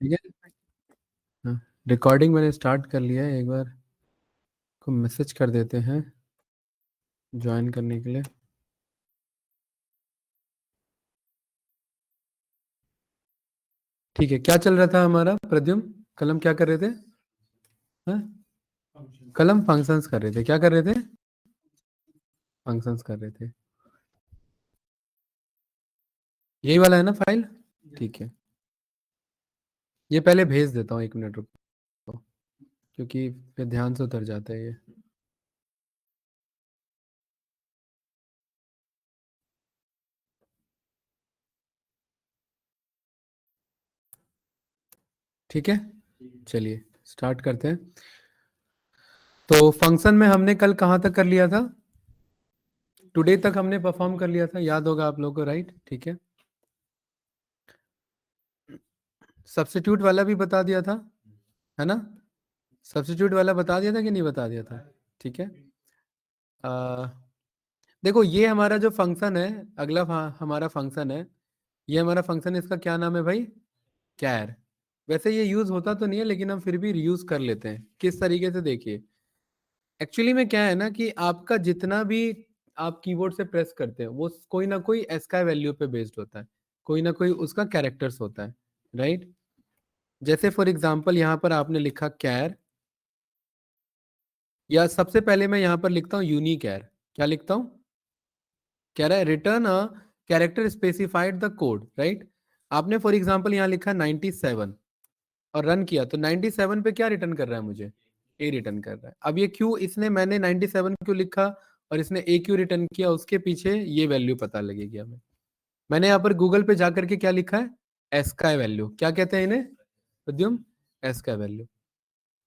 ठीक है। हाँ, रिकॉर्डिंग मैंने स्टार्ट कर लिया है, एक बार को मैसेज कर देते हैं ज्वाइन करने के लिए। ठीक है, क्या चल रहा था हमारा प्रद्युम्न? कलम क्या कर रहे थे? हाँ? कलम फंक्शंस कर रहे थे। क्या कर रहे थे? फंक्शंस कर रहे थे। यही वाला है ना फाइल? ठीक है, ये पहले भेज देता हूँ, 1 मिनट रुको, क्योंकि फिर ध्यान से उतर जाता है ये। ठीक है, चलिए स्टार्ट करते हैं। तो फंक्शन में हमने कल कहाँ तक कर लिया था? टुडे तक हमने परफॉर्म कर लिया था, याद होगा आप लोगों को, राइट? ठीक है, सब्स्टिट्यूट वाला भी बता दिया था, है ना? सब्स्टिट्यूट वाला बता दिया था कि नहीं बता दिया था? ठीक है। आ, देखो, ये हमारा जो फंक्शन है, अगला हमारा फंक्शन है, ये हमारा फंक्शन है, इसका क्या नाम है भाई? कैर। वैसे ये यूज होता तो नहीं है, लेकिन हम फिर भी यूज कर लेते हैं। किस तरीके से, देखिए, एक्चुअली में क्या है ना कि आपका जितना भी आप कीबोर्ड से प्रेस करते हैं वो कोई ना कोई एसकाई वैल्यू पे बेस्ड होता है, कोई ना कोई उसका कैरेक्टर्स होता है, राइट? जैसे फॉर एग्जांपल यहाँ पर आपने लिखा कैर, या सबसे पहले मैं यहाँ पर लिखता हूँ यूनिकैर। क्या लिखता हूँ? कह रहा है return a character specified the code, right? आपने फॉर एग्जांपल यहाँ लिखा 97 और रन किया, तो 97 पे क्या रिटर्न कर रहा है मुझे? ए रिटर्न कर रहा है। अब ये क्यों, इसने मैंने 97 क्यों लिखा और इसने ए क्यों रिटर्न किया, उसके पीछे ये वैल्यू पता लगेगी हमें। मैंने यहाँ पर गूगल पे जाकर के क्या लिखा है? ASCII value. क्या कहते हैं इन्हें प्रद्युम? ASCII value.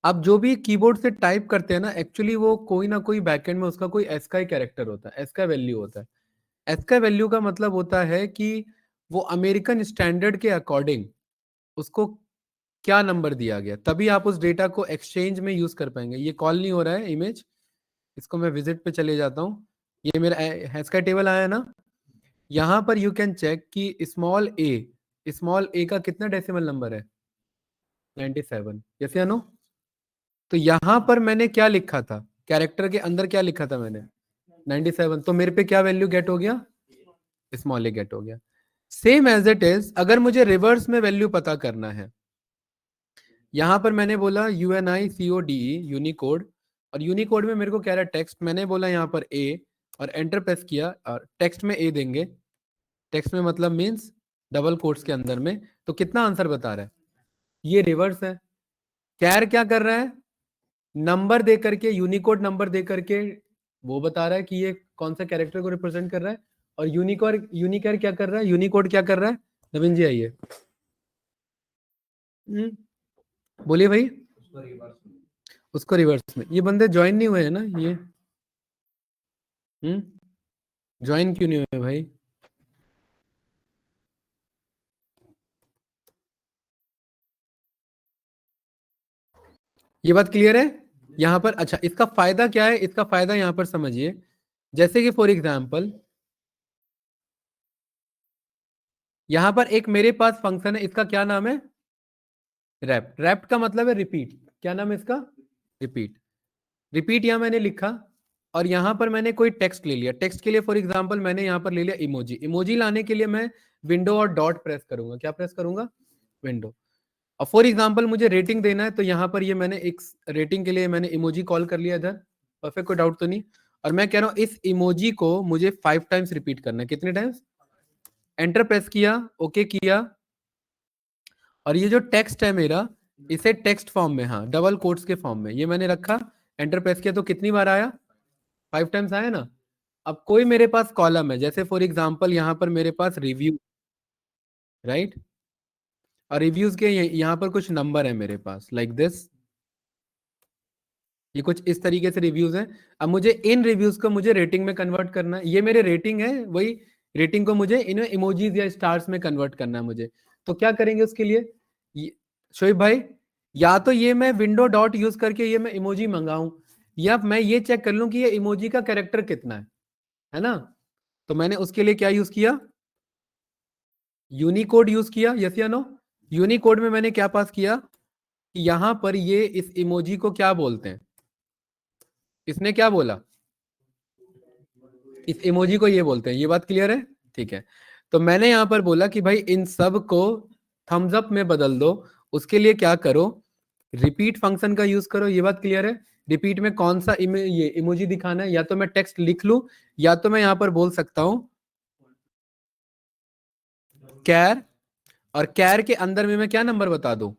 आप जो भी कीबोर्ड से टाइप करते हैं ना, एक्चुअली वो कोई ना कोई बैकएंड में उसका कोई एस्काई कैरेक्टर होता है, एस्काई वैल्यू होता है। एस्काई वैल्यू का मतलब होता है कि वो अमेरिकन स्टैंडर्ड के अकॉर्डिंग उसको क्या नंबर दिया गया, तभी आप उस डेटा को एक्सचेंज में यूज कर पाएंगे। ये कॉल नहीं हो रहा है इमेज, इसको मैं विजिट पे चले जाता हूँ। ये मेरा एस्काई टेबल आया ना, यहाँ पर यू कैन चेक कि स्मॉल ए का कितना डेसिमल नंबर है? 97। यस या नो? तो यहाँ पर मैंने क्या लिखा था, कैरेक्टर के अंदर क्या लिखा था मैंने? 97। तो मेरे पे क्या वैल्यू गेट हो गया? स्मॉल ए गेट हो गया। सेम एज इट इज, अगर मुझे रिवर्स में वैल्यू पता करना है, यहां पर मैंने बोला UNICODE यूनिकोड, और यूनिकोड में मेरे को कह रहा है टेक्स्ट, मैंने बोला यहां पर ए और एंटर प्रेस किया, और टेक्स्ट में ए देंगे। टेक्स्ट में मतलब मींस डबल कोट्स के अंदर में। तो कितना आंसर बता रहा है? ये रिवर्स है। कैर क्या कर रहा है? नंबर दे करके, यूनिकोड नंबर दे करके वो बता रहा है कि ये कौन सा कैरेक्टर को रिप्रेजेंट कर रहा है। और यूनिकैर क्या कर रहा है? यूनिकोड क्या कर रहा है? नवीन जी आइए। बोलिए भाई। उसको रिवर्स में। ये बंदे ज्वाइन नहीं हुए हैं ना ये? ज्वाइन क्यों नहीं हुए भाई? ये बात क्लियर है यहाँ पर? अच्छा, इसका फायदा क्या है? इसका फायदा यहाँ पर समझिए। जैसे कि फॉर एग्जाम्पल यहाँ पर एक मेरे पास फंक्शन है, इसका क्या नाम है? रैप। रैप का मतलब है रिपीट। क्या नाम है इसका? रिपीट। रिपीट यहाँ मैंने लिखा, और यहाँ पर मैंने कोई टेक्स्ट ले लिया। टेक्स्ट के लिए फॉर एग्जाम्पल मैंने यहाँ पर ले लिया इमोजी। इमोजी लाने के लिए मैं विंडो और डॉट प्रेस करूंगा। क्या प्रेस करूंगा? विंडो। और फॉर एग्जाम्पल मुझे रेटिंग देना है, तो यहाँ पर ये मैंने एक रेटिंग के लिए मैंने इमोजी कॉल कर लिया इधर। परफेक्ट, कोई डाउट तो नहीं? और मैं कह रहा हूँ इस इमोजी को मुझे 5 टाइम्स रिपीट करना है। कितने टाइम्स? एंटर प्रेस किया, ओके किया, और ये जो टेक्स्ट है मेरा, इसे टेक्स्ट फॉर्म में, हाँ डबल कोट्स के फॉर्म में ये मैंने रखा। एंटर प्रेस किया तो कितनी बार आया? 5 टाइम्स आया ना। अब कोई मेरे पास कॉलम है, जैसे फॉर एग्जाम्पल यहाँ पर मेरे पास रिव्यू, राइट? और रिव्यूज के यहाँ पर कुछ नंबर है मेरे पास, लाइक दिस। ये कुछ इस तरीके से रिव्यूज हैं। अब मुझे इन रिव्यूज को मुझे रेटिंग में कन्वर्ट करना है। ये मेरे रेटिंग है, वही रेटिंग को मुझे इन इमोजीज या स्टार्स में कन्वर्ट करना है मुझे। तो क्या करेंगे उसके लिए? शोएब भाई, या तो ये मैं विंडो डॉट यूज करके ये मैं इमोजी मंगाऊं, या मैं ये चेक कर लूं कि ये इमोजी का कैरेक्टर कितना है ना? तो मैंने उसके लिए क्या यूज किया? यूनिकोड यूज किया। यस या नो? यूनिकोड में मैंने क्या पास किया कि यहां पर ये इस इमोजी को क्या बोलते हैं, इसने क्या बोला, इस इमोजी को ये बोलते हैं, ये बात क्लियर है? ठीक है, तो मैंने यहां पर बोला कि भाई इन सब को थम्स अप में बदल दो, उसके लिए क्या करो, रिपीट फंक्शन का यूज करो, ये बात क्लियर है? रिपीट में कौन सा ये इमोजी दिखाना है, या तो मैं टेक्स्ट लिख लूं या तो मैं यहां पर बोल सकता हूं कैर, और कैर के अंदर में मैं क्या नंबर बता दूं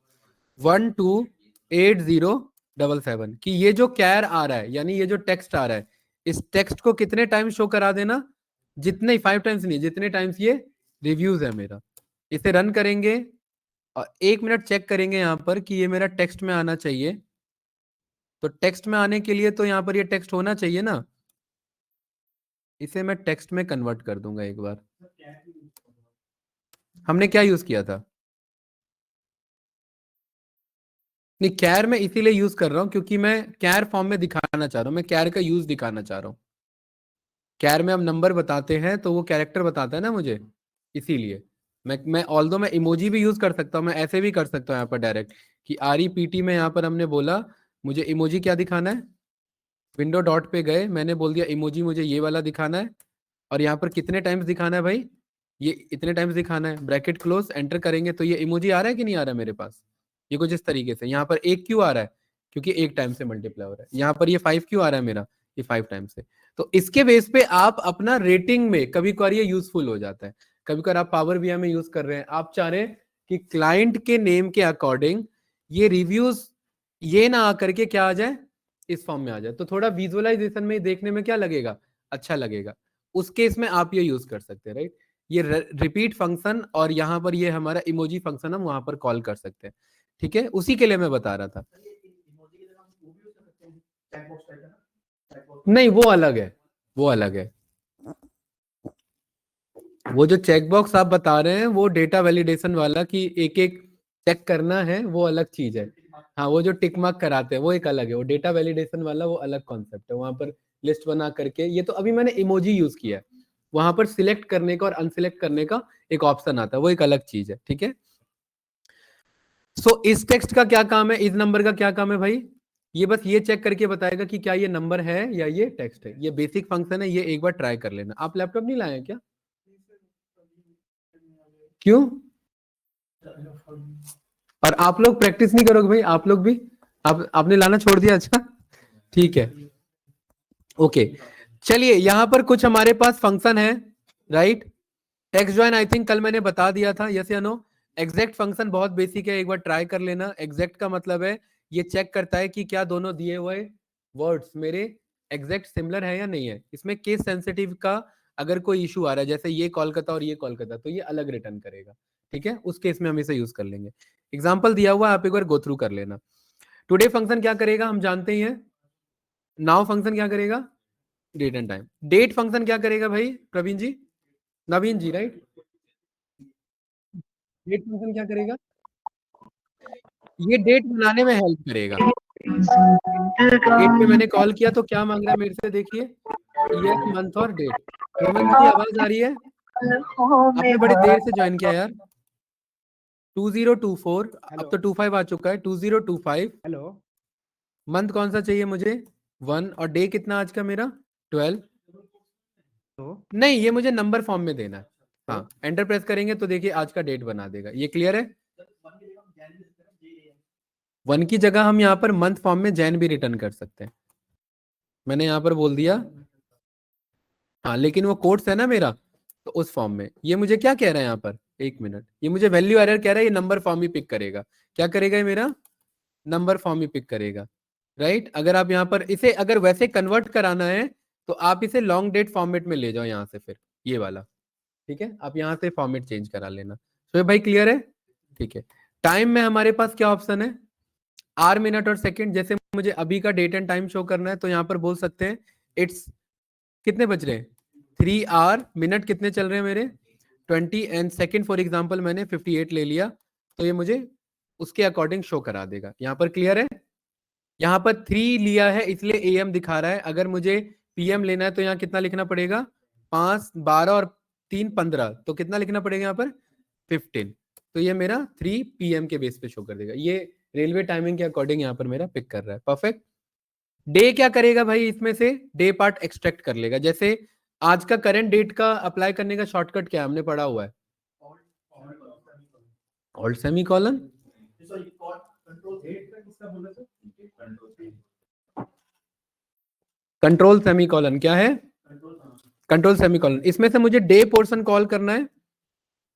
128077 कि ये जो कैर आ रहा है यानी ये जो टेक्स्ट आ रहा है, इस टेक्स्ट को कितने टाइम्स शो करा देना, जितने 5 टाइम्स नहीं, जितने टाइम्स ये रिव्यूज है मेरा। इसे रन करेंगे और 1 मिनट चेक करेंगे यहां पर कि ये मेरा टेक्स्ट में आना चाहिए, तो टेक्स्ट में आने के लिए तो यहां पर ये टेक्स्ट होना चाहिए ना, इसे मैं टेक्स्ट में कन्वर्ट कर दूंगा एक बार। हमने क्या यूज किया था, नहीं कैर में इसीलिए यूज कर रहा हूं क्योंकि मैं कैर फॉर्म में दिखाना चाह रहा हूं, मैं कैर का यूज दिखाना चाह रहा हूं। कैर में हम नंबर बताते हैं तो वो कैरेक्टर बताता है ना मुझे, इसीलिए मैं ऑल्दो मैं इमोजी भी यूज कर सकता हूँ, मैं ऐसे भी कर सकता हूँ यहाँ पर डायरेक्ट कि REPT में यहाँ पर हमने बोला मुझे इमोजी क्या दिखाना है, विंडो डॉट पे गए, मैंने बोल दिया इमोजी मुझे ये वाला दिखाना है, और यहाँ पर कितने टाइम्स दिखाना है भाई, ये इतने टाइम्स दिखाना है, ब्रैकेट क्लोज, एंटर करेंगे तो ये इमोजी आ रहा है कि नहीं आ रहा है मेरे पास, ये कुछ इस तरीके से। यहाँ पर एक क्यों आ रहा है, क्योंकि एक टाइम से मल्टीप्लाई हो रहा है। यहाँ पर ये 5 क्यों आ रहा है मेरा, ये 5 टाइम से। तो इसके बेस पे आप अपना रेटिंग में कभी कभार ये यूजफुल हो जाता है, कभी कभार आप पावर BI में यूज कर रहे हैं, आप चाह रहे हैं कि क्लाइंट के नेम के अकॉर्डिंग ये रिव्यूज ये ना आकर के क्या आ जाए, इस फॉर्म में आ जाए, तो थोड़ा विजुअलाइजेशन में देखने में क्या लगेगा, अच्छा लगेगा। उस केस में आप ये यूज कर सकते हैं, राइट? ये रिपीट फंक्शन और यहाँ पर ये हमारा इमोजी फंक्शन हम वहां पर कॉल कर सकते हैं। ठीक है, उसी के लिए मैं बता रहा था। नहीं वो अलग है, वो अलग है। वो जो चेकबॉक्स आप बता रहे हैं वो डेटा वैलिडेशन वाला कि एक एक चेक करना है, वो अलग चीज है। हाँ वो जो टिक मार्क कराते हैं वो एक अलग है, वो डेटा वैलिडेशन वाला वो अलग कॉन्सेप्ट है। वहां पर लिस्ट बना करके, ये तो अभी मैंने इमोजी यूज किया है, वहां पर सिलेक्ट करने का और अनसिलेक्ट करने का एक ऑप्शन आता है, वो एक अलग चीज है। ठीक है, सो इस टेक्स्ट का क्या काम है, इस नंबर का क्या काम है भाई, ये बस ये चेक करके बताएगा कि क्या ये नंबर है या ये टेक्स्ट है। ये बेसिक फंक्शन है, ये एक बार ट्राई कर लेना। आप लैपटॉप नहीं लाए हैं क्या, क्यों? और आप लोग प्रैक्टिस नहीं करोगे भाई, आप लोग भी, आपने लाना छोड़ दिया? अच्छा ठीक है, ओके। चलिए यहाँ पर कुछ हमारे पास फंक्शन है, right? Text join I think कल मैंने बता दिया था, यस या नो? एग्जैक्ट फंक्शन बहुत बेसिक है, एक बार ट्राई कर लेना। एग्जैक्ट का मतलब है ये चेक करता है कि क्या दोनों दिए हुए वर्ड्स मेरे एग्जैक्ट सिमिलर है या नहीं है। इसमें केस सेंसिटिव का अगर कोई इशू आ रहा है, जैसे ये कोलकाता और ये कोलकाता, तो ये अलग रिटर्न करेगा। ठीक है, उस केस में हम इसे यूज कर लेंगे। एग्जाम्पल दिया हुआ आप एक बार गो थ्रू कर लेना। टुडे फंक्शन क्या करेगा हम जानते ही हैं। नाउ फंक्शन क्या करेगा, date and time. Date function क्या करेगा भाई, Praveen ji, Naveen ji, right? Date function क्या करेगा, ये डेट बनाने में हेल्प करेगा। डेट पे मैंने कॉल किया तो क्या मांग रहा है मेरे से, देखिए ईयर मंथ और डेट। हेमंत जी आवाज आ रही है? आपने बड़ी देर से ज्वाइन किया यार। 2024, अब तो 25 आ चुका है, 2025। हेलो, मंथ कौन सा चाहिए मुझे, 1, और डे कितना आज का मेरा, 12। तो नहीं ये मुझे नंबर फॉर्म में देना है। हाँ एंटर प्रेस करेंगे तो देखिए आज का डेट बना देगा, ये क्लियर है? 1 की जगह हम यहाँ पर मंथ फॉर्म में जैन भी रिटर्न कर सकते हैं, मैंने यहाँ पर बोल दिया। हाँ लेकिन वो कोड्स है ना मेरा, तो उस फॉर्म में ये मुझे क्या कह रहा है यहाँ पर, 1 मिनट, ये मुझे वैल्यू एरर कह रहा है, ये नंबर फॉर्म ही पिक करेगा। क्या करेगा ये मेरा, नंबर फॉर्म ही पिक करेगा, राइट? अगर आप यहाँ पर इसे अगर वैसे कन्वर्ट कराना है तो आप इसे लॉन्ग डेट फॉर्मेट में ले जाओ यहाँ से, फिर ये वाला। ठीक है, आप यहाँ से फॉर्मेट चेंज करा लेना। तो भाई क्लियर है? ठीक है, टाइम में हमारे पास क्या ऑप्शन है, आर, मिनट और सेकंड। जैसे मुझे अभी का डेट एंड टाइम शो करना है तो यहाँ पर बोल सकते हैं इट्स, कितने बज रहे हैं, 3 आवर, मिनट कितने चल रहे हैं मेरे 20, एंड सेकंड फॉर एग्जांपल मैंने 58 ले लिया, तो ये मुझे उसके अकॉर्डिंग शो करा देगा। यहाँ पर क्लियर है? यहाँ पर 3 लिया है इसलिए AM दिखा रहा है, अगर मुझे PM लेना है तो यहाँ कितना लिखना पड़ेगा, 5, 12 और 3, 15, तो कितना लिखना पड़ेगा यहाँ पर 15। तो ये मेरा 3 PM के बेस पे शो कर देगा। ये रेलवे टाइमिंग के अकॉर्डिंग यहाँ पर मेरा पिक कर रहा है। परफेक्ट। डे क्या करेगा भाई, इसमें से डे पार्ट एक्सट्रैक्ट कर लेगा। जैसे आज का करंट डेट का अप्लाई करने का शॉर्टकट क्या हमने पढ़ा हुआ है, alt semi colon, control semi colon. क्या है, कंट्रोल सेमी कॉलन। इसमें से मुझे डे पोर्शन कॉल करना है,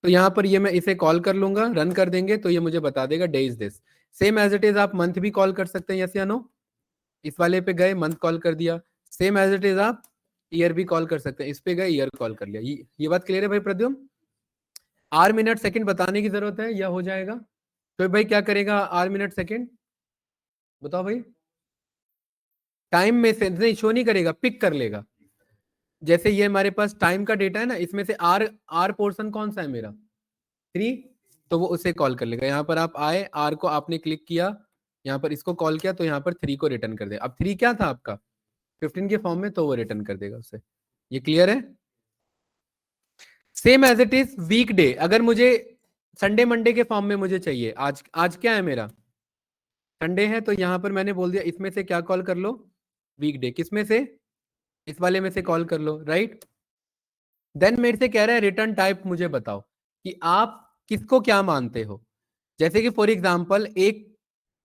तो यहां पर ये मैं इसे कॉल कर लूंगा, रन कर देंगे तो ये मुझे बता देगा day is this. Same as it is आप मंथ भी कॉल कर सकते हैं, यस या नो। इस वाले पे गए मंथ कॉल कर दिया। सेम एज इट इज आप ईयर भी कॉल कर सकते हैं, इस पे गए ईयर कॉल कर लिया। ये बात क्लियर है भाई प्रद्युम्न? आर मिनट सेकंड बताने की जरूरत है या हो जाएगा? तो भाई क्या करेगा आर मिनट सेकंड, बताओ भाई। टाइम में से नहीं शो नहीं करेगा, पिक कर लेगा। जैसे ये हमारे पास टाइम का डेटा है ना, इसमें से आर आर पोर्शन कौन सा है मेरा, 3, तो वो उसे कॉल कर लेगा। यहाँ पर आप आए, आर को आपने क्लिक किया, यहाँ पर इसको कॉल किया तो यहाँ पर 3 को रिटर्न कर देगा। अब 3 क्या था आपका 15 के फॉर्म में, तो वो रिटर्न कर देगा उसे। ये क्लियर है? Same as it is week day, अगर मुझे संडे मंडे के फॉर्म में मुझे चाहिए, आज आज क्या है मेरा, संडे है, तो यहां पर मैंने बोल दिया इसमें से क्या कॉल कर लो, वीक डे। किसमें से, इस वाले में से कॉल कर लो, राइट। देन मेरे से कह रहा है रिटर्न टाइप मुझे बताओ कि आप किसको क्या मानते हो। जैसे कि फॉर एग्जांपल एक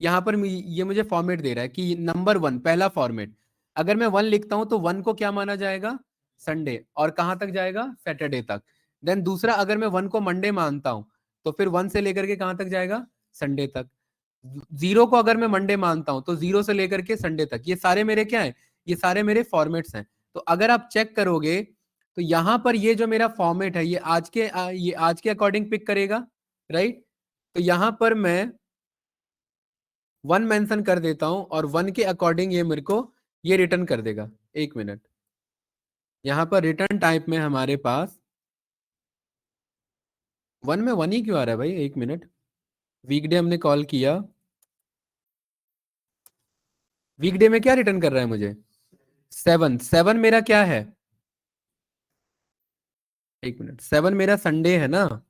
यहां पर ये मुझे फॉर्मेट दे रहा है कि नंबर 1 पहला फॉर्मेट, अगर मैं 1 लिखता हूं तो 1 को क्या माना जाएगा, संडे, और कहां तक जाएगा, सैटरडे तक। देन दूसरा, अगर मैं 1 को मंडे मानता हूं तो फिर 1 से लेकर के कहां तक जाएगा, संडे तक। 0 को अगर मैं मंडे मानता हूं तो 0 से लेकर के संडे तक। ये सारे मेरे क्या है, ये सारे मेरे फॉर्मेट्स हैं। तो अगर आप चेक करोगे तो यहां पर ये जो मेरा फॉर्मेट है ये आज के अकॉर्डिंग पिक करेगा, राइट। तो यहां पर मैं 1 मेंशन कर देता हूं और 1 के अकॉर्डिंग ये मेरे को ये रिटर्न कर देगा। एक मिनट, यहां पर रिटर्न टाइप में हमारे पास 1 में 1 ही क्यों आ रहा है भाई, एक मिनट। वीकडे हमने कॉल किया, वीकडे में क्या रिटर्न कर रहा है मुझे, 7 मेरा क्या है, एक मिनट, 7 मेरा संडे है ना।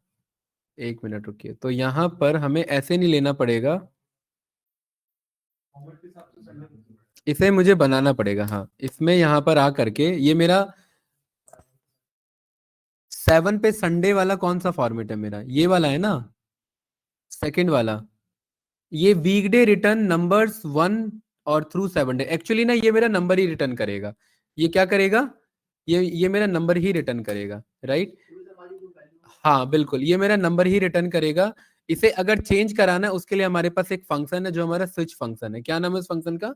एक मिनट रुकिए, तो यहां पर हमें ऐसे नहीं लेना पड़ेगा, इसे मुझे बनाना पड़ेगा। हाँ, इसमें यहां पर आ करके ये मेरा 7 पे संडे वाला कौन सा फॉर्मेट है मेरा, ये वाला है ना, सेकंड वाला। ये वीकडे रिटर्न नंबर्स 1 और थ्रू 7 डे, एक्चुअली ना ये मेरा नंबर ही रिटर्न करेगा। ये क्या करेगा, ये मेरा नंबर ही रिटर्न करेगा, राइट। हाँ बिल्कुल, ये मेरा नंबर ही रिटर्न करेगा। इसे अगर चेंज कराना है उसके लिए हमारे पास एक फंक्शन है जो हमारा स्विच फंक्शन है। क्या नाम है उस फंक्शन का,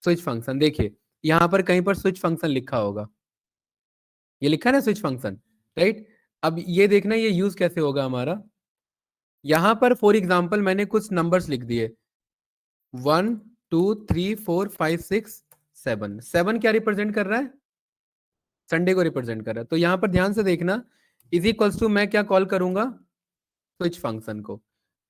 स्विच फंक्शन। देखिए यहां पर कहीं पर स्विच फंक्शन लिखा होगा, ये लिखा है ना स्विच फंक्शन, राइट। अब ये देखना ये यूज कैसे होगा हमारा। यहां पर फॉर एग्जाम्पल मैंने कुछ नंबर्स लिख दिए, 1 2 3 4 5 6 7। 7 क्या रिप्रेजेंट कर रहा है, संडे को रिप्रेजेंट कर रहा है। तो यहां पर ध्यान से देखना, इज इक्वल्स टू मैं क्या कॉल करूंगा, स्विच फंक्शन को।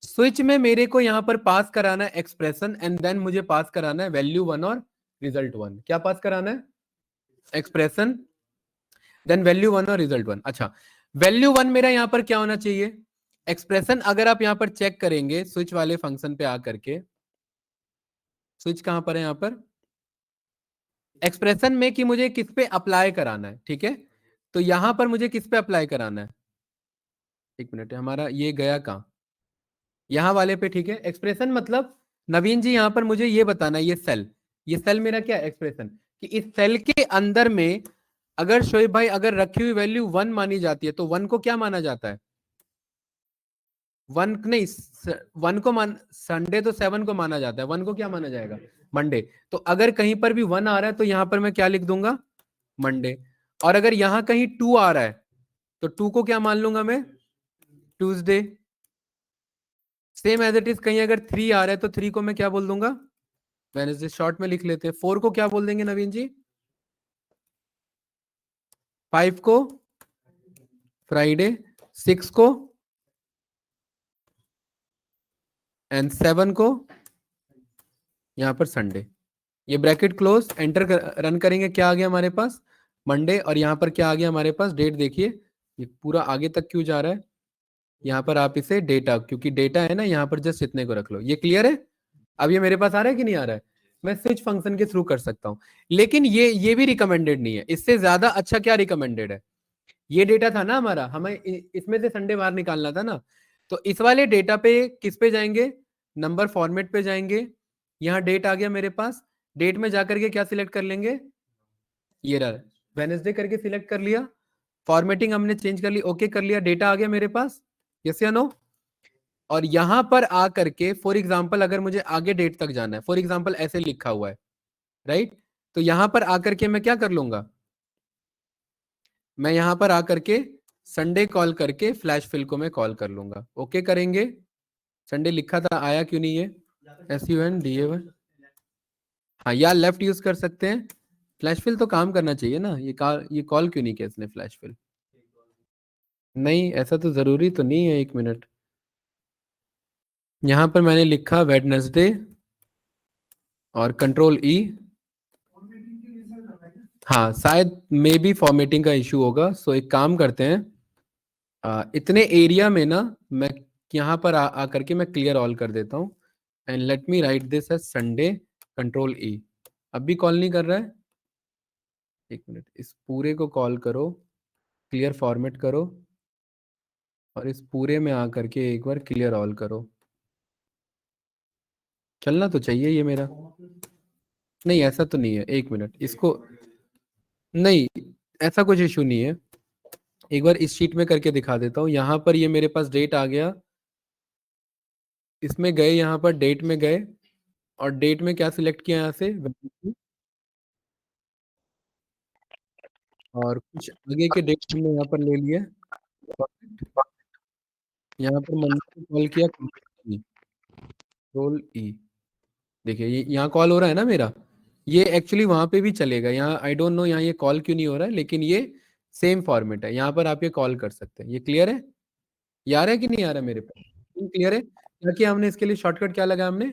स्विच में मेरे को यहां पर पास कराना है एक्सप्रेशन, एंड देन मुझे पास कराना है वैल्यू 1 और रिजल्ट 1। क्या पास कराना है, एक्सप्रेशन, देन वैल्यू 1 और रिजल्ट 1। अच्छा, वैल्यू 1 मेरा यहां पर क्या होना चाहिए, एक्सप्रेशन। अगर आप यहां पर चेक करेंगे स्विच वाले फंक्शन पे आकर के, स्विच कहां पर है, यहां पर एक्सप्रेशन में, कि मुझे किस पे अप्लाई कराना है, ठीक है। तो यहां पर मुझे किस पे अप्लाई कराना है, एक मिनट, हमारा ये गया कहां, यहां वाले पे, ठीक है। एक्सप्रेशन मतलब नवीन जी यहां पर मुझे ये बताना है, ये सेल मेरा क्या एक्सप्रेशन, कि इस सेल के अंदर में अगर शोएब भाई अगर रखी हुई वैल्यू 1 मानी जाती है तो 1 को क्या माना जाता है, 1 नहीं, 1 को मान, संडे तो 7 को माना जाता है, 1 को क्या माना जाएगा, मंडे। तो अगर कहीं पर भी 1 आ रहा है तो यहां पर मैं क्या लिख दूंगा, मंडे। और अगर यहां कहीं 2 आ रहा है तो 2 को क्या मान लूंगा मैं, Tuesday. Same as it is कहीं अगर 3 आ रहा है तो 3 को मैं क्या बोल दूंगा, वेडनेसडे। शॉर्ट में लिख लेते हैं। 4 को क्या बोल देंगे नवीन जी, 5 को फ्राइडे, 6 को, एंड 7 को यहां पर संडे। ये ब्रैकेट क्लोज, एंटर रन करेंगे, क्या आ गया हमारे पास, मंडे। और यहां पर क्या आ गया हमारे पास, डेट देखिए, ये पूरा आगे तक क्यों जा रहा है, यहाँ पर आप इसे डेटा, क्योंकि डेटा है ना यहाँ पर जस्ट इतने को रख लो। ये क्लियर है? अब ये मेरे पास आ रहा है कि नहीं आ रहा है? मैं स्विच फंक्शन के थ्रू कर सकता हूँ, लेकिन ये भी रिकमेंडेड नहीं है। इससे ज्यादा अच्छा क्या रिकमेंडेड है? ये डेटा था ना हमारा, हमें इसमें से संडे बाहर निकालना था ना, तो इस वाले डेटा पे किस पे जाएंगे? नंबर फॉर्मेट पे जाएंगे। यहाँ डेट आ गया मेरे पास, डेट में जाकर के क्या सिलेक्ट कर लेंगे? ये रहा, वेनेसडे करके सिलेक्ट कर लिया, फॉर्मेटिंग हमने चेंज कर ली, ओके कर लिया, डेटा आ गया मेरे पास, यस या नो? और यहां पर आ करके फॉर एग्जांपल अगर मुझे आगे डेट तक जाना है, फॉर एग्जांपल ऐसे लिखा हुआ है, राइट? तो यहां पर आकर के मैं क्या कर लूंगा? मैं यहां पर आकर के संडे कॉल करके फ्लैश फिल को मैं कॉल कर लूंगा। ओके करेंगे? संडे लिखा था, आया क्यों नहीं ये? SUNDAY। हाँ, या लेफ्ट यूज कर सकते हैं। फ्लैश फिल तो काम करना चाहिए ना, ये कॉल क्यों नहीं किया इसने फ्लैश फिल? नहीं, ऐसा तो जरूरी तो नहीं है। एक मिनट, यहां पर मैंने लिखा वेडनेसडे और कंट्रोल ई। हाँ, शायद मे बी फॉर्मेटिंग का इशू होगा। सो एक काम करते हैं, इतने एरिया में ना मैं यहाँ पर आकर के मैं क्लियर ऑल कर देता हूँ, and let me write this as Sunday control E. अब भी कॉल नहीं कर रहा है। एक मिनट, इस पूरे को कॉल करो, क्लियर फॉर्मेट करो, और इस पूरे में आकर के एक बार क्लियर ऑल करो। चलना तो चाहिए ये मेरा। नहीं, ऐसा तो नहीं है। एक मिनट, इसको, नहीं, ऐसा कुछ इशू नहीं है। एक बार इस शीट में करके दिखा देता हूँ। यहाँ पर ये मेरे पास डेट आ गया, इसमें गए, यहाँ पर डेट में गए, और डेट में क्या सिलेक्ट किया यहाँ से, और कुछ आगे के डेट हमने यहाँ पर ले लिया। यहाँ पर मंडे को कॉल किया, कंट्रोल ई। देखिए ये यहाँ कॉल हो रहा है ना मेरा। ये एक्चुअली वहां पे भी चलेगा, यहाँ आई डोंट नो यहाँ ये कॉल क्यों नहीं हो रहा है, लेकिन ये सेम फॉर्मेट है, यहाँ पर आप ये कॉल कर सकते हैं। ये क्लियर है? ये आ रहा है कि नहीं आ रहा है मेरे पास? क्लियर है? क्या किया हमने इसके लिए? शॉर्टकट क्या लगा हमने?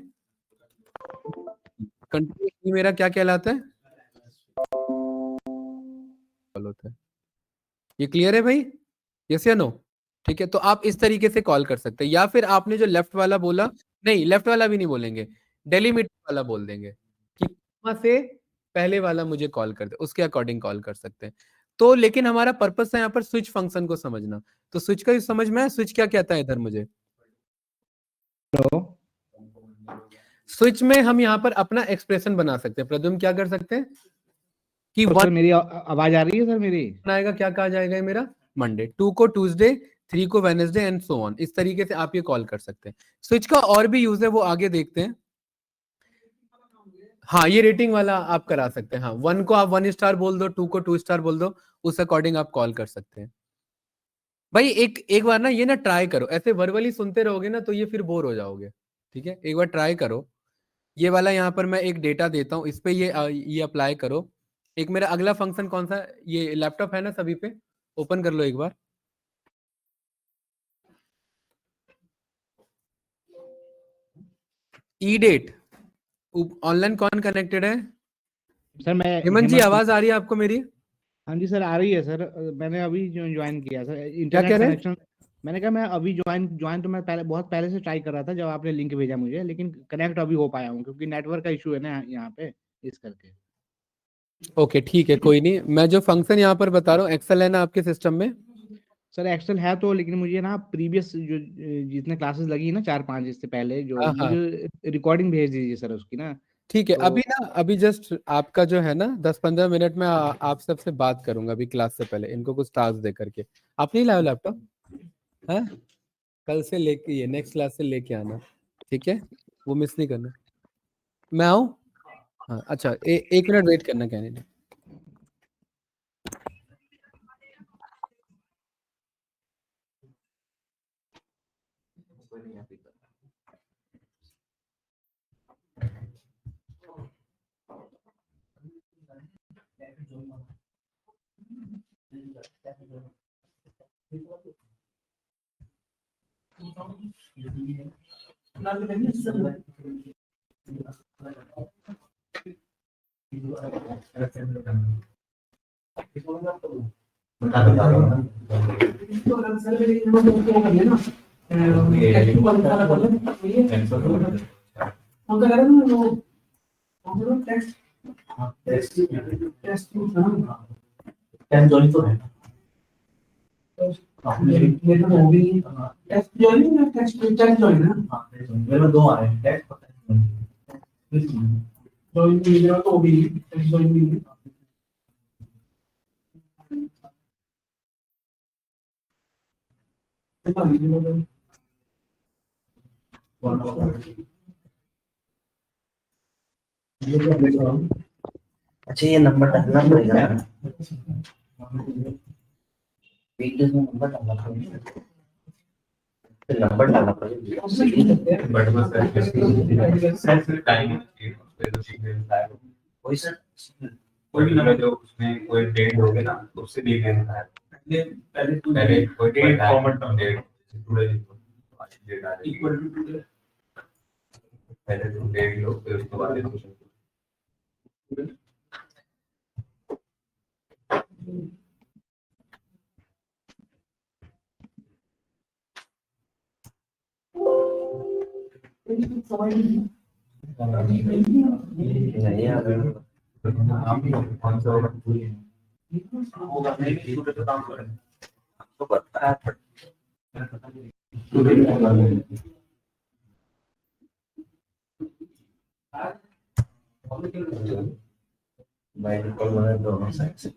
कंट्रोल ई मेरा क्या कहलाता है? कॉल होता है। ये क्लियर है भाई? यस या नो? ठीक है, तो आप इस तरीके से कॉल कर सकते हैं, या फिर आपने जो लेफ्ट वाला बोला, नहीं लेफ्ट वाला भी नहीं बोलेंगे, डेलीमीटर वाला बोल देंगे कि वहां से पहले वाला मुझे कॉल कर दे, उसके अकॉर्डिंग कॉल कर सकते हैं। तो लेकिन हमारा पर्पस है यहाँ पर स्विच फंक्शन को समझना, तो स्विच का समझ में है, स्विच क्या कहता है इधर मुझे? हेलो। स्विच में हम यहाँ पर अपना एक्सप्रेशन बना सकते हैं। प्रद्युम्न क्या कर सकते हैं कि तो वन सर मेरी आवाज आ रही है सर मेरी? आएगा, क्या कहा जाएगा ये मेरा? मंडे, 2 को ट्यूसडे, 3 को वेनेसडे, एंड सो ऑन। इस तरीके से आप ये कॉल कर सकते हैं। स्विच का और भी यूज है, वो आगे देखते हैं। हाँ, ये रेटिंग वाला आप करा सकते हैं। हाँ, 1 को आप 1 स्टार बोल दो, 2 को 2 स्टार बोल दो, उस अकॉर्डिंग आप कॉल कर सकते हैं। भाई एक एक बार ना ये ना ट्राई करो, ऐसे वर्बली सुनते रहोगे ना तो ये फिर बोर हो जाओगे। ठीक है, एक बार ट्राई करो। ये वाला यहाँ पर मैं एक डेटा देता हूँ, इस पे ये अप्लाई करो। एक मेरा अगला फंक्शन कौन सा, ये लैपटॉप है ना सभी पे, ओपन कर लो एक बार। ई डेट, ऑनलाइन कौन कनेक्टेड है? सर मैं हेमंत जी, हेमंत आवाज आ रही है आपको मेरी? हाँ जी सर, आ रही है सर। मैंने अभी ज्वाइन किया सर, क्या कह इंटरनेट रहे हैं? कनेक्शन। मैंने कहा मैं अभी ज्वाइन ज्वाइन तो मैं पहले बहुत पहले से ट्राई कर रहा था जब आपने लिंक भेजा मुझे, लेकिन कनेक्ट अभी हो पाया हूँ क्योंकि नेटवर्क का इशू है ना यहाँ पे, इस करके। ओके ठीक है, कोई नहीं। मैं जो फंक्शन यहाँ पर बता रहा हूँ, एक्सेल है ना आपके सिस्टम में? सर एक्सेल है तो, लेकिन मुझे ना प्रीवियस जो जितने क्लासेस लगी ना 4-5 इससे पहले, जो हाँ हाँ, मुझे रिकॉर्डिंग भेज दीजिए सर उसकी ना। ठीक है। अभी तो ना, अभी जस्ट आपका जो है ना 10-15 मिनट में आप सबसे बात करूंगा अभी क्लास से पहले, इनको कुछ टास्क दे करके। आप नहीं लाओ लैपटॉप? हाँ, कल से लेके, ये नेक्स्ट क्लास से लेके आना, ठीक है? वो मिस नहीं करना। मैं आऊँ? हाँ अच्छा, एक मिनट वेट करना कैंडिडेट। बता दो ना। तो अगर सर मेरे यहाँ तो क्या कर लेना टेक्स्ट वाला सारा कर लेना हम तो करें ना वो हम टेक्स्ट टेक्स्ट यूज करना टेक्स्ट जॉइन तो है मेरे को वो भी टेक्स्ट जॉइन है टेक्स्ट जॉइन है हाँ मेरे में दो आ रहे हैं टेक्स्ट जॉइन मेरा तो भी टेक्स्ट जॉइन भी अच्छा ये नंबर डालना पड़ेगा ना वीडियो में नंबर डालना पड़ेगा फिर नंबर डालना पड़ेगा बट बस सेल्फ टाइम वही सर कोई भी नंबर जो उसमें कोई डेट होगी ना तो उससे देख लेना है पहले कोई डेट फॉर्मेट में डेट टुडे आज डेट आ रही है इक्वल टू टू पहले तुम डेट लो फिर उसके बाद देखो नहीं आ रहा हम भी कौन सा होगा होगा नहीं टू तो काम करें तो बता मैं कॉल बना दोनों साइड से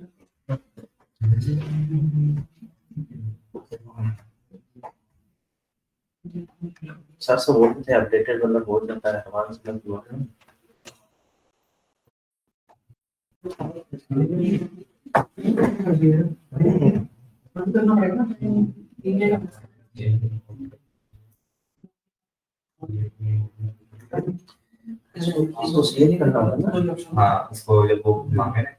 सर से बोलते थे अपडेटेड मतलब बहुत जाता है एडवांस में हुआ है बंद करना पड़ेगा इसको शेयर नहीं करना होगा ना हाँ इसको जब वो मांगे ना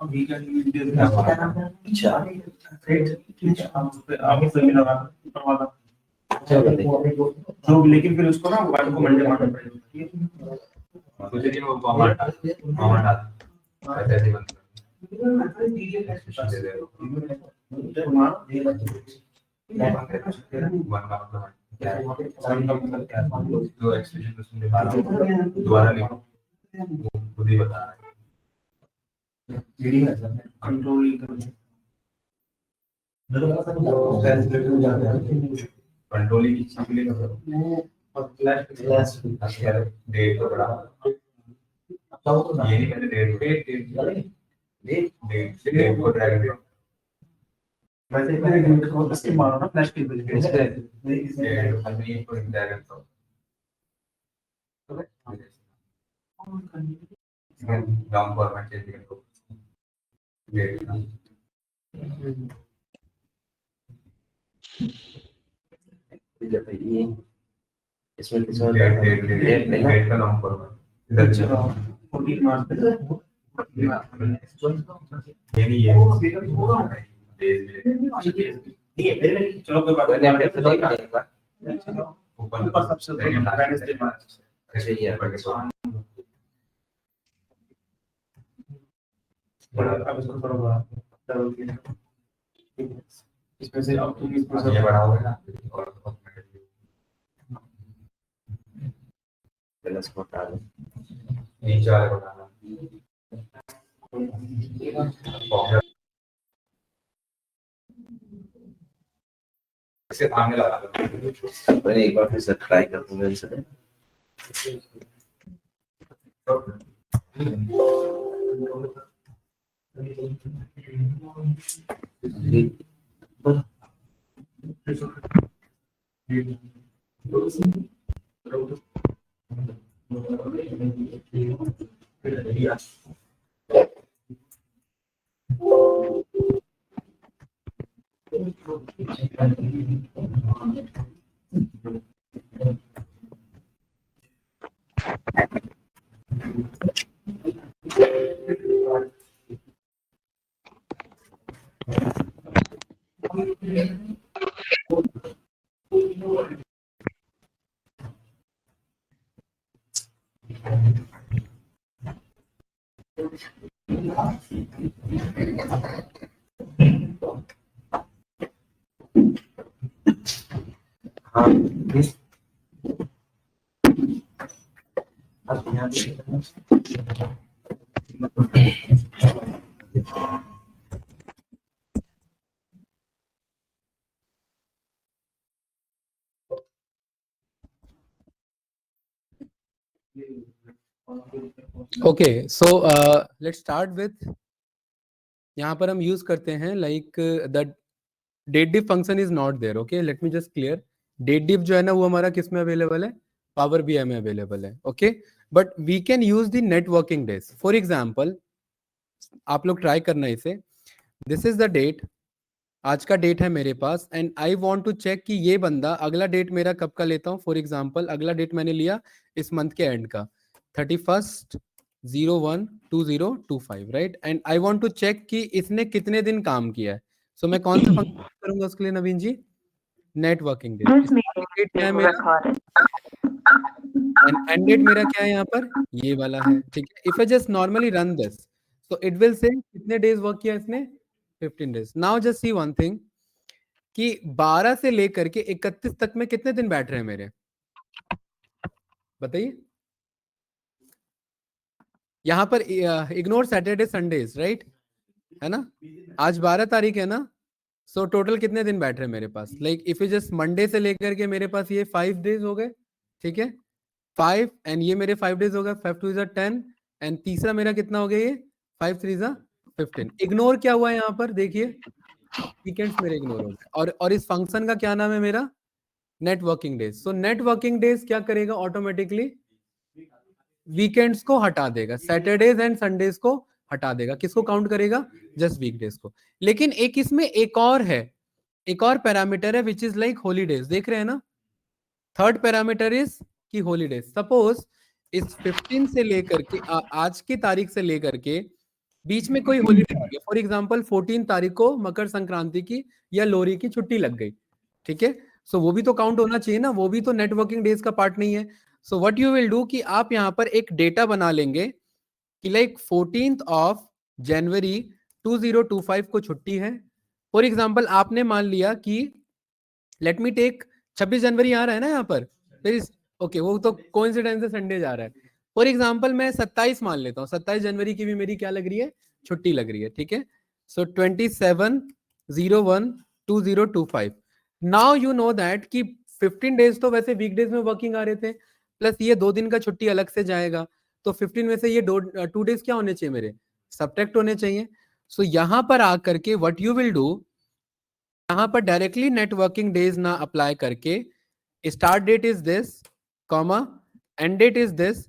अभी का वीडियो अच्छा आप सभी लगा करवा जो लेकिन फिर उसको ना मोबाइल को मंडे मारना पड़ेगा कुछ दिन वो फॉर्मेट ऐसे बंद जो एक्सप्रेशन उसमें दिखा रहा हूँ दोबारा लिखो वो खुद ही बता रहा है कंट्रोल कंट्रोल ही किसी के लिए डेट तो बड़ा ये नहीं मैंने डेट को ड्रैग किया वैसे मारो ना फ्लैश की डेट अपनी को ड्रैग करता हूँ डाउन फॉर्मेट चेंज करो डेट ये इसमें किसी डेट डेट डेट डेट का डाउन फॉर्मेट इधर चलो 14 मार्च ये नहीं ये चलो कोई बात नहीं ऊपर ऊपर सबसे वेडनेसडे मार्च ऐसे ही है अब इसको थोड़ा बड़ा डबल किया इसमें से अब तुम इसमें से ये बड़ा हो गया ना और प्लस को डालो नीचे वाले को डालना इसे सामने लगा दो मैंने एक बार फिर से ट्राई कर दूंगा इसे हाँ please. अब यहाँ पे Okay, so let's start with, यहाँ पर हम यूज करते हैं like the date diff function is not there. Okay, let me just clear. Date diff जो है ना वो हमारा किस में अवेलेबल है? पावर बीआई में अवेलेबल है. Okay, but we can use the net working days. For example आप लोग ट्राई करना इसे. दिस इज द डेट, आज का डेट है मेरे पास, and I want to check कि ये बंदा अगला डेट मेरा कब का लेता हूँ. फॉर एग्जाम्पल अगला डेट मैंने लिया इस मंथ के एंड का 31/01/2025, right. And I want to check कि इसने कितने दिन काम किया है. सो मैं कौन सा फंक्शन करूंगा उसके लिए Naveen ji? Networking date. Date क्या है मेरा? एंड डेट मेरा क्या है यहाँ पर? ये वाला है. ठीक है. If I just normally run this, so it will say कितने डेज वर्क किया इसने? 15 days. Now just see one thing कि 12 से लेकर के 31 तक में कितने दिन बैठ रहे हैं मेरे? बताइए. यहाँ पर इग्नोर सैटरडे संडेज, राइट, है ना. आज 12 तारीख है ना. सो टोटल कितने दिन बैठ रहे हैं मेरे पास? Like if you just Monday से लेकर के मेरे पास ये 5 डेज हो गए. ठीक है, 5 एंड ये मेरे 5 डेज हो गए. 5 2 10 एंड तीसरा मेरा कितना हो गया? ये 5 3 15. इग्नोर क्या हुआ है यहाँ पर? देखिए वीकेंड्स मेरे इग्नोर हो गए. और इस फंक्शन का क्या नाम है मेरा? Networking days. So networking days क्या करेगा? ऑटोमेटिकली वीकेंड्स को हटा देगा, सैटरडेज एंड संडेज को हटा देगा. किसको काउंट करेगा? जस्ट वीकडेज को. लेकिन एक इसमें एक और है, एक और पैरामीटर है विच इज लाइक हॉलीडेज. देख रहे हैं ना. थर्ड पैरामीटर इज की हॉलीडेज. सपोज इस 15 से लेकर के आज की तारीख से लेकर के बीच में कोई हॉलीडे आ गया. फॉर एग्जांपल 14 तारीख को मकर संक्रांति की या लोहरी की छुट्टी लग गई. ठीक है, सो वो भी तो काउंट होना चाहिए ना. वो भी तो नेटवर्किंग डेज का पार्ट नहीं है. So what you will do कि आप यहाँ पर एक डेटा बना लेंगे कि लाइक 14 जनवरी 2025 को छुट्टी है. फॉर एग्जांपल आपने मान लिया कि लेट मी टेक 26 जनवरी आ रहा है ना यहाँ पर. ओके, वो तो कोइंसिडेंस से संडे जा रहा है. फॉर एग्जांपल मैं 27 मान लेता हूँ. 27 जनवरी की भी मेरी क्या लग रही है? छुट्टी लग रही है. ठीक है, सो 27/01/2025. नाउ यू नो दैट कि 15 डेज तो वैसे वीकडेज में वर्किंग आ रहे थे, प्लस ये 2 दिन का छुट्टी अलग से जाएगा. तो 15 में से ये 2 डेज क्या होने चाहिए मेरे? सब्ट्रैक्ट होने चाहिए. सो यहाँ पर आकर के व्हाट यू विल डू, यहाँ पर डायरेक्टली नेटवर्किंग डेज ना अप्लाई करके start date is this, comma end date is this,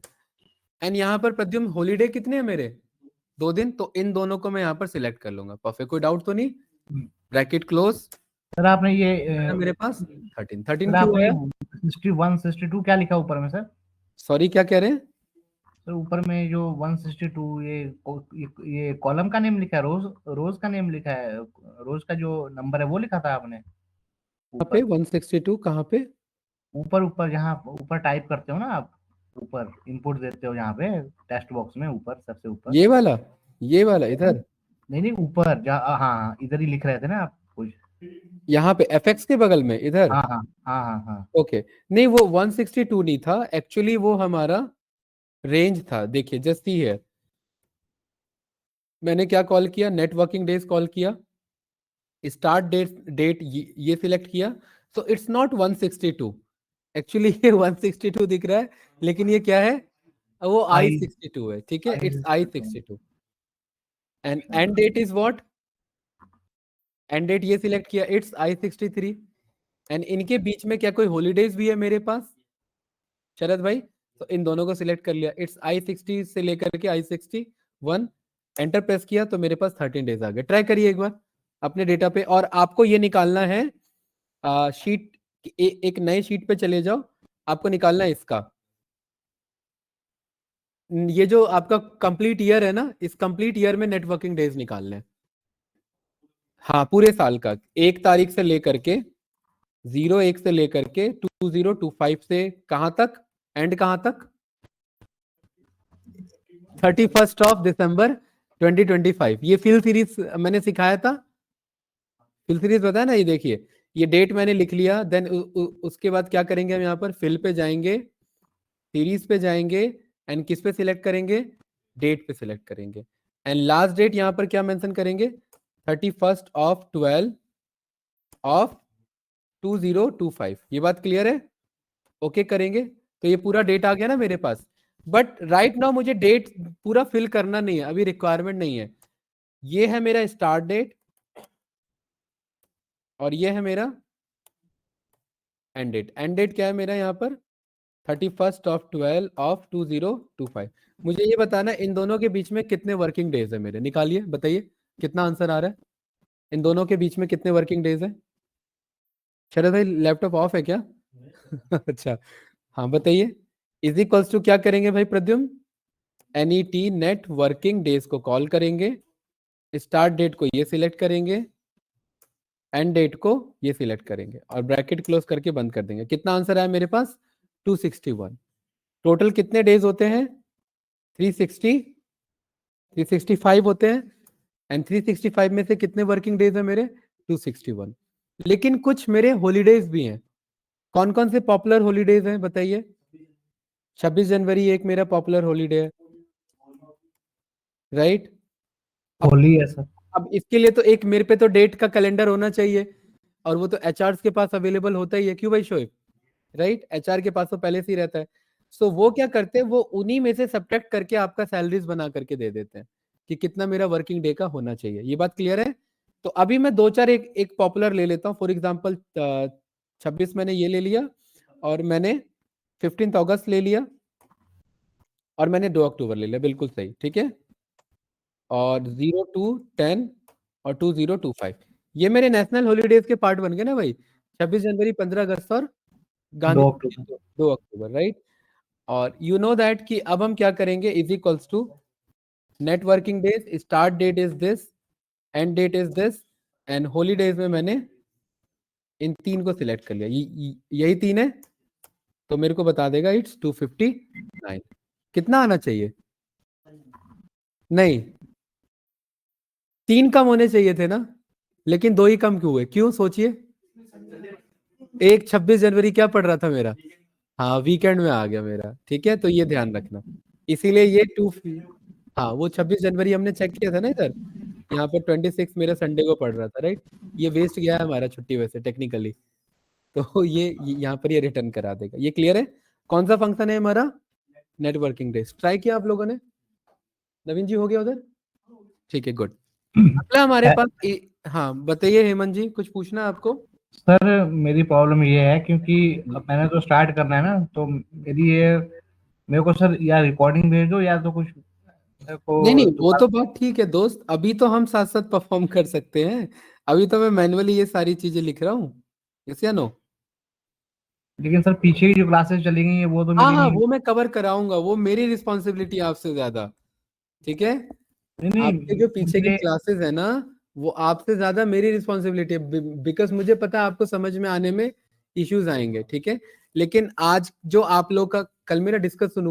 and यहाँ पर प्रद्युम हॉलीडे कितने हैं मेरे? 2 दिन. तो इन दोनों को मैं यहाँ पर सिलेक्ट कर लूंगा. परफेक्ट, कोई डाउट तो नहीं? Bracket close. सर आपने ये मेरे पास 13 सर क्यों आपने है? 162 क्या लिखा ऊपर में सर? सॉरी, क्या कह रहे हैं? सर ऊपर में जो 162 ये कॉलम का नेम लिखा है, रोज का नेम लिखा है, रोज का जो नंबर है वो लिखा था आपने कहाँ पे 162? कहाँ पे? ऊपर ऊपर जहाँ ऊपर टाइप करते हो ना आप, ऊपर इनपुट देते हो यहाँ पे टेक्स्ट बॉक्स में ऊपर, सबसे ऊपर. ये वाला इधर? नहीं ऊपर जहाँ, हाँ इधर ही लिख रहे थे ना आप कुछ. यहाँ पे एफएक्स के बगल में इधर? हाँ हाँ हाँ हाँ हाँ. ओके, नहीं वो 162 नहीं था एक्चुअली, वो हमारा रेंज था. देखिए जस्ट ही है, मैंने क्या कॉल किया? नेटवर्किंग डेज कॉल किया. स्टार्ट डेट ये सिलेक्ट किया. तो इट्स नॉट 162 एक्चुअली. ये 162 दिख रहा है, लेकिन ये क्या है? वो I62 है. ठीक है, it's I62. And end date is what? End date ये सिलेक्ट किया, इट्स I63. एंड इनके बीच में क्या कोई हॉलीडेज भी है मेरे पास शरद भाई? तो इन दोनों को सिलेक्ट कर लिया. इट्स I60 से लेकर के I61. एंटर प्रेस किया तो मेरे पास 13 डेज आ गए. ट्राई करिए एक बार अपने डेटा पे. और आपको ये निकालना है शीट, एक नए शीट पे चले जाओ. आपको निकालना है इसका, ये जो आपका कंप्लीट ईयर है ना, इस कंप्लीट ईयर में नेटवर्किंग डेज निकालने हैं. हाँ, पूरे साल का 1 तारीख से लेकर के 01 से लेकर के 2025 से कहां तक? एंड कहां तक? 31 दिसंबर 2025। ये फिल सीरीज मैंने सिखाया था, फिल सीरीज बताया ना। ये देखिए, ये डेट मैंने लिख लिया, देन उसके बाद क्या करेंगे हम यहाँ पर फिल पे जाएंगे, सीरीज पे जाएंगे, एंड किस पे सिलेक्ट करेंगे, डेट पे सिलेक्ट करेंगे, एंड लास्ट डेट यहाँ पर क्या मेंशन करेंगे, 31/12/2025। ये बात क्लियर है? ओके करेंगे तो ये पूरा डेट आ गया ना मेरे पास। बट राइट नाउ मुझे डेट पूरा फिल करना नहीं है, अभी रिक्वायरमेंट नहीं है। ये है मेरा स्टार्ट डेट और ये है मेरा एंड डेट। एंड डेट क्या है मेरा यहाँ पर, 31/12/2025। मुझे ये बताना इन दोनों के बीच में कितने वर्किंग डेज है मेरे, निकालिए बताइए कितना आंसर आ रहा है। इन दोनों के बीच में कितने वर्किंग डेज है? शरद भाई लैपटॉप ऑफ है क्या? अच्छा हाँ बताइए। इज इक्वल्स टू क्या करेंगे भाई Pradyumna, NET net working days को कॉल करेंगे, स्टार्ट डेट को ये सिलेक्ट करेंगे, एंड डेट को ये सिलेक्ट करेंगे और ब्रैकेट क्लोज करके बंद कर देंगे। कितना आंसर आया मेरे पास, 261। टोटल कितने डेज होते हैं, 365 होते हैं, एंड 365 में से कितने वर्किंग डेज है मेरे, 261। लेकिन कुछ मेरे हॉलीडेज भी हैं। कौन कौन से पॉपुलर हॉलीडेज हैं बताइए? 26 जनवरी एक मेरा पॉपुलर हॉलीडे है, राइट? होली है सर। अब इसके लिए तो एक मेरे पे तो डेट का कैलेंडर होना चाहिए, और वो तो HR के पास अवेलेबल होता ही है, क्यों भाई शोएब, राइट? HR के पास तो पहले से ही रहता है। सो वो क्या करते हैं, वो उन्हीं में से सब्ट्रैक्ट करके आपका सैलरीज बना करके दे देते हैं कि कितना मेरा वर्किंग डे का होना चाहिए। ये बात क्लियर है? तो अभी मैं दो चार एक पॉपुलर ले लेता हूँ। फॉर एग्जाम्पल 26 मैंने ये ले लिया, और मैंने 15 अगस्त ले लिया, और मैंने 2 अक्टूबर ले लिया, बिल्कुल सही, ठीक है। और 02/10 और 2025 ये मेरे नेशनल हॉलीडेज के पार्ट बन गए ना भाई। 26 जनवरी, 15 अगस्त और गांधी 2 अक्टूबर, राइट? और यू नो दैट कि अब हम क्या करेंगे, is equals to net working days, start date is this, end date is this, and holidays में मैंने इन तीन को सिलेक्ट कर लिया। यही तीन है, तो मेरे को बता देगा इट्स 259। कितना आना चाहिए? नहीं, 3 कम होने चाहिए थे ना, लेकिन 2 ही कम क्यों हुए? क्यों सोचिए। एक 26 जनवरी क्या पड़ रहा था मेरा, हाँ वीकेंड में आ गया मेरा, ठीक है। तो ये ध्यान रखना, इसीलिए ये 2, हाँ वो 26 जनवरी हमने चेक किया था ना इधर, यहाँ पर 26 मेरा संडे को पड़ रहा था, राइट? ये वेस्ट गया है हमारा छुट्टी वैसे टेक्निकली, तो ये यहाँ पर ये रिटर्न करा देगा। ये क्लियर है? कौन सा फंक्शन है हमारा, नेटवर्किंग डेज। ट्राई किया आप लोगों ने? नवीन जी हो गया उधर? ठीक है, गुड। अगला हमारे पास हाँ बताइए हेमंत जी, कुछ पूछना है आपको? सर मेरी प्रॉब्लम ये है, क्योंकि अब मैंने तो स्टार्ट करना है ना, तो मेरे को सर या रिकॉर्डिंग भेज दो, या तो कुछ नहीं वो तो बात ठीक है दोस्त, अभी तो हम साथ साथ परफॉर्म कर सकते हैं। अभी तो मैं मैन्युअली ये सारी चीजें लिख रहा हूँ, यस या नो? लेकिन सर पीछे की जो क्लासेस चलेंगी वो तो हाँ मेरी हाँ नहीं। वो मैं कवर कराऊंगा, वो मेरी रिस्पॉन्सिबिलिटी आपसे ज्यादा, ठीक है। आपके जो पीछे की क्लासेस है ना, वो आपसे ज्यादा मेरी रिस्पॉन्सिबिलिटी है, बिकॉज मुझे पता है आपको समझ में आने में इश्यूज आएंगे, ठीक है। लेकिन आज जो आप लोग का कल मेरा डिस्कशन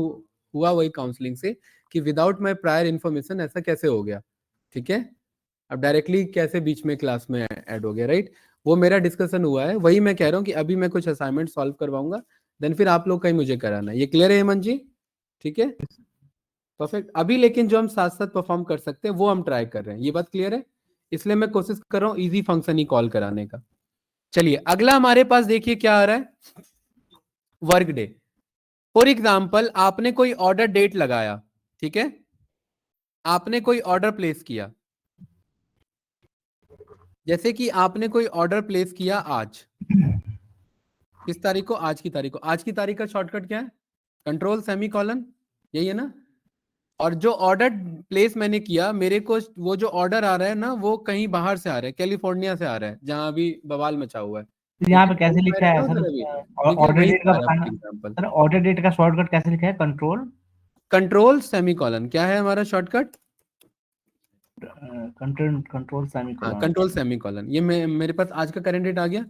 हुआ वही काउंसलिंग से, कि विदाउट माई प्रायर इन्फॉर्मेशन ऐसा कैसे हो गया, ठीक है। अब डायरेक्टली कैसे बीच में क्लास में ऐड हो गया, राइट? वो मेरा डिस्कशन हुआ है, वही मैं कह रहा हूँ कि अभी मैं कुछ असाइनमेंट सॉल्व करवाऊंगा, देन फिर आप लोग का ही मुझे कराना है। ये क्लियर है हेमंत जी? ठीक है, परफेक्ट। अभी लेकिन जो हम साथ साथ परफॉर्म कर सकते हैं वो हम ट्राई कर रहे हैं, ये बात क्लियर है। इसलिए मैं कोशिश कर रहा हूँ इजी फंक्शन ही कॉल कराने का। चलिए अगला हमारे पास देखिए क्या आ रहा है, वर्क डे। फॉर एग्जाम्पल आपने कोई ऑर्डर डेट लगाया, ठीक है, आपने कोई ऑर्डर प्लेस किया, जैसे कि आपने कोई ऑर्डर प्लेस किया आज, किस तारीख को, आज की तारीख को। आज की तारीख का शॉर्टकट क्या है, कंट्रोल सेमीकोलन, यही है ना। और जो ऑर्डर प्लेस मैंने किया, मेरे को वो जो ऑर्डर आ रहा है ना, वो कहीं बाहर से आ रहा है, कैलिफोर्निया से आ रहा है, जहां अभी बवाल मचा हुआ है। यहाँ पे कैसे लिखा है सर, ऑर्डर डेट का एग्जांपल, सर ऑर्डर डेट का शॉर्टकट कैसे लिखा है, कंट्रोल सेमीकोलन, क्या है हमारा shortcut, control semicolon. Control semicolon. ये मेरे पास आज का करंट डेट आ गया।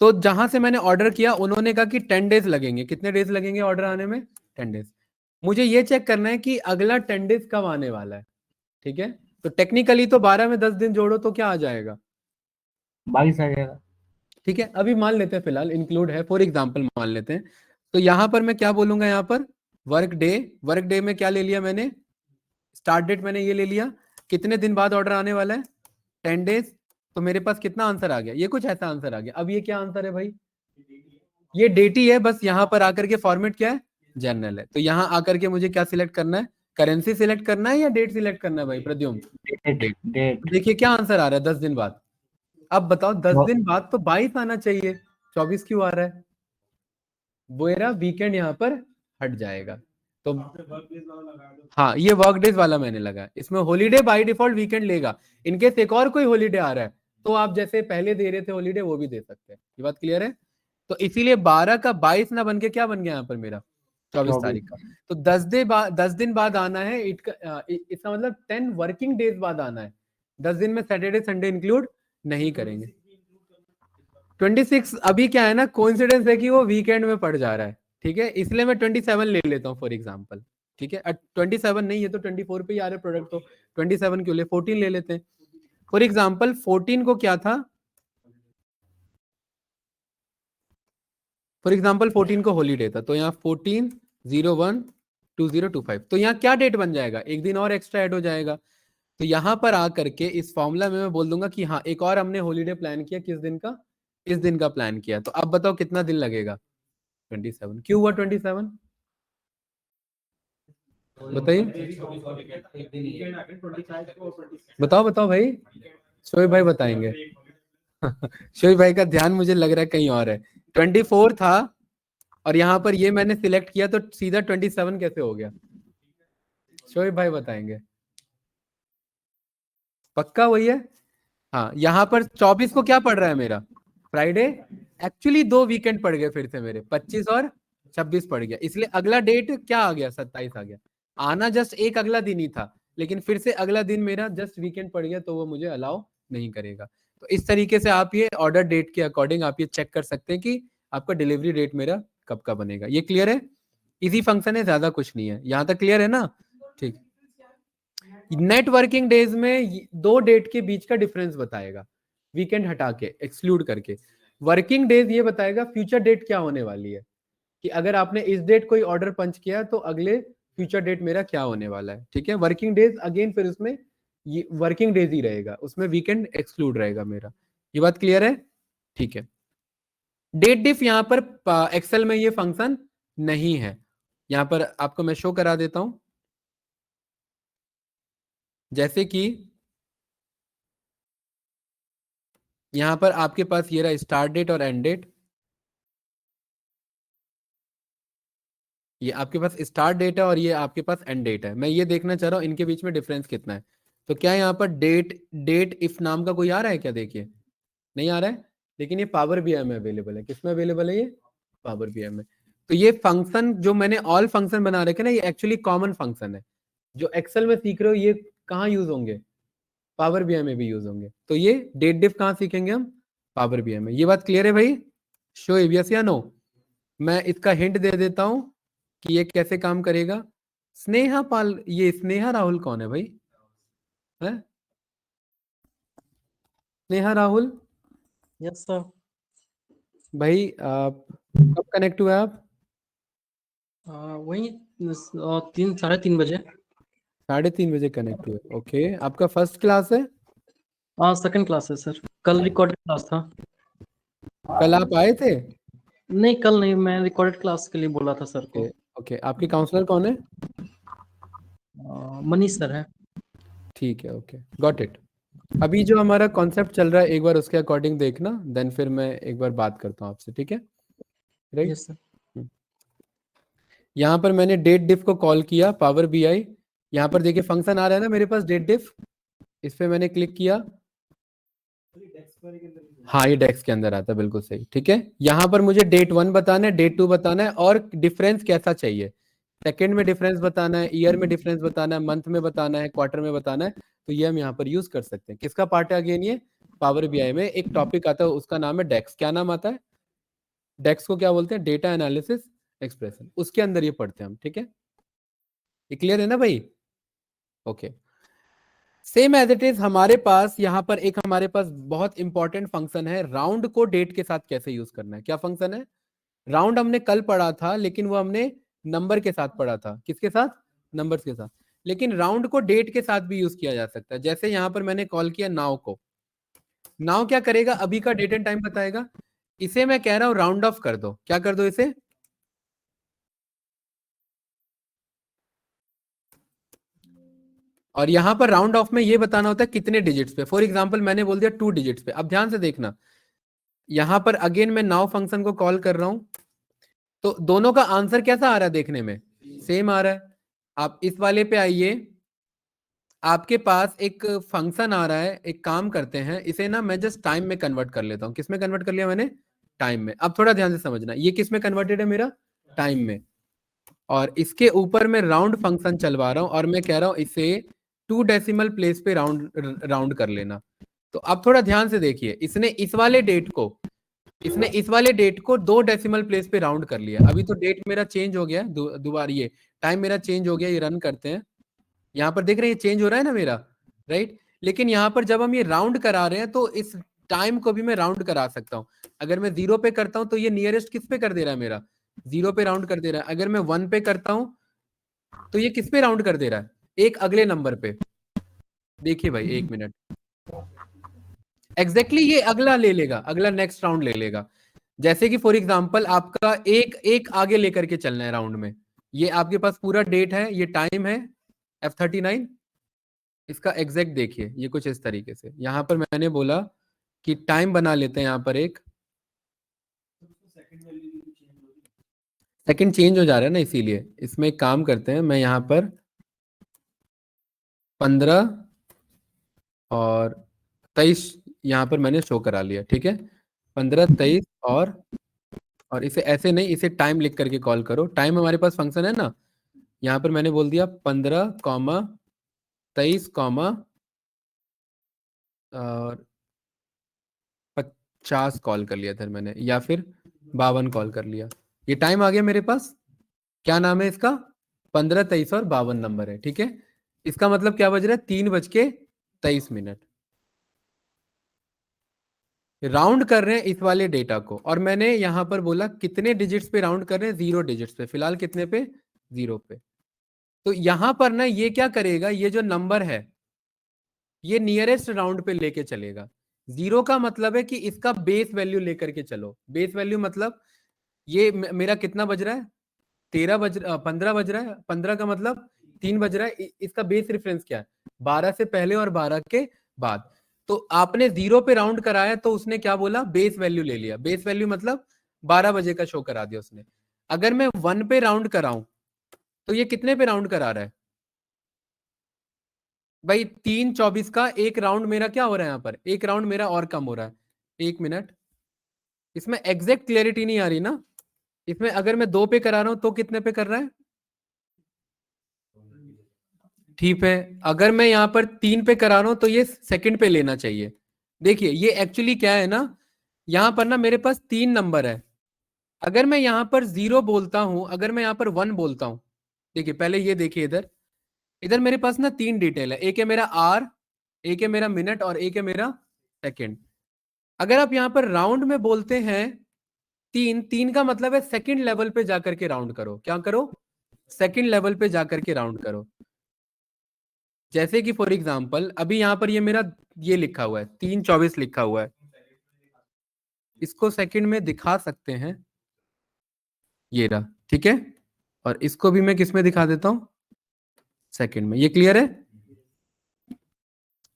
तो जहां से मैंने ऑर्डर किया उन्होंने कहा कि 10 डेज लगेंगे। कितने डेज लगेंगे ऑर्डर आने में, 10 डेज। मुझे ये चेक करना है कि अगला 10 डेज कब आने वाला है, ठीक है, तो टेक्निकली तो 12 में 10 दिन जोड़ो तो क्या आ जाएगा, 22 आ जाएगा। ठीक है। अभी मान लेते हैं, फिलहाल इंक्लूड है, फॉर एग्जांपल मान लेते हैं। तो यहाँ पर मैं क्या बोलूंगा, यहाँ पर वर्क डे में क्या ले लिया मैंने, स्टार्ट डेट मैंने ये ले लिया, कितने दिन बाद ऑर्डर आने वाला है, 10 डेज। तो मेरे पास कितना आंसर आ गया, ये कुछ ऐसा आंसर आ गया। अब ये क्या आंसर है भाई, ये डेट ही है, बस यहाँ पर आकर के फॉर्मेट क्या है, जनरल है। तो यहाँ आकर के मुझे क्या सिलेक्ट करना है, करेंसी सिलेक्ट करना है या डेट सिलेक्ट करना है भाई प्रद्युम्न, डेट। डेट देखिए क्या आंसर आ रहा है 10 दिन बाद। अब बताओ 10 दिन बाद तो 22 आना चाहिए, 24 क्यों आ रहा है, मेरा वीकेंड यहाँ पर हट जाएगा। तो हाँ, ये वर्क डेज वाला मैंने लगा, इसमें हॉलीडे बाय डिफॉल्ट वीकेंड लेगा। इनकेस एक और कोई हॉलीडे आ रहा है तो आप जैसे पहले दे रहे थे हॉलीडे, वो भी दे सकते हैं। ये बात क्लियर है। तो इसीलिए 12 का 22 ना बन के क्या बन गया यहाँ पर मेरा 24 तारीख का। तो 10 दिन बाद आना है, इसका मतलब 10 वर्किंग डेज बाद आना है। 10 दिन में सैटरडे संडे इंक्लूड नहीं करेंगे। 26 अभी क्या है ना, कोइंसिडेंस है कि वो वीकेंड में पड़ जा रहा है, ठीक है, इसलिए मैं 27 ले लेता हूँ फॉर एग्जांपल, ठीक है। 27 नहीं है तो 24 पे ही आ रहा है प्रोडक्ट, तो 27 क्यों ले, 14 ले लेते हैं फॉर एग्जांपल। 14 को क्या था, फॉर एग्जांपल 14 को हॉलीडे था, तो यहाँ 14/01/2025, तो यहाँ क्या डेट बन जाएगा, एक दिन और एक्स्ट्रा ऐड हो जाएगा। तो यहाँ पर आकर के इस फॉर्मूला में मैं बोल दूंगा कि हाँ एक और हमने हॉलीडे प्लान किया, किस दिन का, इस दिन का प्लान किया। तो अब बताओ कितना दिन लगेगा, 27। क्यों हुआ 27, बताइए, बताओ बताओ भाई, शोएब भाई बताएंगे। शोएब भाई का ध्यान मुझे लग रहा है कहीं और है। 24 था और यहाँ पर ये मैंने सिलेक्ट किया तो सीधा 27 कैसे हो गया, शोएब भाई बताएंगे, पक्का वही है। हाँ, यहाँ पर 24 को क्या पड़ रहा है मेरा, फ्राइडे। एक्चुअली 2 वीकेंड पड़ गए फिर से मेरे, 25 और 26 पड़ गया, इसलिए अगला डेट क्या आ गया, 27 आ गया। आना जस्ट एक अगला दिन ही था, लेकिन फिर से अगला दिन मेरा जस्ट वीकेंड पड़ गया, तो वो मुझे अलाउ नहीं करेगा। तो इस तरीके से आप ये ऑर्डर डेट के अकॉर्डिंग आप ये चेक कर सकते हैं कि आपका डिलीवरी डेट मेरा कब का बनेगा। ये क्लियर है, इजी फंक्शन है, ज्यादा कुछ नहीं है। यहाँ तक क्लियर है ना, ठीक। नेट वर्किंग डेज में 2 डेट के बीच का डिफरेंस बताएगा, वीकेंड हटा के, एक्सक्लूड करके। वर्किंग डेज ये बताएगा फ्यूचर डेट क्या होने वाली है, कि अगर आपने इस डेट कोई ऑर्डर पंच किया तो अगले फ्यूचर डेट मेरा क्या होने वाला है, ठीक है। वर्किंग डेज अगेन फिर उसमें ये वर्किंग डेज ही रहेगा, उसमें वीकेंड एक्सक्लूड रहेगा मेरा। ये बात क्लियर है, ठीक है। डेट डिफ यहाँ पर एक्सेल में ये फंक्शन नहीं है, यहाँ पर आपको मैं शो करा देता हूं। जैसे कि यहां पर आपके पास ये रहा स्टार्ट डेट और एंड डेट, ये आपके पास स्टार्ट डेट है और ये आपके पास एंड डेट है। मैं ये देखना चाह रहा हूं इनके बीच में डिफरेंस कितना है। तो क्या यहाँ पर डेट इफ नाम का कोई आ रहा है क्या, देखिए नहीं आ रहा है, लेकिन ये पावर बीआई में अवेलेबल है। किसमें अवेलेबल है, ये पावर बीआई में। तो ये फंक्शन जो मैंने ऑल फंक्शन बना रखे ना, ये एक्चुअली कॉमन फंक्शन है। जो एक्सेल में सीख रहे हो ये कहाँ यूज होंगे, पावर बीआई में भी यूज होंगे। तो ये डेट डिफ कहाँ सीखेंगे हम, पावर बीआई में। ये बात क्लियर है भाई, शो यस या नो। मैं इसका हिंट दे देता हूं कि ये कैसे काम करेगा। स्नेहा पाल, ये स्नेहा राहुल कौन है भाई, है स्नेहा राहुल यस सर। भाई, कब कनेक्ट हुए आप, वही 3 साढ़े 3 बजे। 3:30 बजे कनेक्ट हुए, ओके। आपका फर्स्ट क्लास है, सेकंड क्लास है सर, कल रिकॉर्डेड क्लास था। कल आप आए थे, नहीं कल नहीं, मैं रिकॉर्डेड क्लास के लिए बोला था सर को। ओके। आपके काउंसलर कौन है, मनीष सर है। ठीक है, ओके, गॉट इट। अभी जो हमारा कॉन्सेप्ट चल रहा है एक बार उसके अकॉर्डिंग देखना, देन फिर मैं एक बार बात करता हूँ आपसे, ठीक है, राइट। Yes sir. यहाँ पर मैंने डेट डिफ को कॉल किया, पावर बीआई। यहाँ पर देखिए फंक्शन आ रहा है ना मेरे पास डेट डिफ, इस पे मैंने क्लिक किया, हाँ ये डेस्क के अंदर आता है, बिल्कुल सही, ठीक है। यहाँ पर मुझे डेट 1 बताना है, डेट 2 बताना है, और डिफरेंस कैसा चाहिए, सेकंड में डिफरेंस बताना है, ईयर में डिफरेंस बताना है, मंथ में बताना है, क्वार्टर में बताना है। तो ये हम यहाँ पर यूज कर सकते हैं। किसका पार्ट है अगेन, ये पावर बीआई में एक टॉपिक आता है, उसका नाम है डेक्स। क्या नाम आता है, डेक्स को क्या बोलते हैं, डेटा एनालिसिस एक्सप्रेशन, उसके अंदर ये पढ़ते हैं हम, ठीक है। ये क्लियर है ना भाई, okay. Same as it is हमारे पास यहाँ पर एक हमारे पास बहुत इंपॉर्टेंट फंक्शन है, राउंड को डेट के साथ कैसे यूज करना है। क्या फंक्शन है? राउंड हमने कल पढ़ा था, लेकिन वो हमने नंबर के साथ पढ़ा था। किसके साथ? नंबर्स के साथ। लेकिन राउंड को डेट के साथ भी यूज किया जा सकता है। जैसे यहाँ पर मैंने कॉल किया नाउ को, नाउ क्या करेगा? अभी का डेट एंड टाइम बताएगा। इसे मैं कह रहा हूं राउंड ऑफ कर दो। क्या कर दो इसे? और यहां पर राउंड ऑफ में ये बताना होता है कितने डिजिट्स पे। फॉर एग्जांपल मैंने बोल दिया 2 डिजिट्स पे। अब ध्यान से देखना, यहां पर अगेन मैं नाउ फंक्शन को कॉल कर रहा हूं, तो दोनों का आंसर कैसा आ रहा है? देखने में सेम आ रहा है। आप इस वाले पे आइए, आपके पास एक फंक्शन आ रहा है। एक काम करते हैं, इसे ना मैं जस्ट टाइम में कन्वर्ट कर लेता हूं। किस में कन्वर्ट कर लिया मैंने? टाइम में। अब थोड़ा ध्यान से समझना, ये किस में कन्वर्टेड है? मेरा टाइम में। और इसके ऊपर मैं राउंड फंक्शन चलवा रहा हूं और मैं कह रहा हूं इसे 2 डेसिमल प्लेस पे राउंड कर लेना। तो अब थोड़ा ध्यान से देखिए, इसने इस वाले डेट को 2 डेसिमल प्लेस पे राउंड कर लिया। अभी तो डेट मेरा चेंज हो गया, दोबारा ये टाइम मेरा चेंज हो गया। ये रन करते हैं, यहाँ पर देख रहे हैं ये चेंज हो रहा है ना मेरा, राइट। लेकिन यहाँ पर जब हम ये राउंड करा रहे हैं तो इस टाइम को भी मैं राउंड करा सकता हूँ। अगर मैं 0 पे करता हूँ तो ये नियरेस्ट किस पे कर दे रहा है? मेरा 0 पे राउंड कर दे रहा है। अगर मैं 1 पे करता हूँ तो ये किस पे राउंड कर दे रहा है? एक अगले नंबर पे। देखिए भाई, 1 मिनट, एग्जैक्टली ये अगला ले लेगा, अगला नेक्स्ट राउंड ले लेगा। जैसे कि फॉर एग्जांपल आपका एक आगे लेकर के चलना है राउंड में। ये आपके पास पूरा डेट है, ये टाइम है F39। इसका एग्जैक्ट देखिए, ये कुछ इस तरीके से। यहां पर मैंने बोला कि टाइम बना लेते हैं, यहां पर एक सेकंड चेंज हो जा रहा है ना, इसीलिए इसमें एक काम करते हैं, मैं यहां पर 15 और 23 यहां पर मैंने शो करा लिया। ठीक है, 15, 23 और इसे ऐसे नहीं, इसे टाइम लिख करके कॉल करो। टाइम हमारे पास फंक्शन है ना, यहां पर मैंने बोल दिया 15, 23, और 50 कॉल कर लिया था मैंने, या फिर 52 कॉल कर लिया। ये टाइम आ गया मेरे पास। क्या नाम है इसका? 15, 23 और 52 नंबर है। ठीक है, इसका मतलब क्या बज रहा है? 3:23। राउंड कर रहे हैं इस वाले डेटा को, और मैंने यहां पर बोला कितने डिजिट्स पे राउंड कर रहे हैं? 0 डिजिट्स पे। फिलहाल कितने पे? 0 पे। तो यहां पर ना ये क्या करेगा, ये जो नंबर है ये नियरेस्ट राउंड पे लेके चलेगा। 0 का मतलब है कि इसका बेस वैल्यू लेकर के चलो। बेस वैल्यू मतलब ये मेरा कितना बज रहा है? 15 बज रहा है। 15 का मतलब 3 बज रहा है। इसका बेस रेफरेंस क्या है? 12 से पहले और 12 के बाद। तो आपने 0 पे राउंड कराया तो उसने क्या बोला? बेस वैल्यू ले लिया। बेस वैल्यू मतलब 12 बजे का शो करा दिया उसने। अगर मैं 1 पे राउंड कराऊं तो ये कितने पे राउंड करा रहा है भाई? 3:24 का एक राउंड मेरा क्या हो रहा है? यहाँ पर एक राउंड मेरा और कम हो रहा है। 1 मिनट, इसमें एग्जैक्ट क्लियरिटी नहीं आ रही ना। इसमें अगर मैं 2 पे करा रहा हूं तो कितने पे कर रहा है? ठीक है, अगर मैं यहाँ पर 3 पे करा रहा हूं तो ये सेकंड पे लेना चाहिए। देखिए ये एक्चुअली क्या है ना, यहाँ पर ना मेरे पास 3 नंबर है। अगर मैं यहाँ पर 0 बोलता हूं, अगर मैं यहाँ पर 1 बोलता हूं, देखिए पहले ये देखिए, इधर इधर मेरे पास ना 3 डिटेल है। एक है मेरा आर, एक है मेरा मिनट, और एक है मेरा सेकंड। अगर आप यहाँ पर राउंड में बोलते हैं 3 का मतलब है सेकंड लेवल पे जाकर के राउंड करो। क्या करो? सेकंड लेवल पे जाकर के राउंड करो। जैसे कि फॉर एग्जांपल अभी यहाँ पर ये मेरा ये लिखा हुआ है 3:24 लिखा हुआ है। इसको सेकंड में दिखा सकते हैं, ये रहा। ठीक है, और इसको भी मैं किस में दिखा देता हूं? सेकंड में। ये क्लियर है?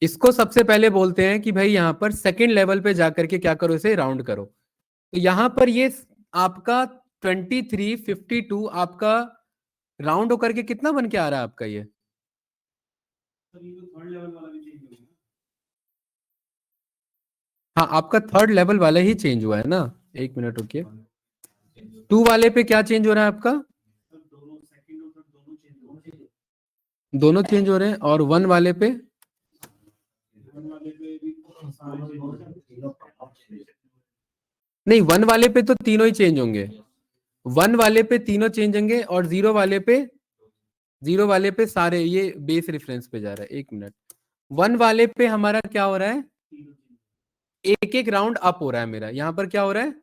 इसको सबसे पहले बोलते हैं कि भाई यहाँ पर सेकंड लेवल पे जाकर के क्या करो? इसे राउंड करो। तो यहाँ पर ये आपका 23:52 आपका राउंड होकर के कितना बन के आ रहा है आपका? ये हाँ, आपका थर्ड लेवल वाला ही चेंज हुआ है ना। 1 मिनट रुकिए, 2 वाले पे क्या चेंज हो रहा है आपका? दोनों चेंज हो रहे हैं। और 1 वाले पे? नहीं, 1 वाले पे तो तीनों ही चेंज होंगे। 1 वाले पे तीनों चेंज होंगे, और 0 वाले पे सारे ये बेस रेफरेंस पे जा रहा है। 1 मिनट, 1 वाले पे हमारा क्या हो रहा है, एक एक राउंड अप हो रहा है मेरा। यहां पर क्या हो रहा है,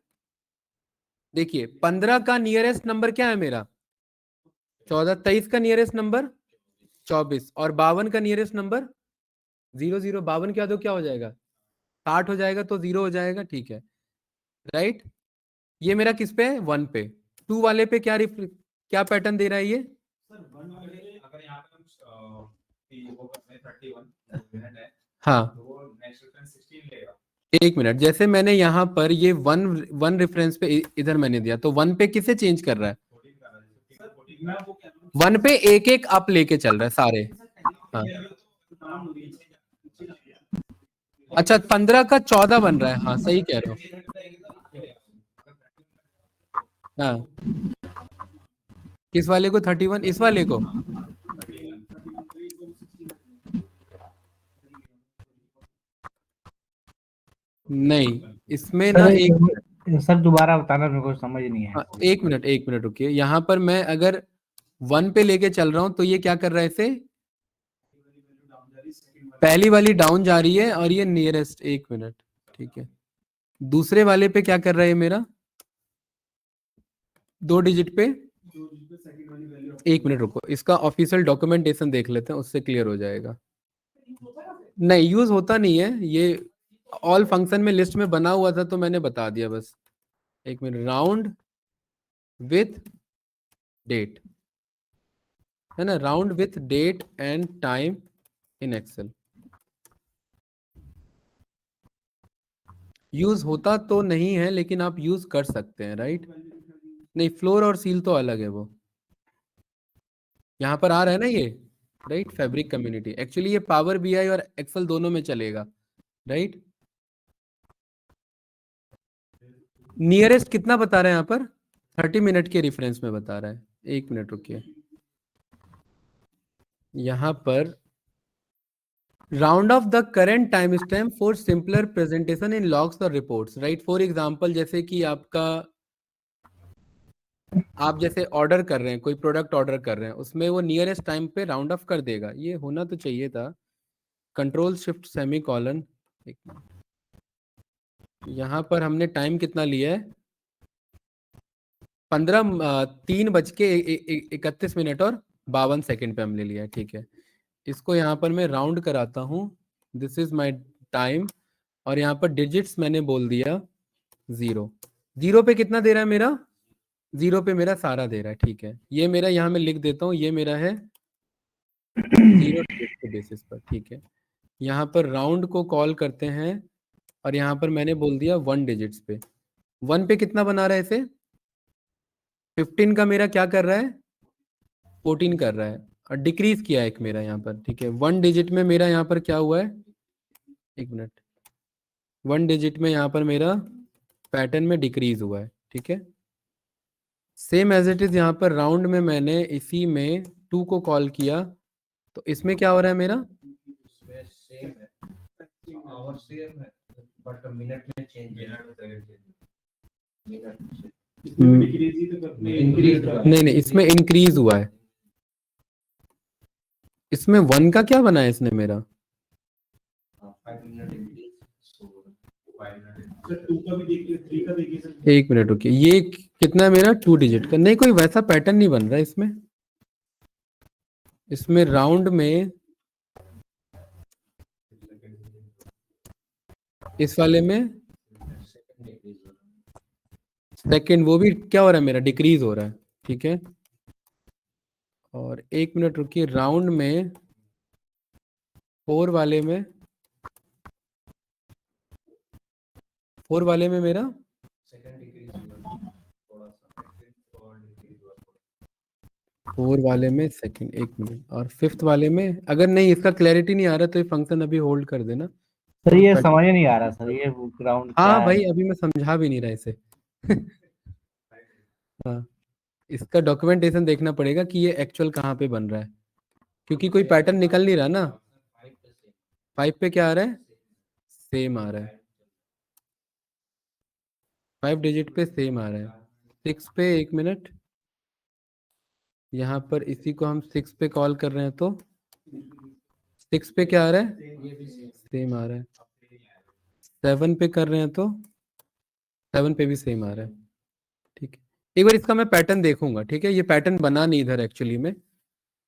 देखिए 15 का नियरेस्ट नंबर क्या है मेरा 14, 23 का नियरेस्ट नंबर 24 और 52 का नियरेस्ट नंबर 00। 52 क्या दो क्या हो जाएगा 60 हो जाएगा, तो 0 हो जाएगा, ठीक है राइट। ये मेरा किस पे है 1 पे। 2 वाले पे क्या पैटर्न दे रहा है ये, अगर यहाँ पे हम वो करते हैं 31 मिनट है हाँ तो वो नेक्स्ट रेफरेंस 16 लेगा। एक मिनट, जैसे मैंने यहाँ पर ये वन रेफरेंस पे इधर मैंने दिया, तो 1 पे किसे चेंज कर रहा है, 1 पे एक एक अप लेके चल रहा है सारे। हाँ अच्छा 15 का 14 बन रहा है, हाँ सही कह रहे हो। हाँ किस वाले को 31, इस वाले को, नहीं इसमें ना सर दोबारा बताना, मेरे को समझ नहीं है। एक मिनट रुकिए। यहाँ पर मैं अगर 1 पे लेके चल रहा हूं तो ये क्या कर रहा है, इसे पहली वाली डाउन जा रही है और ये नियरेस्ट, एक मिनट ठीक है। दूसरे वाले पे क्या कर रहा है मेरा 2 डिजिट पे, एक मिनट रुको, इसका ऑफिशियल डॉक्यूमेंटेशन देख लेते हैं, उससे क्लियर हो जाएगा। नहीं यूज होता नहीं है ये, ऑल फंक्शन में लिस्ट में बना हुआ था तो मैंने बता दिया बस। एक मिनट, राउंड विथ डेट है ना, round with date and time in Excel. Use होता तो नहीं है लेकिन आप यूज कर सकते हैं राइट। नहीं फ्लोर और सील तो अलग है, वो यहाँ पर आ रहा है ना ये राइट, फैब्रिक कम्युनिटी। एक्चुअली ये पावर बीआई और एक्सेल दोनों में चलेगा राइट। नियरेस्ट कितना बता रहा है यहाँ पर 30 मिनट के रेफरेंस में बता रहा है। एक मिनट रुकिए, यहाँ पर round of the current time stamp for simpler presentation in logs और रिपोर्ट्स राइट। फॉर एग्जांपल जैसे कि आप जैसे ऑर्डर कर रहे हैं, कोई प्रोडक्ट ऑर्डर कर रहे हैं, उसमें वो नियरेस्ट टाइम पे राउंड ऑफ कर देगा, ये होना तो चाहिए था। कंट्रोल शिफ्ट सेमी कॉलन, यहाँ पर हमने टाइम कितना लिया है 3:31 और 52 सेकंड पे हमने लिया है, ठीक है। इसको यहाँ पर मैं राउंड कराता हूँ, दिस इज माय टाइम, और यहाँ पर डिजिट्स मैंने बोल दिया 0 पे कितना दे रहा है मेरा 0 पे मेरा सारा दे रहा है, ठीक है। ये मेरा यहाँ मैं लिख देता हूँ, ये मेरा है 0 के बेसिस पर, ठीक है। यहाँ पर राउंड को कॉल करते हैं और यहाँ पर मैंने बोल दिया 1 डिजिट्स पे। 1 पे कितना बना रहा है इसे 15 का मेरा क्या कर रहा है 14 कर रहा है, और डिक्रीज किया एक मेरा यहाँ पर, ठीक है। 1 डिजिट में मेरा यहाँ पर क्या हुआ है, एक मिनट, 1 डिजिट में यहाँ पर मेरा पैटर्न में डिक्रीज हुआ है, ठीक है। सेम एज इट इज यहाँ पर राउंड में मैंने इसी में 2 को कॉल किया, तो इसमें क्या हो रहा है मेरा बट मिनट में चेंज नहीं इसमें इंक्रीज हुआ है, इसमें 1 का क्या बना है इसने मेरा, एक मिनट रुकिए, ये कितना है मेरा 2 डिजिट का, नहीं कोई वैसा पैटर्न नहीं बन रहा है इसमें। इसमें राउंड में इस वाले में सेकंड, वो भी क्या हो रहा है मेरा डिक्रीज हो रहा है, ठीक है। और एक मिनट रुकिए, राउंड में 4 वाले में मेरा फोर वाले में सेकंड, एक मिनट, और 5th वाले में अगर नहीं इसका क्लैरिटी नहीं आ रहा तो ये फंक्शन अभी होल्ड कर देना सर ये समझ नहीं आ रहा सर, ये ग्राउंड क्या हाँ है? भाई अभी मैं समझा भी नहीं रहा इसे हाँ इसका डॉक्यूमेंटेशन देखना पड़ेगा कि ये एक्चुअल कहाँ पे बन रहा है, क्योंकि कोई पैटर्न निकल नहीं रहा ना। 5 पे क्या आ रहा है सेम आ रहा है, 5 डिजिट पे सेम आ रहा है। 6 पे एक मिनट, यहाँ पर इसी को हम 6 पे कॉल कर रहे हैं तो 6 पे क्या आ रहा है, सेम आ रहा है। 7 पे कर रहे हैं तो 7 पे भी सेम आ रहा है। ठीक है, एक बार इसका मैं पैटर्न देखूंगा। ठीक है, ये पैटर्न बना नहीं इधर एक्चुअली में।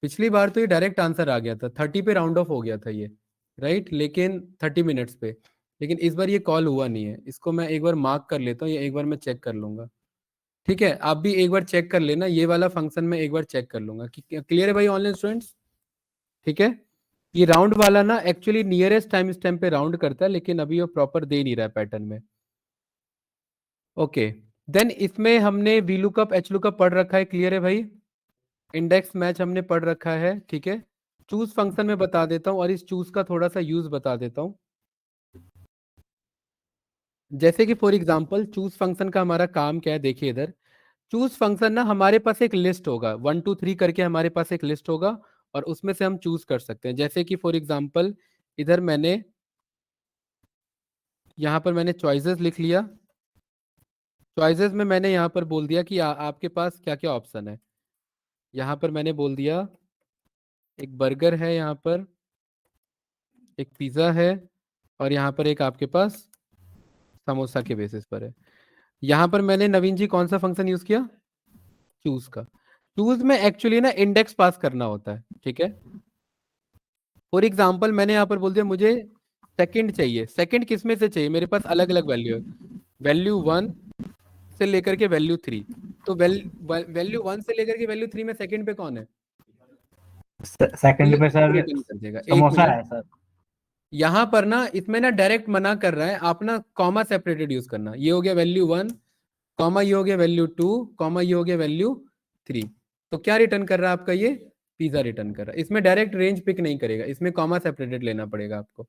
पिछली बार तो ये डायरेक्ट आंसर आ गया था, 30 पे राउंड ऑफ हो गया था ये, राइट, लेकिन 30 मिनट्स पे। लेकिन इस बार ये कॉल हुआ नहीं है। इसको मैं एक बार मार्क कर लेता हूँ या एक बार मैं चेक कर लूंगा। ठीक है, आप भी एक बार चेक कर लेना, ये वाला फंक्शन में एक बार चेक कर लूंगा कि क्लियर है भाई ऑनलाइन स्टूडेंट्स। ठीक है, ये राउंड वाला ना एक्चुअली नियरेस्ट टाइम स्टैम्प पे राउंड करता है, लेकिन अभी वो प्रॉपर दे नहीं रहा है पैटर्न में। ओके, देन इसमें हमने वी लुकअप एच लुकअप पढ़ रखा है, क्लियर है भाई। इंडेक्स मैच हमने पढ़ रखा है। ठीक है, चूज फंक्शन में बता देता हूँ और इस चूज का थोड़ा सा यूज बता देता हूँ। जैसे कि फॉर एग्जांपल चूज फंक्शन का हमारा काम क्या है, देखिए इधर चूज फंक्शन ना हमारे पास एक लिस्ट होगा, 1 2 3 करके हमारे पास एक लिस्ट होगा और उसमें से हम चूज कर सकते हैं। जैसे कि फॉर एग्जांपल इधर मैंने यहाँ पर मैंने चॉइसेस लिख लिया। चॉइसेस में मैंने यहाँ पर बोल दिया कि आपके पास क्या क्या ऑप्शन है। यहाँ पर मैंने बोल दिया एक बर्गर है, यहाँ पर एक पिज्ज़ा है और यहाँ पर एक आपके पास समोसा के बेसिस पर है। यहाँ पर मैंने नवीन जी कौन सा फंक्शन यूज किया, चूज का। चूज में एक्चुअली ना इंडेक्स पास करना होता है। ठीक है, फॉर एग्जांपल मैंने यहाँ पर बोल दिया मुझे सेकंड चाहिए। सेकंड किस में से चाहिए, मेरे पास अलग अलग वैल्यू है, वैल्यू 1 से लेकर के वैल्यू 3। तो वैल्यू 1 से लेकर के वैल्यू 3 में सेकंड पे कौन है, सेकंड पे सर रिटर्न कर देगा। एक समोसा मिनट, है सर। यहाँ पर ना इसमें ना डायरेक्ट मना कर रहा है, आप ना कॉमा सेपरेटेड यूज करना। ये हो गया वैल्यू 1 कॉमा, ये हो गया वैल्यू 2 कॉमा, ये हो गया वैल्यू 3। तो क्या रिटर्न कर रहा है आपका, ये पिज्जा रिटर्न कर रहा है। इसमें डायरेक्ट रेंज पिक नहीं करेगा, इसमें कॉमा सेपरेटेड लेना पड़ेगा आपको।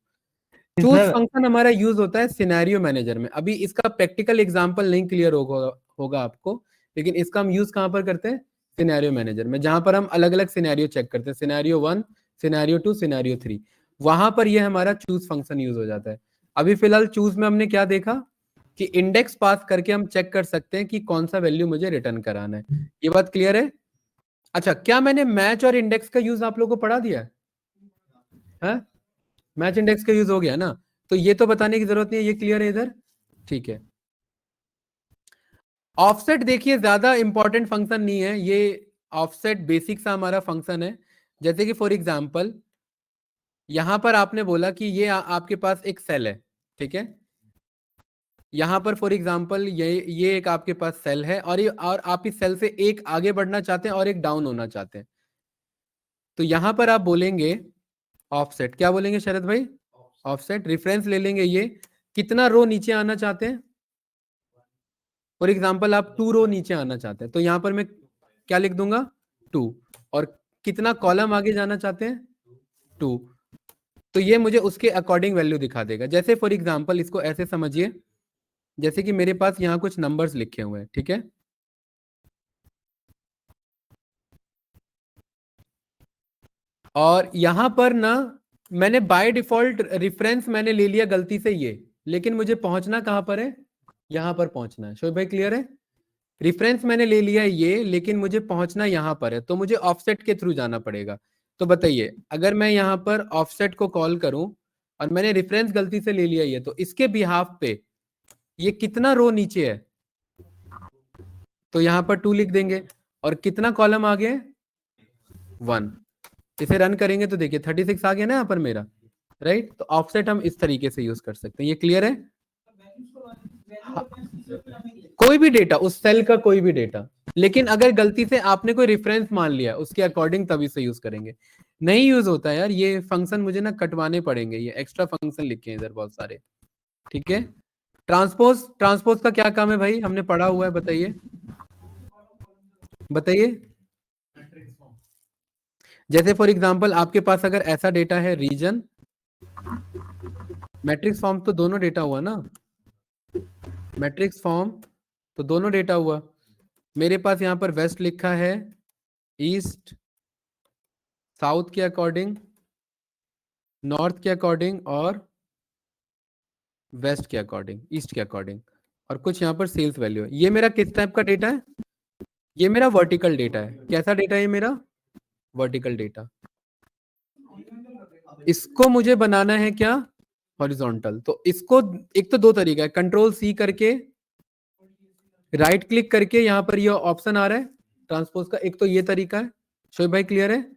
चूज फंक्शन हमारा यूज होता है सिनेरियो मैनेजर में। अभी इसका प्रैक्टिकल एग्जांपल नहीं क्लियर होगा आपको, लेकिन इसका हम यूज कहां पर करते हैं, सिनेरियो मैनेजर में, जहां पर हम अलग अलग सिनेरियो चेक करते हैं, सिनेरियो 1 सिनेरियो 2 सिनेरियो 3। वहां पर ये हमारा चूज फंक्शन यूज हो जाता है। अभी फिलहाल चूज में हमने क्या देखा कि इंडेक्स पास करके हम चेक कर सकते हैं कि कौन सा वैल्यू मुझे रिटर्न कराना है। ये बात क्लियर है। अच्छा, क्या मैंने मैच और इंडेक्स का यूज आप लोगों को पढ़ा दिया है? मैच इंडेक्स का यूज हो गया ना, तो ये तो बताने की जरूरत नहीं है, ये क्लियर है इधर। ठीक है, ऑफसेट देखिए ज्यादा इंपॉर्टेंट फंक्शन नहीं है, ये ऑफसेट बेसिक सा हमारा फंक्शन है। जैसे कि फॉर एग्जांपल यहां पर आपने बोला कि ये आपके पास एक सेल है। ठीक है, यहां पर फॉर एग्जांपल ये एक आपके पास सेल है और आप इस सेल से एक आगे बढ़ना चाहते हैं और एक डाउन होना चाहते हैं। तो यहां पर आप बोलेंगे ऑफसेट, क्या बोलेंगे शरद भाई, ऑफसेट रेफरेंस ले लेंगे। ये कितना रो नीचे आना चाहते हैं, फॉर एग्जांपल आप 2 रो नीचे आना चाहते हैं, तो यहां पर मैं क्या लिख दूंगा 2। और कितना कॉलम आगे जाना चाहते हैं 2, तो ये मुझे उसके अकॉर्डिंग वैल्यू दिखा देगा। जैसे फॉर एग्जांपल इसको ऐसे समझिए, जैसे कि मेरे पास यहाँ कुछ नंबर्स लिखे हुए हैं। ठीक है, और यहां पर ना मैंने बाय डिफॉल्ट रेफरेंस मैंने ले लिया गलती से ये, लेकिन मुझे पहुंचना कहां पर है, यहां पर पहुंचना है। शोएब भाई क्लियर है, रेफरेंस मैंने ले लिया ये, लेकिन मुझे पहुंचना यहां पर है, तो मुझे ऑफसेट के थ्रू जाना पड़ेगा। तो बताइए, अगर मैं यहां पर ऑफसेट को कॉल करूं और मैंने रेफरेंस गलती से ले लिया ये, तो इसके बिहाफ पे ये कितना रो नीचे है, तो यहां पर 2 लिख देंगे। और कितना कॉलम आगे है 1। इसे रन करेंगे तो देखिए 36 आ गया ना यहाँ पर मेरा, राइट। तो ऑफसेट हम इस तरीके से यूज कर सकते हैं। ये क्लियर है? हाँ, कोई भी डेटा, उस सेल का कोई भी डेटा, लेकिन अगर गलती से आपने कोई रेफरेंस मान लिया उसके अकॉर्डिंग तभी से यूज करेंगे। नहीं यूज होता है यार ये फंक्शन, मुझे ना कटवाने पड़ेंगे, ये एक्स्ट्रा फंक्शन लिखे हैं इधर बहुत सारे। ठीक है, ट्रांसपोज का क्या काम है भाई, हमने पढ़ा हुआ है, बताइए बताइए। जैसे फॉर एग्जांपल आपके पास अगर ऐसा डेटा है रीजन, मैट्रिक्स फॉर्म तो दोनों डेटा हुआ ना, मैट्रिक्स फॉर्म तो दोनों डेटा हुआ। मेरे पास यहां पर वेस्ट लिखा है, ईस्ट साउथ के अकॉर्डिंग, नॉर्थ के अकॉर्डिंग और वेस्ट के अकॉर्डिंग, ईस्ट के अकॉर्डिंग, और कुछ यहाँ पर सेल्स वैल्यू है। ये मेरा किस टाइप का डेटा है, ये मेरा वर्टिकल डेटा है। कैसा डेटा है ये मेरा, वर्टिकल डेटा। इसको मुझे बनाना है क्या, हॉरिजॉन्टल। तो इसको एक तो दो तरीका है, कंट्रोल सी करके राइट क्लिक करके यहाँ पर ये ऑप्शन आ रहा है ट्रांसपोज का, एक तो ये तरीका है। शोएब भाई क्लियर है?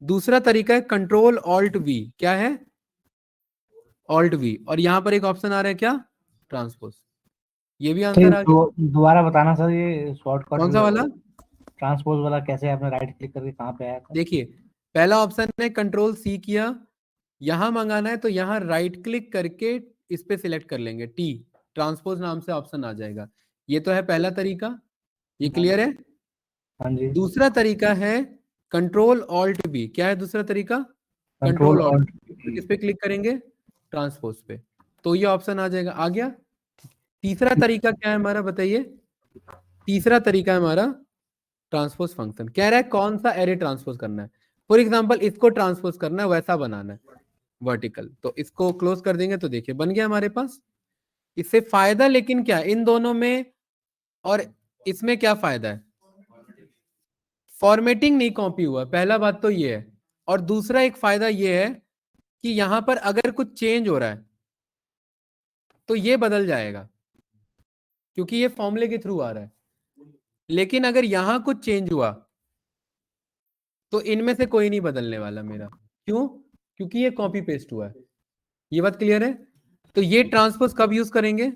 दूसरा तरीका है कंट्रोल ऑल्ट वी, क्या है, ऑल्ट वी, और यहाँ पर एक ऑप्शन आ रहा है क्या, ट्रांसपोज। ये भी आंसर आ गया। दोबारा बताना सर, ये शॉर्टकट कौन सा वाला? ट्रांसपोज वाला कैसे आपने राइट क्लिक करके कहाँ पे आया था? देखिए पहला ऑप्शन है कंट्रोल सी किया, यहां मंगाना है तो यहां राइट क्लिक करके इस पे सिलेक्ट कर लेंगे, टी ट्रांसपोज नाम से ऑप्शन आ जाएगा। ये तो है पहला तरीका, ये क्लियर है? हाँ जी। दूसरा तरीका है कंट्रोल ऑल्ट बी, क्या है दूसरा तरीका, कंट्रोल ऑल्ट, किस पे क्लिक करेंगे, ट्रांसपोज पे, तो ये ऑप्शन आ जाएगा। आ गया। तीसरा तरीका क्या है हमारा, बताइए? तीसरा तरीका है हमारा ट्रांसपोज फंक्शन। कह रहा है कौन सा एरे ट्रांसपोज करना है। फॉर एग्जांपल इसको ट्रांसपोज करना है, वैसा बनाना है वर्टिकल, तो इसको क्लोज कर देंगे तो देखिए बन गया हमारे पास। इससे फायदा लेकिन क्या, इन दोनों में और इसमें क्या फायदा है, फॉर्मेटिंग नहीं कॉपी हुआ, पहला बात तो ये है। और दूसरा एक फायदा ये है कि यहां पर अगर कुछ चेंज हो रहा है तो ये बदल जाएगा, क्योंकि ये फॉर्मूले के थ्रू आ रहा है। लेकिन अगर यहां कुछ चेंज हुआ तो इनमें से कोई नहीं बदलने वाला मेरा, क्यों, क्योंकि ये कॉपी पेस्ट हुआ है। ये बात क्लियर है? तो ये ट्रांसपोज कब यूज करेंगे,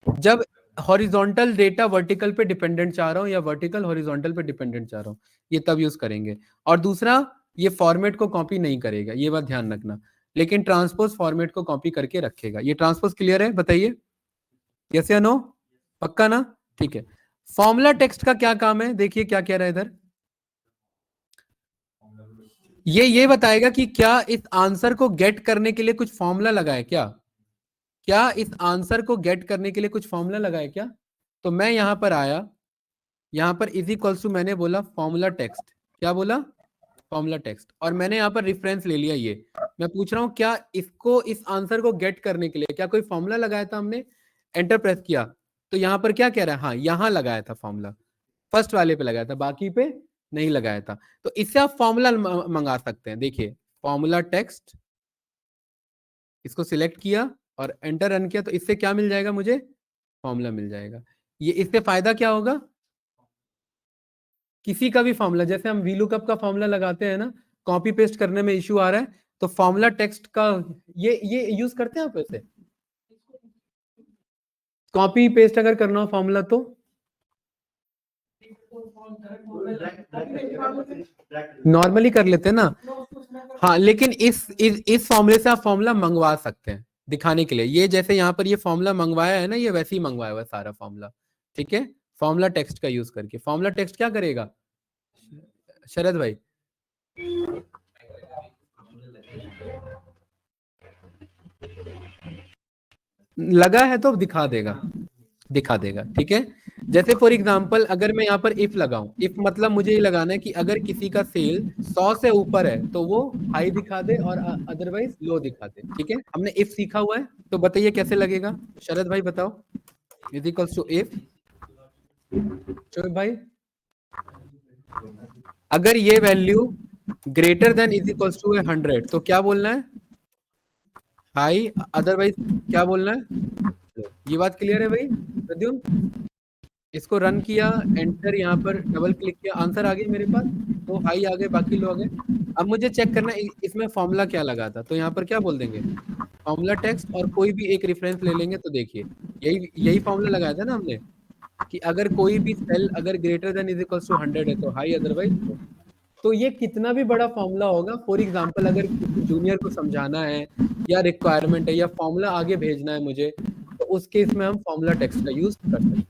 जब हॉरिजॉन्टल डेटा वर्टिकल पे डिपेंडेंट चाह रहा हूं या वर्टिकल हॉरिजॉन्टल पे डिपेंडेंट चाह रहा हूं, ये तब यूज करेंगे। और दूसरा, ये फॉर्मेट को कॉपी नहीं करेगा, ये बात ध्यान रखना, लेकिन ट्रांसपोज फॉर्मेट को कॉपी करके रखेगा। ये ट्रांसपोज क्लियर है, बताइए यस या नो, पक्का ना? ठीक है। फॉर्मूला टेक्स्ट का क्या काम है, देखिए क्या कह रहा है इधर, ये बताएगा कि क्या इस आंसर को गेट करने के लिए कुछ फॉर्मूला लगाए क्या इस आंसर को गेट करने के लिए कुछ फॉर्मूला लगाए क्या। तो मैं यहां पर आया, यहां पर इज इक्वल्स टू मैंने बोला फॉर्मूला टेक्स्ट, क्या बोला, फॉर्मूला टेक्स्ट, और मैंने यहां पर रेफरेंस ले लिया। ये मैं पूछ रहा हूं क्या इसको, इस आंसर को गेट करने के लिए क्या कोई फॉर्मूला लगाया था हमने, एंटर प्रेस किया तो यहां पर क्या कह रहा है, हाँ यहां लगाया था फॉर्मूला, फर्स्ट वाले पे लगाया था, बाकी पे नहीं लगाया था। तो इससे आप फॉर्मूला मंगा सकते हैं। देखिए फॉर्मूला टेक्स्ट, इसको सिलेक्ट किया और एंटर रन किया तो इससे क्या मिल जाएगा, मुझे फॉर्मूला मिल जाएगा। ये इससे फायदा क्या होगा, किसी का भी फॉर्मूला, जैसे हम वीलुकअप का फॉर्मूला लगाते हैं ना, कॉपी पेस्ट करने में इश्यू आ रहा है, तो फॉर्मूला टेक्स्ट का ये यूज करते हैं आप ऐसे, कॉपी पेस्ट अगर करना हो फॉर्मूला तो नॉर्मली कर लेते हैं ना। हाँ लेकिन इस फॉर्मूले से आप फॉर्मूला मंगवा सकते हैं दिखाने के लिए। ये जैसे यहाँ पर ये फॉर्मूला मंगवाया है ना, ये वैसे ही मंगवाया हुआ है सारा फॉर्मूला, ठीक है। फॉर्मूला टेक्स्ट का यूज करके, फॉर्मूला टेक्स्ट क्या करेगा शरद भाई, लगा है तो दिखा देगा, ठीक है। जैसे फॉर एग्जांपल अगर मैं यहाँ पर इफ लगाऊं, इफ मतलब मुझे ये लगाना है कि अगर किसी का सेल 100 से ऊपर है तो वो हाई दिखा दे और अदरवाइज लो दिखा दे, ठीक है। हमने इफ सीखा हुआ है, तो बताइए कैसे लगेगा, शरद भाई बताओ। Is equals to if, Shoaib भाई अगर ये value greater than is equals to 100 तो क्या बोलना है, हाई, अदरवाइज क्या बोलना है। ये बात क्लियर है भाई प्रद्युम? इसको रन किया, एंटर यहाँ पर डबल क्लिक किया, आंसर आ गया मेरे पास, तो हाई आ गए, बाकी लो आ गए। अब मुझे चेक करना है इसमें फॉर्मूला क्या लगा था, तो यहाँ पर क्या बोल देंगे, फॉर्मूला टेक्स्ट, और कोई भी एक रेफरेंस ले लेंगे। तो देखिए यही फॉर्मूला लगाया था ना हमने, कि अगर कोई भी सेल अगर greater than is equals to 100 है तो हाई, अदरवाइज लो। तो ये कितना भी बड़ा फॉर्मूला होगा, फॉर एग्जांपल अगर जूनियर को समझाना है या रिक्वायरमेंट है या फॉर्मूला आगे भेजना है मुझे, तो उस केस में हम फॉर्मूला टेक्स्ट का यूज कर सकते हैं।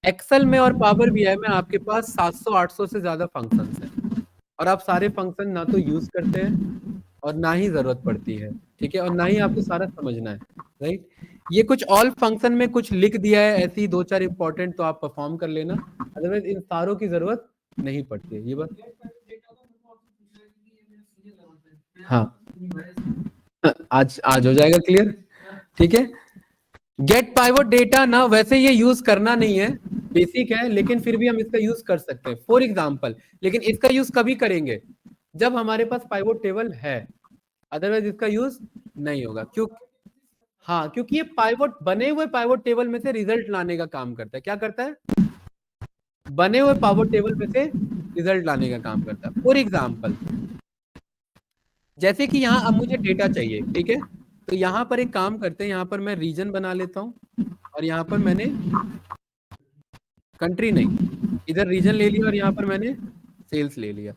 एक्सेल में और पावर बीआई में आपके पास 700-800 से ज्यादा फंक्शंस हैं, और आप सारे फंक्शन ना तो यूज करते हैं और ना ही जरूरत पड़ती है, ठीक है, और ना ही आपको सारा समझना है, राइट। ये कुछ ऑल फंक्शन में कुछ लिख दिया है ऐसी 2-4 इंपॉर्टेंट, तो आप परफॉर्म कर लेना, अदरवाइज इन सारों की जरूरत नहीं पड़ती है। ये बात हाँ आज हो जाएगा क्लियर, ठीक है। गेट पाइवट डेटा ना वैसे ये यूज करना नहीं है, बेसिक है, लेकिन फिर भी हम इसका यूज कर सकते हैं फॉर एग्जांपल। लेकिन इसका यूज कभी करेंगे जब हमारे पास पाइवोट टेबल है, अदरवाइज इसका यूज नहीं होगा। क्यों? हाँ, क्योंकि ये पाइवोट, बने हुए पाइवोट टेबल में से रिजल्ट लाने का काम करता है। क्या करता है? बने हुए पाइवोट टेबल में से रिजल्ट लाने का काम करता है। फॉर एग्जाम्पल, जैसे कि यहाँ अब मुझे डेटा चाहिए, ठीक है, तो यहाँ पर एक काम करते हैं, यहाँ पर मैं रीजन बना लेता हूँ और यहाँ पर मैंने कंट्री नहीं, इधर रीजन ले लिया और यहाँ पर मैंने सेल्स ले लिया,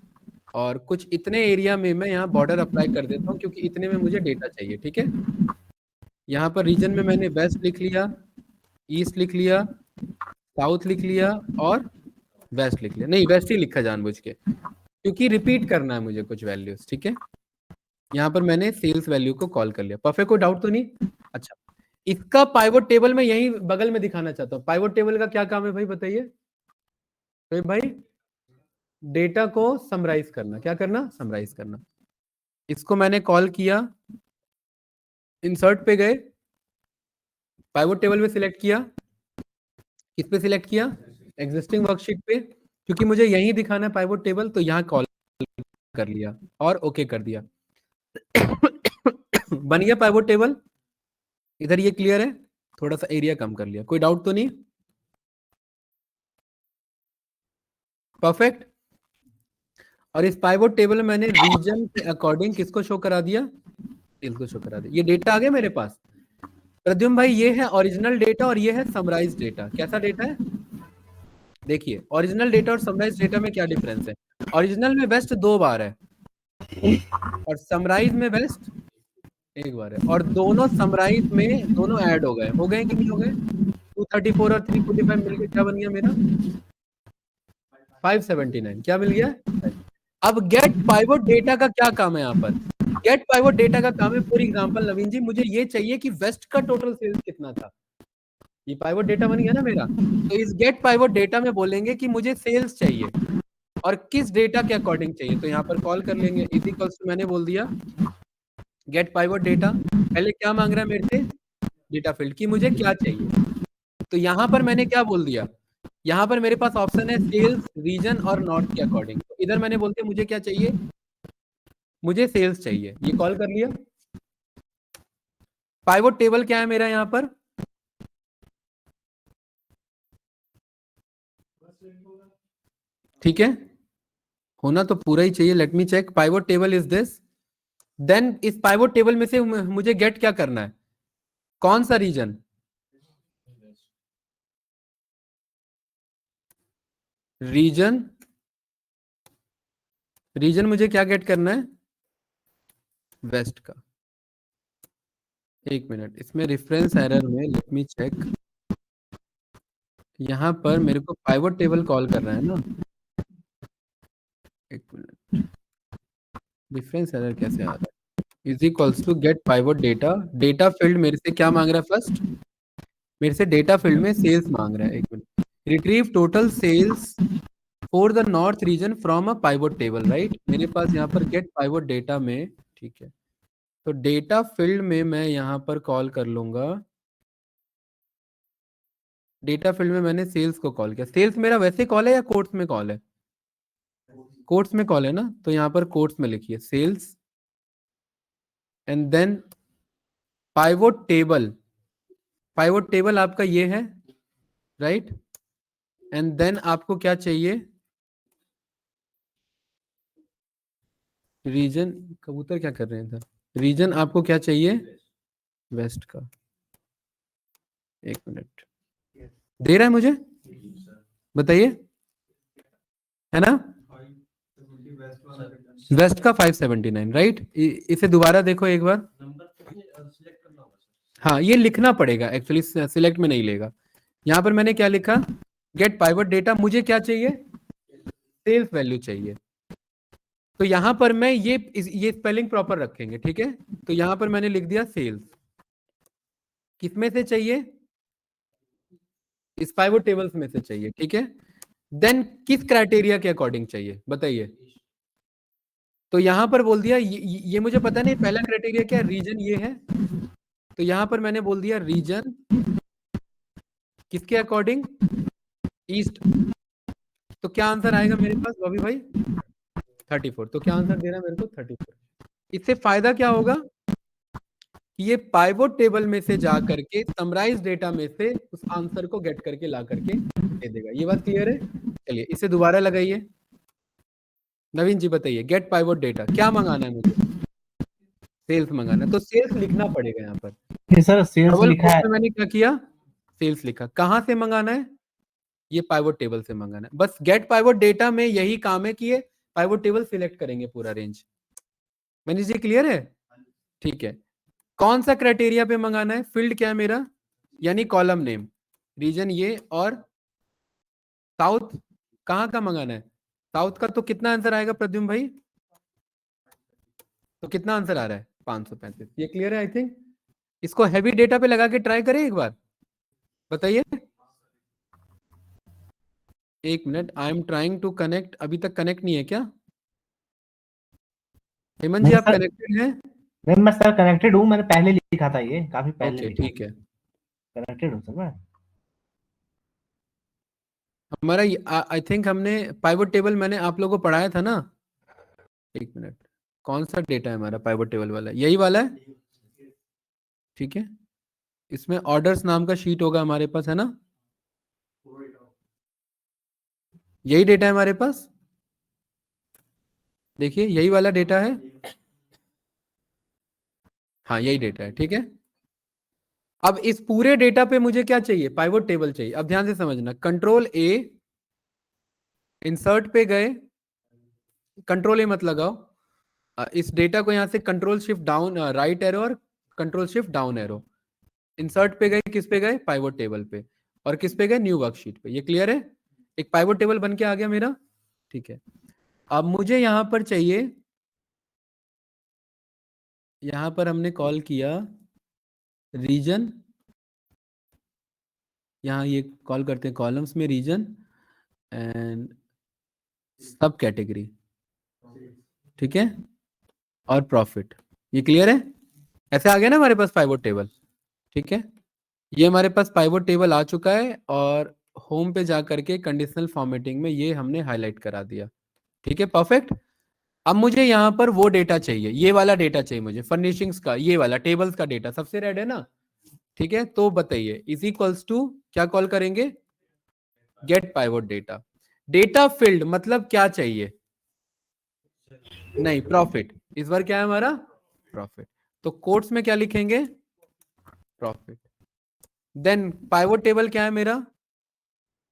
और कुछ इतने एरिया में मैं यहाँ बॉर्डर अप्लाई कर देता हूँ क्योंकि इतने में मुझे डेटा चाहिए। ठीक है, यहाँ पर रीजन में मैंने वेस्ट लिख लिया, ईस्ट लिख लिया, साउथ लिख लिया और वेस्ट लिख लिया। नहीं, वेस्ट ही लिखा जानबूझ के, क्योंकि रिपीट करना है मुझे कुछ वैल्यूज। ठीक है, यहाँ पर मैंने सेल्स वैल्यू को कॉल कर लिया। परफेक्ट, कोई डाउट तो नहीं? अच्छा, इसका पाइवोट टेबल में यही बगल में दिखाना चाहता हूँ। पाइवोट टेबल का क्या काम है भाई, बताइए? तो भाई डेटा को समराइज करना। क्या करना? समराइज करना। इसको मैंने कॉल किया, इंसर्ट पे गए, पाइवोट टेबल में सिलेक्ट किया, किस पे सिलेक्ट किया? एग्जिस्टिंग वर्कशीट पे, क्योंकि मुझे यही दिखाना है पाइवोट टेबल, तो यहाँ कॉल कर लिया और ओके कर दिया। बन गया पाइवोट टेबल। इधर ये क्लियर है? थोड़ा सा एरिया कम कर लिया। कोई डाउट तो नहीं? परफेक्ट। और इस पाइवोट टेबल में मैंने रीजन के अकॉर्डिंग किसको शो करा दिया? इसको शो करा दिया। ये डेटा आ गया मेरे पास। प्रद्युम्न भाई, ये है ओरिजिनल डेटा और ये है समराइज डेटा। कैसा डेटा है? देखिए, ओरिजिनल डेटा और समराइज डेटा में क्या डिफरेंस है? ओरिजिनल में वेस्ट 2 बार है और समराइज में वेस्ट 1 बार है, और दोनों समराइज में दोनों ऐड हो गए कि नहीं हो गए? 234 और 345 मिलकर क्या बन गया मेरा? 579। क्या मिल गया? अब गेट पाइवोट डेटा का क्या काम है? यहाँ पर गेट पाइवोट डेटा का काम है, फॉर एग्जांपल नवीन जी, मुझे ये चाहिए कि वेस्ट का टोटल सेल्स कितना था। ये पाइवोट डेटा बन गया ना मेरा, तो इस गेट पाइवोट डेटा में बोलेंगे कि मुझे सेल्स चाहिए और किस डेटा के अकॉर्डिंग चाहिए, तो यहाँ पर कॉल कर लेंगे। इज इक्वल्स टू, मैंने बोल दिया गेट पाइवोट डेटा। पहले क्या मांग रहा है मेरे से? डेटा फील्ड की मुझे क्या चाहिए, तो यहाँ पर मैंने क्या बोल दिया? यहाँ पर मेरे पास ऑप्शन है सेल्स, रीजन और नॉर्थ के अकॉर्डिंग। तो इधर मैंने बोलते मुझे क्या चाहिए? मुझे सेल्स चाहिए। ये कॉल कर लिया। पाइवोट टेबल क्या है मेरा यहाँ पर? ठीक है, होना तो पूरा ही चाहिए। Let me check. Pivot table is this. Then इस पाइवोट टेबल में से मुझे गेट क्या करना है? कौन सा रीजन? रीजन मुझे क्या गेट करना है? वेस्ट का। एक मिनट, इसमें रेफरेंस एरर में लेट मी चेक। यहां पर मेरे को पाइवोट टेबल कॉल कर रहा है ना, एक मिनट, रेफरेंस एरर कैसे आ रहा है? Is equals to get pivot data. Data field मेरे से क्या मांग रहा है? फर्स्ट मेरे से डेटा फील्ड में सेल्स मांग रहा है। एक मिनट, retrieve total sales for the north region from a pivot table, right? मेरे पास यहाँ पर गेट पाइवोट डेटा में, ठीक है, तो डेटा फील्ड में मैं यहाँ पर कॉल कर लूंगा। डेटा फील्ड में मैंने सेल्स को कॉल किया। सेल्स मेरा वैसे कॉल है या कोट्स में कॉल है? कोट्स में कॉल है ना, तो यहाँ पर कोट्स में लिखिए sales and then pivot table. Pivot table आपका ये है, राइट? एंड देन आपको क्या चाहिए? रीजन। कबूतर क्या कर रहे हैं? रीजन आपको क्या चाहिए? वेस्ट का। एक मिनट, दे रहा है मुझे? बताइए, है ना? वेस्ट का 579, राइट? इसे दोबारा देखो एक बार। हाँ, ये लिखना पड़ेगा एक्चुअली, सिलेक्ट में नहीं लेगा। यहाँ पर मैंने क्या लिखा? Get pivot data. मुझे क्या चाहिए? सेल्स वैल्यू चाहिए। तो यहाँ पर मैं ये स्पेलिंग प्रॉपर रखेंगे, ठीक है? तो यहाँ पर मैंने लिख दिया सेल्स। किसमें से चाहिए? इस पाइवोट टेबल्स में से चाहिए, ठीक है? देन किस क्राइटेरिया के अकॉर्डिंग चाहिए, बताइए? तो यहां पर बोल दिया ये मुझे पता नहीं पहला क्राइटेरिया क्या, रीजन ये है, तो यहां पर मैंने बोल दिया रीजन किसके अकॉर्डिंग? ईस्ट। तो क्या आंसर आएगा मेरे पास बॉबी भाई? 34। तो क्या आंसर दे रहा है मेरे को? 34। इससे फायदा क्या होगा कि ये पाइवोट टेबल में से जा करके समराइज डेटा में से उस आंसर को गेट करके ला करके दे देगा। ये बात क्लियर है? चलिए इसे दोबारा लगाइए। नवीन जी बताइए, गेट पाइवोट डेटा क्या मंगाना है मुझे? सेल्स मंगाना है, तो सेल्स लिखना पड़ेगा यहाँ पर। ये सर सेल्स डबल लिखा कोट है। में मैंने क्या किया? सेल्स लिखा। कहां से मंगाना है? ये पाइवोट टेबल से मंगाना है। बस गेट पाइवोट डेटा में यही काम है कि ये पाइवोट टेबल सिलेक्ट करेंगे पूरा रेंज। मनीष जी क्लियर है? ठीक है। कौन सा क्राइटेरिया पे मंगाना है? फील्ड क्या है मेरा, यानी कॉलम नेम, रीजन ये, और साउथ कहाँ का मंगाना है? साउथ का। तो कितना आंसर आएगा प्रद्युम्न भाई? तो कितना आंसर आ रहा है? 535। ये क्लियर है आई थिंक। इसको हैवी डेटा पे लगा के ट्राई करें एक बार, बताइए। एक मिनट, I am trying to connect. अभी तक कनेक्ट नहीं है क्या? हेमंत जी नहीं आप सर, कनेक्टेड हैं? नहीं मैं सर कनेक्टेड हूँ, मैंने पहले लिखा था, ये काफी पहले ओके लिखा। ठीक है। कनेक्टेड हूँ सर मैं। हमारा आई थिंक हमने पाइवोट टेबल मैंने आप लोगों को पढ़ाया था ना। एक मिनट, कौन सा डेटा है हमारा पाइवोट टेबल वाला? यही वाला है, ठीक है। इसमें ऑर्डर्स नाम का शीट होगा हमारे पास, है ना? यही डेटा है हमारे पास, देखिए यही वाला डेटा है। हाँ यही डेटा है, ठीक है। अब इस पूरे डेटा पे मुझे क्या चाहिए? पाइवोट टेबल चाहिए। अब ध्यान से समझना, कंट्रोल ए, इंसर्ट पे गए, कंट्रोल ए मत लगाओ। इस डेटा को यहां से control shift down right arrow और control shift down arrow, insert पे गए, किस पे गए? पाइवोट टेबल पे। और किस पे गए? न्यू वर्कशीट पे। ये क्लियर है? एक पाइवोट टेबल बन के आ गया मेरा, ठीक है। अब मुझे यहां पर चाहिए, यहां पर हमने कॉल किया रीजन, यहां ये कॉल करते हैं कॉलम्स में रीजन एंड सब कैटेगरी, ठीक है, और प्रॉफिट। ये क्लियर है? ऐसे आ गया ना हमारे पास पाइवोट टेबल, ठीक है। ये हमारे पास पाइवोट टेबल आ चुका है और होम पे जा करके कंडीशनल फॉर्मेटिंग में ये हमने हाईलाइट करा दिया, ठीक है, परफेक्ट। अब मुझे यहाँ पर वो डेटा चाहिए, ये वाला डेटा चाहिए मुझे, फर्निशिंग्स का, ये वाला टेबल्स का डेटा, सबसे रेड है ना, ठीक है। तो बताइए इज इक्वल्स टू क्या कॉल करेंगे? Get pivot data. Data field मतलब क्या चाहिए? नहीं, प्रॉफिट। इस बार क्या है हमारा? प्रॉफिट। तो कोट्स में क्या लिखेंगे? प्रॉफिट। देन पाइवोट टेबल क्या है मेरा?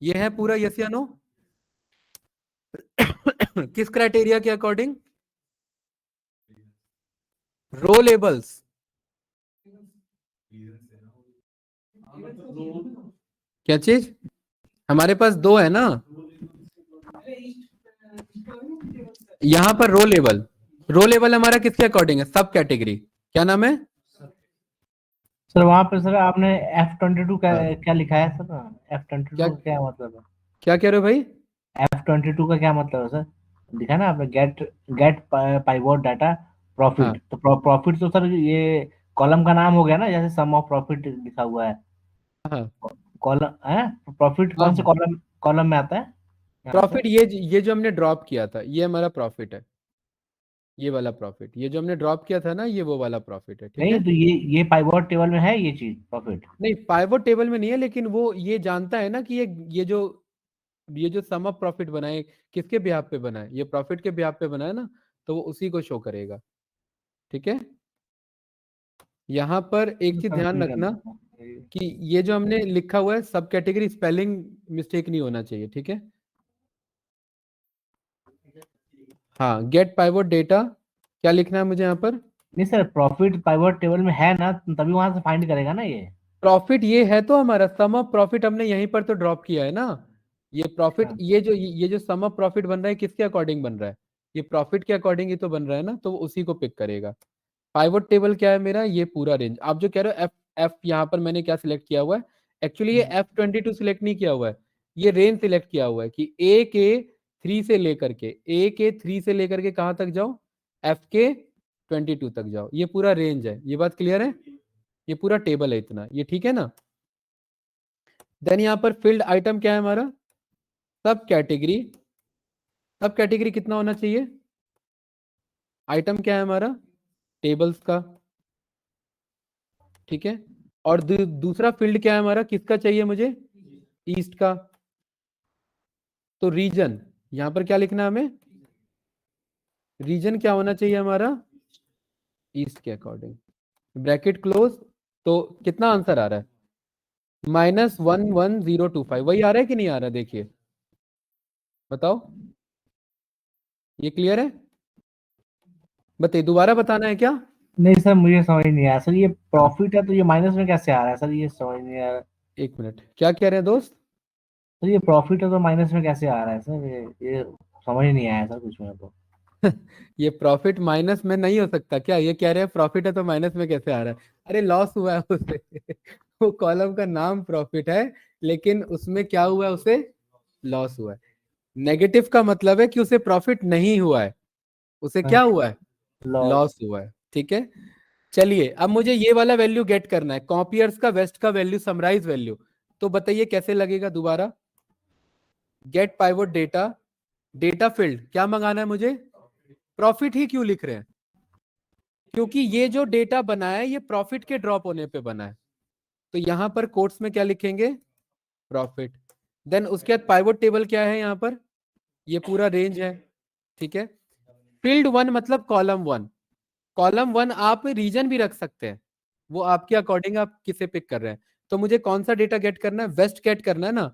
ये है पूरा, यस या नो? किस क्राइटेरिया के अकॉर्डिंग? रो लेबल्स। क्या चीज? हमारे पास दो है ना, यहां पर रो लेवल। रो लेवल हमारा किसके अकॉर्डिंग है? सब कैटेगरी। क्या नाम है? सर वहाँ पे सर आपने F22 का हाँ। क्या लिखा है सर? F22 क्या का क्या मतलब है? क्या कह रहे हो भाई? F22 का क्या मतलब है सर? लिखा ना आपने, गेट गेट पाइवोट डाटा हाँ प्रॉफिट। तो प्रॉफिट तो सर ये कॉलम का नाम हो गया ना, जैसे सम ऑफ प्रॉफिट लिखा हुआ है। हाँ कॉलम है, प्रॉफिट हाँ कौन से कॉलम कॉलम में आता है यहाँ पे? प्रॉफिट, ये जो हमने ड्रॉप किया था ये हमारा प्रॉफिट है। ये वाला प्रॉफिट, ये जो हमने ड्रॉप किया था ना, ये वो वाला प्रॉफिट है, ठीक नहीं है। तो ये पाइवोट टेबल में है ये चीज प्रॉफिट? नहीं, पाइवोट टेबल में नहीं है, लेकिन वो ये जानता है ना कि ये जो सम ऑफ प्रॉफिट बनाए, किसके बिहाफ पे बनाए? ये प्रॉफिट के बिहाफ पे बनाए ना, तो वो उसी को शो करेगा, ठीक है। यहाँ पर एक चीज ध्यान रखना कि ये जो हमने लिखा हुआ है सब कैटेगरी, स्पेलिंग मिस्टेक नहीं होना चाहिए, ठीक है। हाँ, गेट पाइवोट डेटा क्या लिखना है मुझे यहाँ पर? नहीं सर, प्रॉफिट पाइवोट टेबल में है ना, तभी वहां से फाइंड करेगा ना ये। प्रॉफिट ये है तो हमारा सम ऑफ प्रॉफिट हमने यहीं पर तो ड्रॉप किया है ना। ये प्रॉफिट, हाँ। ये जो सम ऑफ प्रॉफिट बन रहा है किसके अकॉर्डिंग बन रहा है? ये प्रॉफिट के अकॉर्डिंग ही तो बन रहा है ना, तो वो उसी को पिक करेगा। पाइवोट टेबल क्या है मेरा? ये पूरा रेंज। आप जो कह रहे हो एफ एफ, यहाँ पर मैंने क्या सिलेक्ट किया हुआ है? एक्चुअली ये F22 सिलेक्ट नहीं किया हुआ है, ये रेंज सिलेक्ट किया हुआ है कि ए के 3 से लेकर के, ए के 3 से लेकर के कहाँ तक जाओ? एफ के 22 तक जाओ। ये पूरा रेंज है, ये बात क्लियर है? ये पूरा टेबल है इतना, ये ठीक है ना। देन यहाँ पर फील्ड आइटम क्या है हमारा? सब कैटेगरी। सब कैटेगरी कितना होना चाहिए? आइटम क्या है हमारा, टेबल्स का, ठीक है। और दूसरा फील्ड क्या है हमारा, किसका चाहिए मुझे, ईस्ट का। तो रीजन यहां पर क्या लिखना है हमें, रीजन क्या होना चाहिए हमारा, ईस्ट के अकॉर्डिंग, ब्रैकेट क्लोज। तो कितना आंसर आ रहा है, -11025, वही आ रहा है कि नहीं आ रहा, देखिए बताओ, ये क्लियर है, बताइए, दोबारा बताना है क्या। नहीं सर, मुझे समझ नहीं आया सर, ये प्रॉफिट है तो ये माइनस में कैसे आ रहा है सर, ये समझ नहीं आ रहा। एक मिनट, क्या कह रहे हैं दोस्त। सर ये प्रॉफिट है तो माइनस में कैसे आ रहा है सर, ये समझ नहीं आया सर कुछ मेरे को। ये प्रॉफिट माइनस में नहीं हो सकता क्या, ये कह रहे हैं प्रॉफिट है तो माइनस में कैसे आ रहा है, अरे लॉस हुआ है उसे वो कॉलम का नाम प्रॉफिट है, लेकिन उसमें क्या हुआ है, उसे लॉस हुआ है। नेगेटिव का मतलब है कि उसे प्रॉफिट नहीं हुआ है, उसे क्या हुआ है, लॉस। लॉस हुआ है, ठीक है। चलिए अब मुझे ये वाला वैल्यू गेट करना है, कॉपियर्स का वेस्ट का वैल्यू, समराइज वैल्यू। तो बताइए कैसे लगेगा, दोबारा get pivot data, data field क्या मंगाना है मुझे, प्रॉफिट ही क्यों लिख रहे हैं, क्योंकि ये जो डेटा बना है ये प्रॉफिट के ड्रॉप होने पे बना है। तो यहां पर कोट्स में क्या लिखेंगे, प्रॉफिट। देन उसके बाद पाइवोट टेबल क्या है यहाँ पर, ये पूरा रेंज है, ठीक है। फील्ड 1 मतलब कॉलम 1, कॉलम 1 आप रीजन भी रख सकते हैं, वो आपके अकॉर्डिंग आप किसे पिक कर रहे हैं। तो मुझे कौन सा डेटा गेट करना है, वेस्ट गेट करना है ना।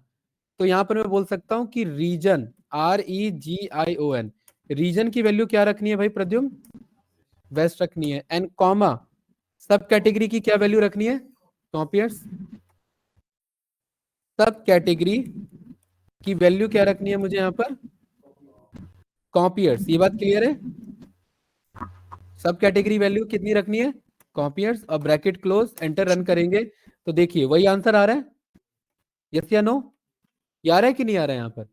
तो यहां पर मैं बोल सकता हूं कि रीजन, REGION, रीजन की वैल्यू क्या रखनी है भाई प्रद्युम्न, वेस्ट रखनी है, एंड कॉमा सब कैटेगरी की क्या वैल्यू रखनी है, कॉपियर्स, सब कैटेगरी की वैल्यू क्या रखनी है मुझे यहाँ पर, कॉपियर्स। ये बात क्लियर है, सब कैटेगरी वैल्यू कितनी रखनी है, कॉपियर्स, और ब्रैकेट क्लोज, एंटर रन करेंगे तो देखिए वही आंसर आ रहा है, यस या नो, ये आ रहा है कि नहीं आ रहा है यहाँ पर।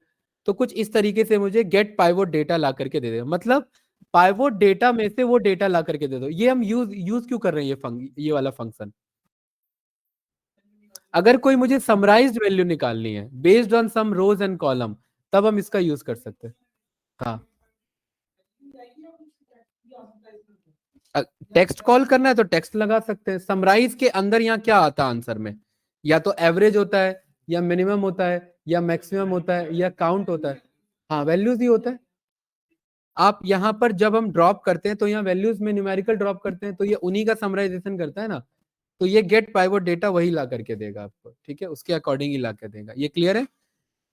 तो कुछ इस तरीके से मुझे गेट पाइवोट डेटा ला करके दे दे, मतलब पाइवोट डेटा में से वो डेटा ला करके दे दो। ये हम यूज क्यों कर रहे हैं, ये वाला फंक्शन, अगर कोई मुझे समराइज्ड वैल्यू निकालनी है based on some rows and column, तब हम इसका यूज कर सकते हैं। हाँ, टेक्स्ट कॉल करना है तो टेक्स्ट लगा सकते हैं। समराइज के अंदर यहाँ क्या आता है आंसर में, या तो एवरेज होता है, या मिनिमम होता है, या मैक्सिमम होता है, या काउंट होता है, हाँ वैल्यूज ही होता है। आप यहाँ पर जब हम ड्रॉप करते हैं तो यहाँ वैल्यूज में न्यूमेरिकल ड्रॉप करते हैं, तो ये उन्हीं का समराइजेशन करता है ना। तो ये गेट पाइवोट डेटा वही ला करके देगा आपको, ठीक है, उसके अकॉर्डिंग ही ला कर देगा। ये क्लियर है।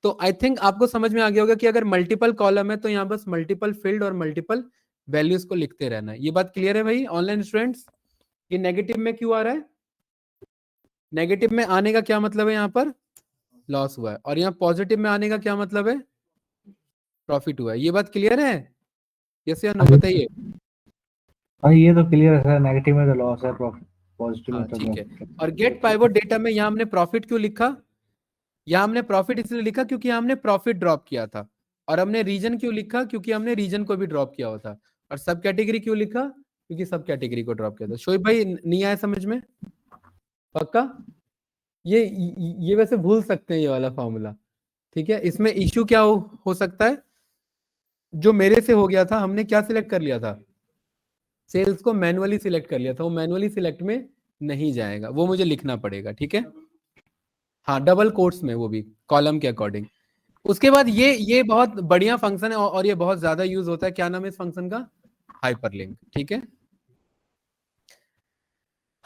तो आई थिंक आपको समझ में आ गया होगा कि अगर मल्टीपल कॉलम है तो यहाँ बस मल्टीपल फील्ड और मल्टीपल वैल्यूज को लिखते रहना है। ये बात क्लियर है भाई ऑनलाइन स्टूडेंट्स। ये नेगेटिव में क्यों आ रहा है, नेगेटिव में आने का क्या मतलब है, यहाँ पर लॉस हुआ है, और यहाँ पॉजिटिव में आने का क्या मतलब है, प्रॉफिट हुआ है। ये बात क्लियर है, यस या नो, बताइए। हाँ ये तो क्लियर है सर, नेगेटिव में तो लॉस है, प्रॉफिट पॉजिटिव हाँ में तो ठीक है। प्रॉफिट। और गेट पाइवोट डेटा में यहाँ हमने प्रॉफिट क्यों लिखा, यहाँ हमने प्रॉफिट इसलिए लिखा क्योंकि हमने प्रॉफिट ड्रॉप किया था, और हमने रीजन क्यों लिखा, क्योंकि हमने रीजन को भी ड्रॉप किया हुआ था, और सब कैटेगरी क्यों लिखा, क्योंकि सब कैटेगरी को ड्रॉप किया था। शोएब भाई नहीं आया समझ में, पक्का। ये वैसे भूल सकते हैं ये वाला फॉर्मूला, ठीक है। इसमें इश्यू क्या हो सकता है, जो मेरे से हो गया था, हमने क्या सिलेक्ट कर लिया था, सेल्स को मैनुअली सिलेक्ट कर लिया था, वो मैनुअली सिलेक्ट में नहीं जाएगा, वो मुझे लिखना पड़ेगा, ठीक है। हाँ डबल कोट्स में, वो भी कॉलम के अकॉर्डिंग। उसके बाद ये बहुत बढ़िया फंक्शन है, और ये बहुत ज्यादा यूज होता है, क्या नाम है इस फंक्शन का, हाइपरलिंक, ठीक है।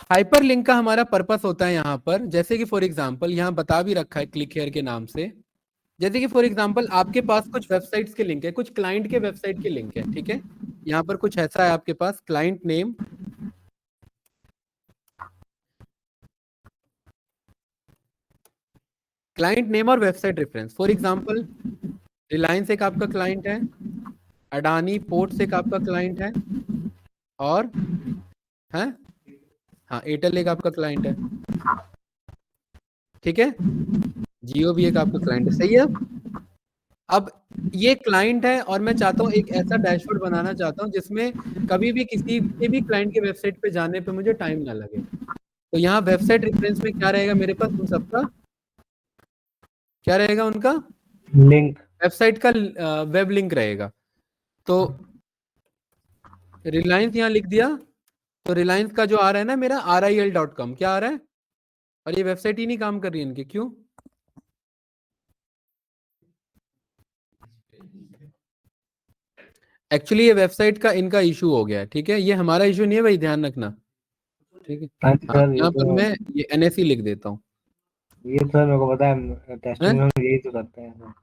हाइपरलिंक का हमारा पर्पस होता है यहाँ पर, जैसे कि फॉर एग्जांपल यहाँ बता भी रखा है क्लिक हियर के नाम से, जैसे कि फॉर एग्जांपल आपके पास कुछ वेबसाइट्स के लिंक है, कुछ क्लाइंट के वेबसाइट के लिंक है, ठीक है। यहाँ पर कुछ ऐसा है आपके पास, क्लाइंट नेम, क्लाइंट नेम और website reference. For example Reliance एक आपका क्लाइंट है, अडानी पोर्ट्स एक आपका क्लाइंट है, और है हाँ एयरटेल एक आपका क्लाइंट है, ठीक है। जियो भी एक आपका क्लाइंट है, सही है। अब ये क्लाइंट है, और मैं चाहता हूँ एक ऐसा डैशबोर्ड बनाना चाहता हूँ जिसमें कभी भी किसी के भी क्लाइंट के वेबसाइट पे जाने पे मुझे टाइम ना लगे। तो यहाँ वेबसाइट रेफरेंस में क्या रहेगा मेरे पास, उन सबका क्या रहेगा, उनका लिंक, वेबसाइट का वेब लिंक रहेगा। तो रिलायंस यहाँ लिख दिया, तो रिलायंस का जो आ रहा है ना मेरा RIL.com, क्या आ रहा है? और ये वेबसाइट ही नहीं काम कर रही है इनकी, क्यों? एक्चुअली ये वेबसाइट का इनका इशू हो गया है, ठीक है, ये हमारा इशू नहीं है भाई, ध्यान रखना, ठीक है। हाँ हाँ, सर, यहाँ पर मैं ये NSE लिख देता हूँ। ये सर मेरे को पता है, टेस्टिंग में हम यही तो करते हैं सर।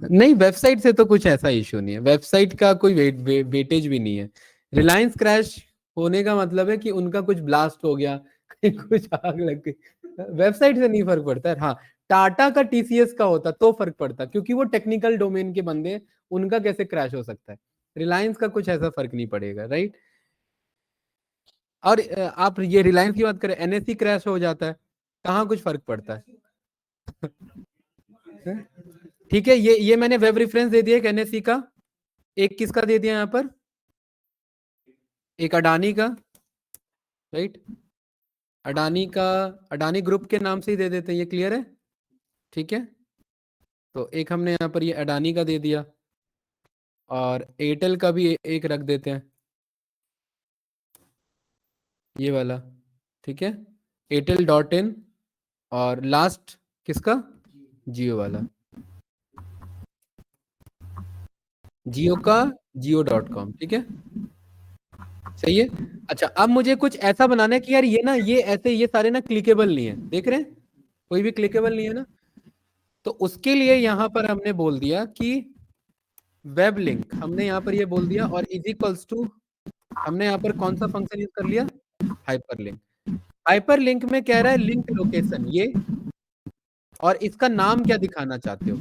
नहीं, वेबसाइट से तो कुछ ऐसा इशू नहीं है, वेबसाइट का कोई वेटेज भी नहीं है। रिलायंस क्रैश होने का मतलब है कि उनका कुछ ब्लास्ट हो गया, कहीं कुछ आग लग गई, वेबसाइट से नहीं फर्क पड़ता है। हाँ, टाटा का TCS का होता तो फर्क पड़ता, क्योंकि वो टेक्निकल डोमेन के बंदे, उनका कैसे क्रैश हो सकता है। रिलायंस का कुछ ऐसा फर्क नहीं पड़ेगा, राइट। और आप ये रिलायंस की बात करें, NSE क्रैश हो जाता है, कहाँ कुछ फर्क पड़ता है। ठीक है, ये मैंने वेब रेफरेंस दे दिया एक NSE का, एक किसका दे दिया यहाँ पर, एक अडानी का, राइट। अडानी का, अडानी ग्रुप के नाम से ही दे देते हैं, ये क्लियर है, ठीक है। तो एक हमने यहाँ पर ये अडानी का दे दिया, और एयरटेल का भी एक रख देते हैं, ये वाला, ठीक है, airtel.in, और लास्ट किसका, जियो वाला, जियो का jio.com, ठीक है, सही है। अच्छा, अब मुझे कुछ ऐसा बनाना है कि यार ये ना, ये ऐसे, ये सारे ना क्लिकेबल नहीं है, देख रहे हैं, कोई भी क्लिकेबल नहीं है ना। तो उसके लिए यहाँ पर हमने बोल दिया कि वेब लिंक, हमने यहाँ पर ये बोल दिया, और इज इक्वल्स टू, हमने यहाँ पर कौन सा फंक्शन यूज कर लिया, हाइपरलिंक। हाइपरलिंक में कह रहा है लिंक लोकेशन ये, और इसका नाम क्या दिखाना चाहते हो,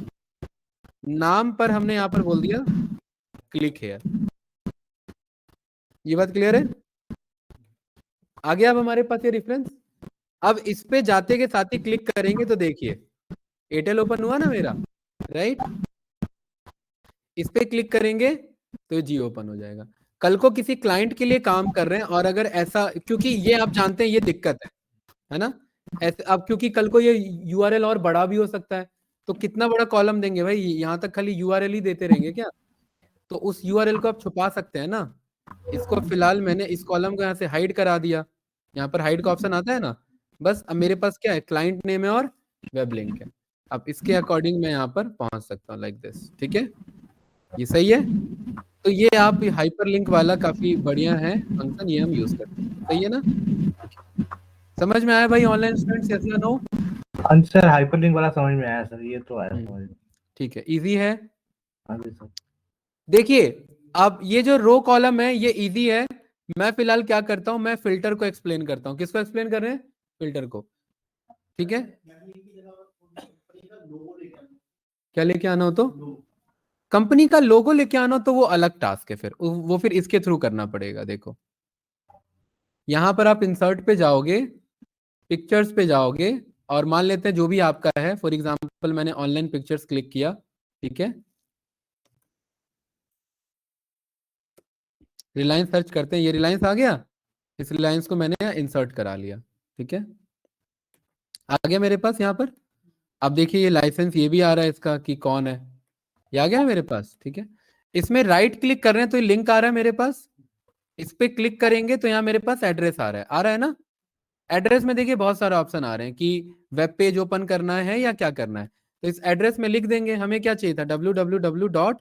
नाम पर हमने यहाँ पर बोल दिया क्लिक हेयर। ये बात क्लियर है, आ गया अब हमारे पास ये रेफरेंस। अब इस पे जाते के साथ ही क्लिक करेंगे तो देखिए एयरटेल ओपन हुआ ना मेरा, राइट। इस पे क्लिक करेंगे तो जियो ओपन हो जाएगा। कल को किसी क्लाइंट के लिए काम कर रहे हैं, और अगर ऐसा, क्योंकि ये आप जानते हैं ये दिक्कत है ना, ऐसे अब, क्योंकि कल को ये URL और बड़ा भी हो सकता है, तो कितना बड़ा कॉलम देंगे भाई, यहाँ तक खाली URL ही देते रहेंगे क्या। तो उस URL को आप छुपा सकते हैं ना। इसको फिलहाल मैंने इस कॉलम को यहाँ से हाइड करा दिया, यहाँ पर हाइड का ऑप्शन आता है ना, बस अब मेरे पास क्या है, क्लाइंट नेम है और वेब लिंक है। अब इसके अकॉर्डिंग मैं यहाँ पर पहुंच सकता हूँ लाइक दिस, ठीक है, ये सही है। तो ये आप हाइपरलिंक वाला काफी बढ़िया है फंक्शन, ये हम यूज करते हैं, सही है ना। समझ में आया भाई ऑनलाइन स्टूडेंट्स, yes या नो? हाँ सर, हाइपरलिंक वाला समझ में आया सर, ये तो आया समझ में। ठीक है, इजी है। हाँ जी सर। देखिए, अब ये जो रो कॉलम है ये इजी है। मैं फिलहाल क्या करता हूं, मैं फिल्टर को एक्सप्लेन करता हूं। किसको एक्सप्लेन कर रहे हैं, फिल्टर को, ठीक है। क्या लेके आना हो, तो कंपनी का लोगो लेके आना हो तो वो अलग टास्क है, फिर वो फिर इसके थ्रू करना पड़ेगा। देखो यहां पर आप इंसर्ट पे जाओगे, पिक्चर्स पे जाओगे, और मान लेते हैं जो भी आपका है, फॉर एग्जांपल मैंने ऑनलाइन पिक्चर्स क्लिक किया, ठीक है, रिलायंस सर्च करते हैं, ये रिलायंस आ गया, इस रिलायंस को मैंने इंसर्ट करा लिया, ठीक है, आ गया मेरे पास यहाँ पर। अब देखिए ये लाइसेंस ये भी आ रहा है इसका कि कौन है, ये आ गया मेरे पास, ठीक है। इसमें राइट क्लिक कर रहे हैं तो ये लिंक आ रहा है मेरे पास, इस पे क्लिक करेंगे तो यहाँ मेरे पास एड्रेस आ रहा है ना। एड्रेस में देखिए बहुत सारे ऑप्शन आ रहे हैं कि वेब पेज ओपन करना है या क्या करना है, तो इस एड्रेस में लिख देंगे हमें क्या चाहिए था, www.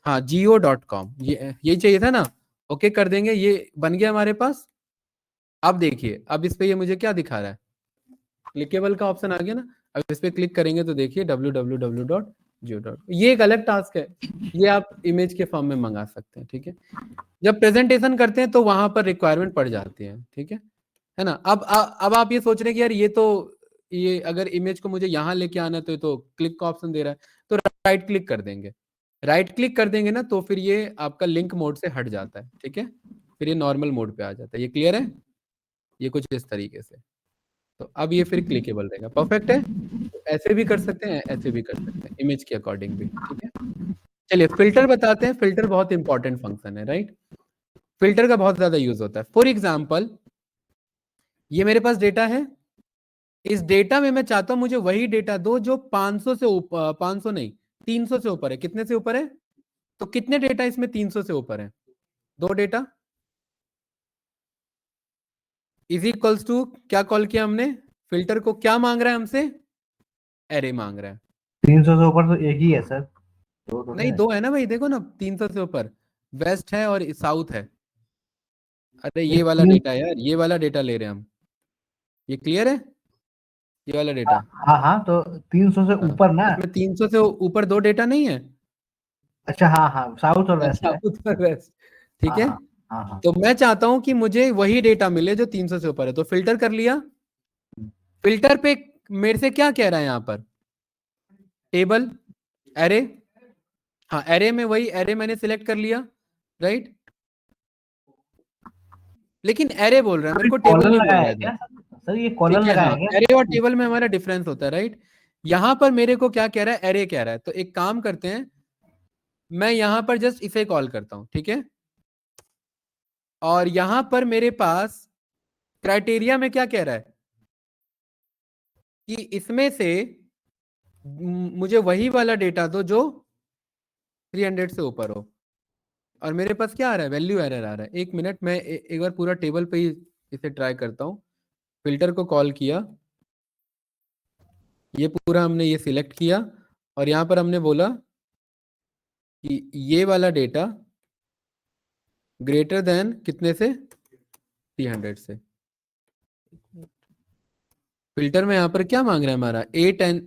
हाँ geo.com, ये चाहिए था ना, ओके कर देंगे, ये बन गया हमारे पास। अब देखिए, अब इस पे ये मुझे क्या दिखा रहा है, क्लिकेबल का ऑप्शन आ गया ना। अब इस पे क्लिक करेंगे तो देखिए www.geo. ये एक अलग टास्क है, ये आप इमेज के फॉर्म में मंगा सकते हैं, ठीक है। जब प्रेजेंटेशन करते हैं तो वहां पर रिक्वायरमेंट पड़ जाती है, ठीक है ना। अब आप ये सोच रहे हैं कि यार ये तो, ये अगर इमेज को मुझे यहाँ लेके आना है तो क्लिक का ऑप्शन दे रहा है, तो राइट क्लिक कर देंगे। राइट क्लिक कर देंगे ना तो फिर ये आपका लिंक मोड से हट जाता है, ठीक है, फिर ये नॉर्मल मोड पे आ जाता है। ये क्लियर है, ये कुछ इस तरीके से। तो अब ये फिर क्लिकेबल रहेगा, परफेक्ट है। तो ऐसे भी कर सकते हैं, ऐसे भी कर सकते हैं, इमेज के अकॉर्डिंग भी, ठीक है। चलिए फिल्टर बताते हैं। फिल्टर बहुत इंपॉर्टेंट फंक्शन है, राइट। फिल्टर का बहुत ज्यादा यूज होता है। फॉर एग्जाम्पल ये मेरे पास डेटा है, इस डेटा में मैं चाहता हूं मुझे वही डेटा दो जो 500 से ऊपर, 500 नहीं 300 से ऊपर है। कितने से ऊपर है, तो कितने डेटा इसमें 300 से ऊपर है? 2 डेटा इज इक्वल्स टू क्या कॉल किया हमने? फिल्टर को क्या मांग रहा है हमसे? एरे मांग रहा है। 300 से ऊपर तो एक ही है सर, दो तो नहीं है। 2 है ना भाई, देखो ना 300 से ऊपर वेस्ट है और साउथ है। अरे ये वाला तीन- डेटा यार, ये वाला डेटा ले रहे हैं हम। ये क्लियर है? ये वाला डेटा। हाँ हाँ, तो 300 से हाँ, ऊपर ना। इसमें 300 से ऊपर 2 डेटा नहीं है? अच्छा हाँ हाँ, साउथ और वेस्ट है। साउथ और वेस्ट, ठीक हाँ है। हाँ हाँ हाँ। तो मैं चाहता हूं कि मुझे वही डेटा मिले जो 300 से ऊपर है, तो फिल्टर कर लिया। फिल्टर पे मेरे से क्या कह रहा है यहाँ पर? Table, array. हाँ एरे में वही एरे मैंने सिलेक्ट कर लिया, राइट। लेकिन एरे बोल रहा है, मेरे को टेबल कॉलर नहीं बोल लगाया रहा है है क्या इधर। सर? ये कॉलर ठीक है, लगाया हाँ है क्या? एरे और टेबल में हमारा डिफरेंस होता है, राइट। यहां पर मेरे को क्या कह रहा है? एरे कह रहा है। तो एक काम करते हैं, मैं यहां पर जस्ट इसे कॉल करता हूं, ठीक है। और यहां पर मेरे पास क्राइटेरिया में क्या कह रहा है कि इसमें से मुझे वही वाला डेटा दो जो 300 से ऊपर हो। और मेरे पास क्या आ रहा है? वैल्यू एरर आ रहा है। 1 मिनट, मैं एक बार पूरा टेबल पे ही इसे ट्राई करता हूँ। फिल्टर को कॉल किया, ये पूरा हमने ये सिलेक्ट किया और यहाँ पर हमने बोला कि ये वाला डेटा ग्रेटर देन कितने से? 300 से। फिल्टर में यहाँ पर क्या मांग रहा है हमारा?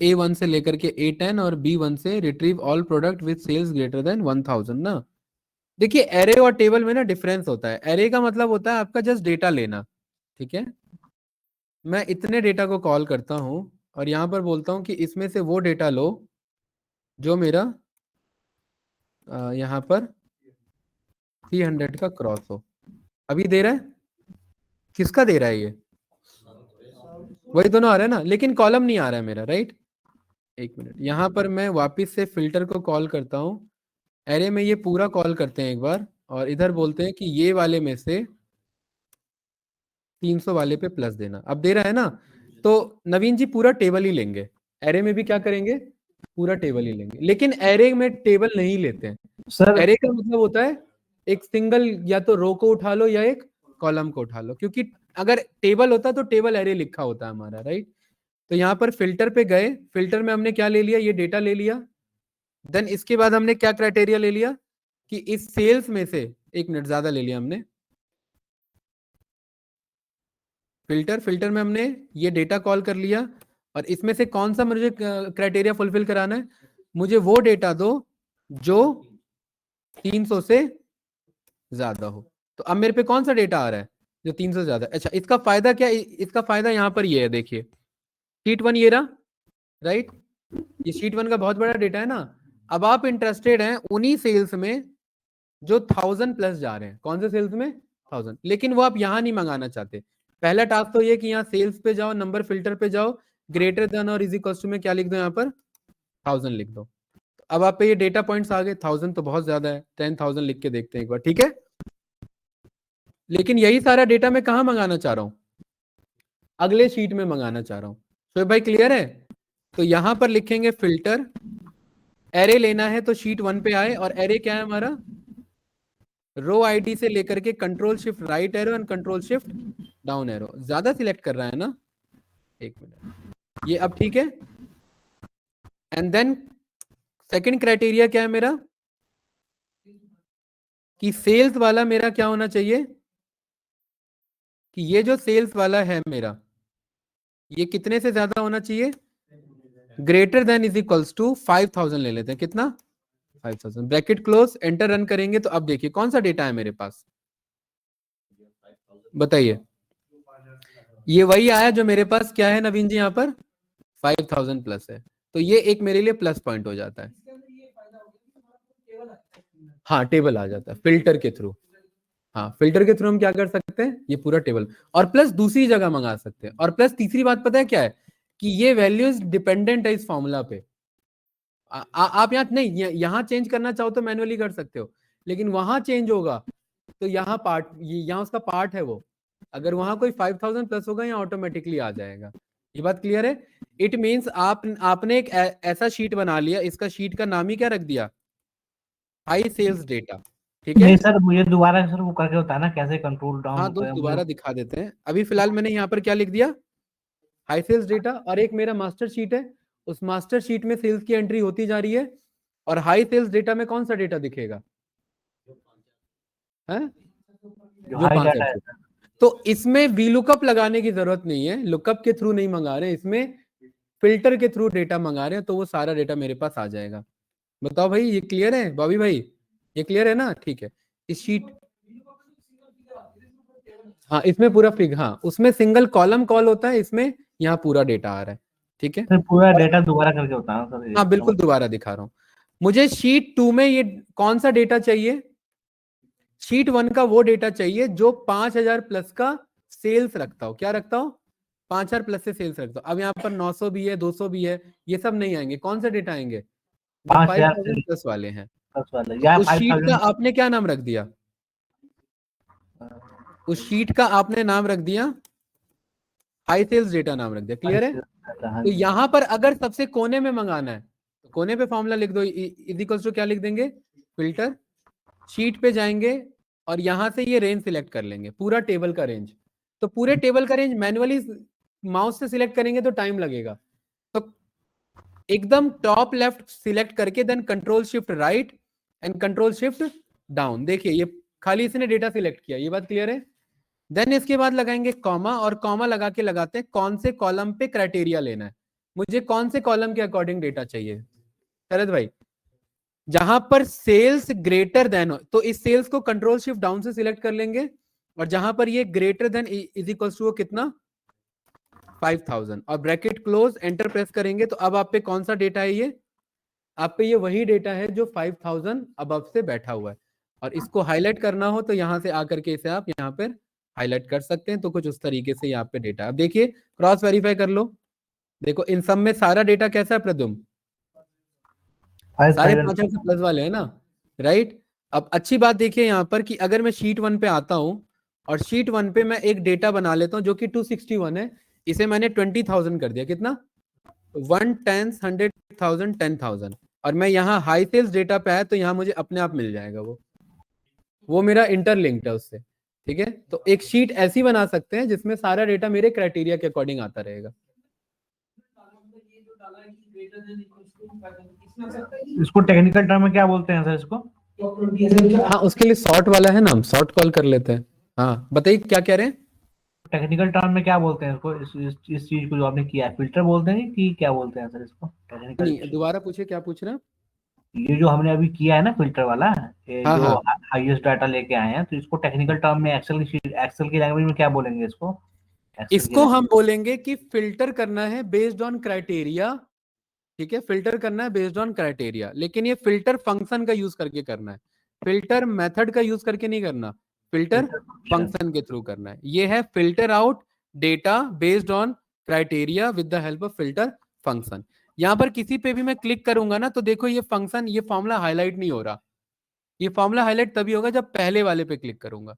A1 से लेकर के A10 और B1 से retrieve all product with sales greater than 1000 ना। देखिए एरे और टेबल में ना डिफरेंस होता है। एरे का मतलब होता है आपका जस्ट डेटा लेना, ठीक है। मैं इतने डेटा को कॉल करता हूं और यहां पर बोलता हूं कि इसमें से वो डेटा लो जो मेरा यहां पर 300 का क्रॉस हो। अभी दे रहा है? किसका दे रहा है ये? वही दोनों आ रहा है ना, लेकिन कॉलम नहीं आ रहा है मेरा, राइट। 1 मिनट, यहां पर मैं वापस से फिल्टर को कॉल करता हूं। एरे में ये पूरा कॉल करते हैं एक बार और इधर बोलते हैं कि ये वाले में से 300 वाले पे प्लस देना। अब दे रहा है ना, तो नवीन जी पूरा टेबल ही लेंगे। एरे में भी क्या करेंगे? पूरा टेबल ही लेंगे। लेकिन एरे में टेबल नहीं लेते हैं। सर एरे का मतलब होता है एक सिंगल, या तो रो को उठा लो या एक कॉलम को उठा लो, क्योंकि अगर टेबल होता तो टेबल एरे लिखा होता है हमारा, राइट। तो यहाँ पर फिल्टर पे गए, फिल्टर में हमने क्या ले लिया? ये डेटा ले लिया। देन इसके बाद हमने क्या क्राइटेरिया ले लिया कि इस सेल्स में से, 1 मिनट ज्यादा ले लिया हमने। फिल्टर में हमने ये डेटा कॉल कर लिया और इसमें से कौन सा मुझे क्राइटेरिया फुलफिल कराना है? मुझे वो डेटा दो जो 300 से ज्यादा हो। तो अब मेरे पे कौन सा डेटा आ रहा है? जो 300 से ज्यादा। अच्छा, इसका फायदा क्या? इसका फायदा यहाँ पर ये है, देखिए शीट 1 ये रहा, राइट। ये शीट 1 का बहुत बड़ा डेटा है ना। अब आप इंटरेस्टेड हैं उन्हीं सेल्स में जो 1000 प्लस जा रहे हैं। कौन से सेल्स में? 1000। लेकिन वो आप यहां नहीं मंगाना चाहते। पहला टास्क तो ये कि यहाँ सेल्स पे जाओ, नंबर फिल्टर पे जाओ, ग्रेटर देन और इज इक्वल टू में क्या लिख दो? यहाँ पर 1000 लिख दो। अब आप पे ये डेटा पॉइंट्स आ गए। 1000 तो बहुत ज्यादा है, 10,000 लिख के देखते हैं एक बार, ठीक है। लेकिन यही सारा डेटा मैं कहाँ मंगाना चाह रहा हूँ? अगले शीट में मंगाना चाह रहा हूँ। तो भाई क्लियर है? तो यहां पर लिखेंगे फिल्टर, एरे लेना है तो शीट 1 पे आए। और एरे क्या है हमारा? रो आईडी से लेकर के control shift right arrow and control shift down arrow. ज्यादा सिलेक्ट कर रहा है ना, 1 मिनट, ये अब ठीक है। एंड देन सेकंड क्राइटेरिया क्या है मेरा? कि सेल्स वाला मेरा क्या होना चाहिए? कि ये जो सेल्स वाला है मेरा, ये कितने से ज्यादा होना चाहिए? Greater than is equals to 5000 ले लेते हैं। कितना? 5000। ब्रैकेट क्लोज, एंटर रन करेंगे तो अब देखिए कौन सा डेटा है मेरे पास, बताइए। ये वही आया जो मेरे पास क्या है नवीन जी, यहाँ पर 5000 प्लस है। तो ये एक मेरे लिए प्लस पॉइंट हो जाता है। हाँ टेबल आ जाता है फिल्टर के थ्रू। हाँ फिल्टर के थ्रू हम क्या कर सकते हैं? ये पूरा टेबल, और प्लस दूसरी जगह मंगा सकते हैं। और प्लस तीसरी बात पता है क्या है? कि ये वैल्यूज डिपेंडेंट है इस फॉर्मूला पे। आप यहाँ नहीं, यहाँ चेंज करना चाहो तो मैनुअली कर सकते हो, लेकिन वहां चेंज होगा तो यहाँ पार्ट, यहाँ उसका पार्ट है वो। अगर वहां कोई 5000 प्लस होगा यहाँ ऑटोमेटिकली आ जाएगा। ये बात क्लियर है? इट मींस आपने एक ऐसा शीट बना लिया, इसका शीट का नाम ही क्या रख दिया? हाई सेल्स डेटा, ठीक है। नहीं सर, मुझे दोबारा सर वो करके बताना कैसे कंट्रोल डाउन हाँ होता दोस्त है दोबारा दिखा देते हैं। अभी फिलहाल मैंने यहाँ पर क्या लिख दिया, हाई सेल्स डेटा, और एक मेरा मास्टर शीट है, उस मास्टर शीट में सेल्स की एंट्री होती जा रही है, और हाई सेल्स डेटा में कौन सा डेटा दिखेगा, है जो जो हाई 5 डाटा है। तो इसमें वी लुकअप लगाने की जरूरत नहीं है, लुकअप के थ्रू नहीं मंगा रहे, इसमें फिल्टर के थ्रू डेटा मंगा रहे हैं, तो वो सारा डेटा मेरे पास आ जाएगा। बताओ भाई ये क्लियर है बॉबी भाई, ये क्लियर है ना? ठीक है, इस शीट, हाँ इसमें पूरा फिग, हाँ उसमें सिंगल कॉलम कॉल होता है, इसमें यहाँ पूरा डेटा आ रहा है, ठीक है। सर पूरा डेटा दोबारा करके बताना सर। हाँ बिल्कुल दोबारा दिखा रहा हूँ। मुझे शीट 2 में ये कौन सा डेटा चाहिए, शीट 1 का वो डेटा चाहिए जो 5000 प्लस का सेल्स रखता हो। क्या रखता हो? 5000 प्लस से सेल्स रखता हो। अब यहाँ पर 900 भी है, 200 भी है, ये सब नहीं आएंगे। कौन से डेटा आएंगे? 5000 5000 प्लस वाले हैं। 10 वाला तो या उस शीट का 5000। आपने क्या नाम रख दिया? उस शीट का आपने नाम रख दिया हाई सेल्स डेटा नाम रख दिया। क्लियर है? तो यहां पर अगर सबसे कोने में मंगाना है तो कोने पे फॉर्मूला लिख दो, इज इक्वल्स टू क्या लिख देंगे, फिल्टर, शीट पे जाएंगे और यहां से ये रेंज सिलेक्ट कर लेंगे, पूरा टेबल का रेंज। तो पूरे टेबल का रेंज मैन्युअली माउस से सिलेक्ट करेंगे तो टाइम लगेगा, तो एकदम टॉप लेफ्ट सिलेक्ट करके then control shift right and control shift down. देखिए ये खाली इसने डेटा सिलेक्ट किया, ये बात क्लियर है। देन इसके बाद लगाएंगे कॉमा, और कॉमा लगा के लगाते हैं कौन से कॉलम पे क्राइटेरिया लेना है, मुझे कौन से कॉलम के अकॉर्डिंग डेटा चाहिए शरद भाई। जहां पर सेल्स ग्रेटर देन हो तो इस सेल्स को कंट्रोल शिफ्ट डाउन से सिलेक्ट कर लेंगे, और जहां पर ये greater than is equals to कितना 5000 और ब्रैकेट क्लोज, एंटर प्रेस करेंगे तो अब आप पे कौन सा डेटा है, ये आप पे ये वही डेटा है जो 5000 अबव से बैठा हुआ है। और इसको हाईलाइट करना हो तो यहां से आकर के इसे आप यहाँ पर हाईलाइट कर सकते हैं। तो कुछ उस तरीके से यहाँ पे डेटा, अब देखिए क्रॉस वेरीफाई कर लो। देखो इन सब में सारा डेटा कैसा है प्रदुम, सारे 5000 से प्लस वाले हैं ना, राइट। अब अच्छी बात देखिए यहाँ पर कि अगर मैं शीट 1 पे आता हूं और शीट 1 पे मैं एक डेटा बना लेता हूं जो कि 261 है, इसे मैंने 20,000 कर दिया, कितना 1 10 100,000 10,000, और मैं यहाँ हाई सेल्स डेटा पे आया तो यहाँ मुझे अपने आप मिल जाएगा, वो मेरा इंटरलिंक्ड है उससे, ठीक है। तो एक शीट ऐसी बना सकते हैं जिसमें सारा डेटा मेरे क्राइटेरिया के अकॉर्डिंग आता रहेगा। इसको टेक्निकल टर्म में क्या बोलते हैं सर इसको? हाँ उसके लिए शॉर्ट वाला है ना, हम शॉर्ट कॉल कर लेते हैं। हाँ बताइए क्या कह रहे हैं? टेक्निकल टर्म में क्या बोलते हैं इसको, इस चीज को जो आपने किया है, फिल्टर बोलते हैं कि क्या बोलते हैं सर इसको टेक्निकल? नहीं दोबारा पूछिए, क्या पूछ रहे हैं? ये जो हमने अभी किया है ना फिल्टर वाला, ये हाँ, जो हाँ। हाईएस्ट डाटा लेके आए हैं, तो इसको टेक्निकल टर्म में एक्सेल की लैंग्वेज में क्या बोलेंगे इसको? इसको हम बोलेंगे कि फिल्टर करना है बेस्ड ऑन क्राइटेरिया, ठीक है, फिल्टर करना है बेस्ड ऑन क्राइटेरिया, लेकिन ये फिल्टर फंक्शन का यूज करके करना है, फिल्टर मेथड का यूज करके नहीं करना, फिल्टर फंक्शन के थ्रू करना है। ये है filter out data based on criteria with the help of filter function. यहां पर किसी पे भी मैं क्लिक करूंगा ना तो देखो ये फंक्शन, ये फॉर्मूला हाईलाइट नहीं हो रहा, ये फॉर्मूला हाईलाइट तभी होगा जब पहले वाले पे क्लिक करूंगा,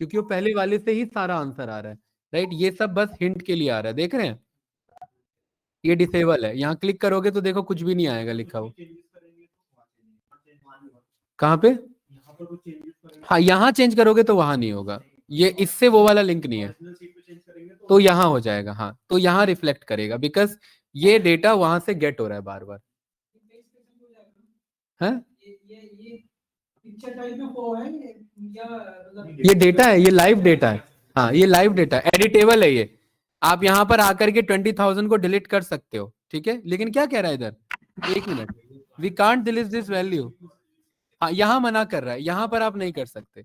क्योंकि वो पहले वाले से ही सारा आंसर आ रहा है, राइट। ये सब बस हिंट के लिए आ रहा है, देख रहे हैं ये डिसेबल है, यहाँ क्लिक करोगे तो देखो कुछ भी नहीं आएगा लिखा हुआ। कहाँ पे? हाँ यहाँ चेंज करोगे तो वहां नहीं होगा, ये इससे वो वाला लिंक नहीं है, तो यहाँ हो जाएगा। हाँ तो यहाँ रिफ्लेक्ट करेगा बिकॉज ये डेटा वहां से गेट हो रहा है बार बार, है ये डेटा है, ये लाइव डेटा है। हाँ ये लाइव डेटा एडिटेबल है, ये आप यहाँ पर आकर के 20,000 को डिलीट कर सकते हो, ठीक है। लेकिन क्या कह रहा है इधर, एक मिनट, we can't delete this value. हाँ यहाँ मना कर रहा है, यहाँ पर आप नहीं कर सकते,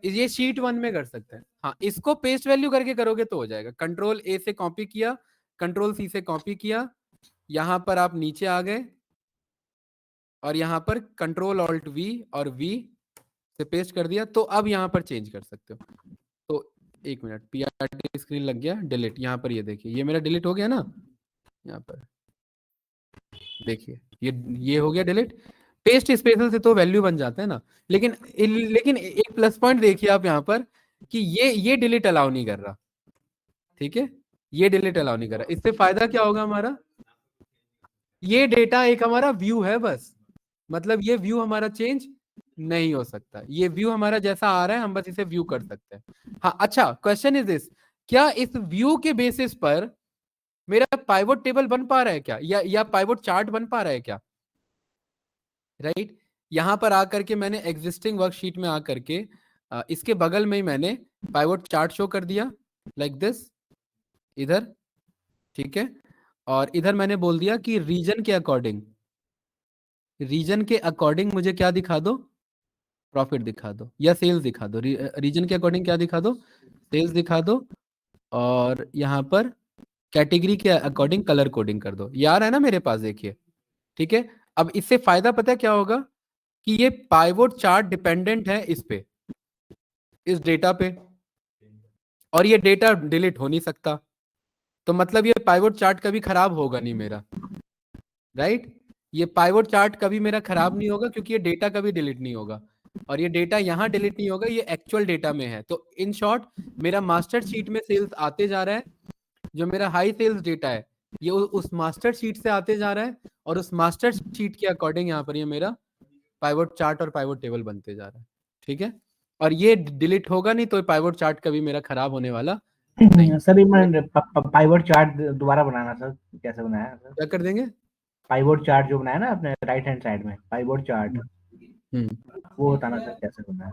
ये शीट 1 में कर सकते हैं। हाँ इसको पेस्ट वैल्यू करके करोगे तो हो जाएगा, कंट्रोल ए से कॉपी किया, कंट्रोल सी से कॉपी किया, यहाँ पर आप नीचे आ गए और यहाँ पर कंट्रोल ऑल्ट वी और वी से पेस्ट कर दिया, तो अब यहाँ पर चेंज कर सकते हो। तो एक मिनट, पीआरटी स्क्रीन लग गया डिलीट, यहाँ पर ये देखिए ये मेरा डिलीट हो गया ना, यहाँ पर देखिए ये हो गया डिलीट। पेस्ट स्पेशल से तो वैल्यू बन जाता है ना, लेकिन एक प्लस पॉइंट देखिए आप यहाँ पर कि ये डिलीट अलाउ नहीं कर रहा, ठीक है, ये डिलीट अलाउ नहीं कर रहा। इससे फायदा क्या होगा हमारा, ये डेटा एक हमारा व्यू है बस, मतलब ये व्यू हमारा चेंज नहीं हो सकता, ये व्यू हमारा जैसा आ रहा है हम बस इसे व्यू कर सकते हैं। हाँ अच्छा, क्वेश्चन इज दिस, क्या इस व्यू के बेसिस पर मेरा पाइवोट टेबल बन पा रहा है क्या, या पाइवोट चार्ट बन पा रहा है क्या? राइट, यहां पर आकर के मैंने एग्जिस्टिंग वर्कशीट में आकर के इसके बगल में ही मैंने पाइवोट चार्ट शो कर दिया लाइक दिस इधर, ठीक है। और इधर मैंने बोल दिया कि रीजन के अकॉर्डिंग मुझे क्या दिखा दो, प्रॉफिट दिखा दो या सेल्स दिखा दो। रीजन के अकॉर्डिंग क्या दिखा दो, सेल्स दिखा दो। और यहाँ पर कैटेगरी के अकॉर्डिंग कलर कोडिंग कर दो। यार है ना मेरे पास, देखिए ठीक है। अब इससे फायदा पता है क्या होगा, कि ये पाइवोट चार्ट डिपेंडेंट है इस पे, इस डेटा पे, और ये डेटा डिलीट हो नहीं सकता। तो मतलब ये पाइवोट चार्ट कभी खराब होगा नहीं मेरा, राइट। ये पाइवोट चार्ट कभी मेरा खराब नहीं होगा, क्योंकि ये डेटा कभी डिलीट नहीं होगा, और ये डेटा यहाँ डिलीट नहीं होगा, ये एक्चुअल डेटा में है। तो इन शॉर्ट मेरा मास्टर शीट में सेल्स आते जा रहा है, जो मेरा हाई सेल्स डेटा है ये उस मास्टर शीट से आते जा रहा है, और उस मास्टर शीट के अकॉर्डिंग यहाँ पर ये मेरा पाइवोट चार्ट और पाइवोट टेबल बनते जा रहा है, ठीक है। और ये डिलीट होगा नहीं, तो पाइवोट चार्ट कभी मेरा खराब होने वाला नहीं। सर मैं पाइवोट चार्ट दोबारा बनाना सर, कैसे बनाया सर? क्या कर देंगे, पाइवोट चार्ट जो बनाया ना आपने राइट हैंड साइड में, पाइवोट चार्ट वो बताना सर कैसे बनाया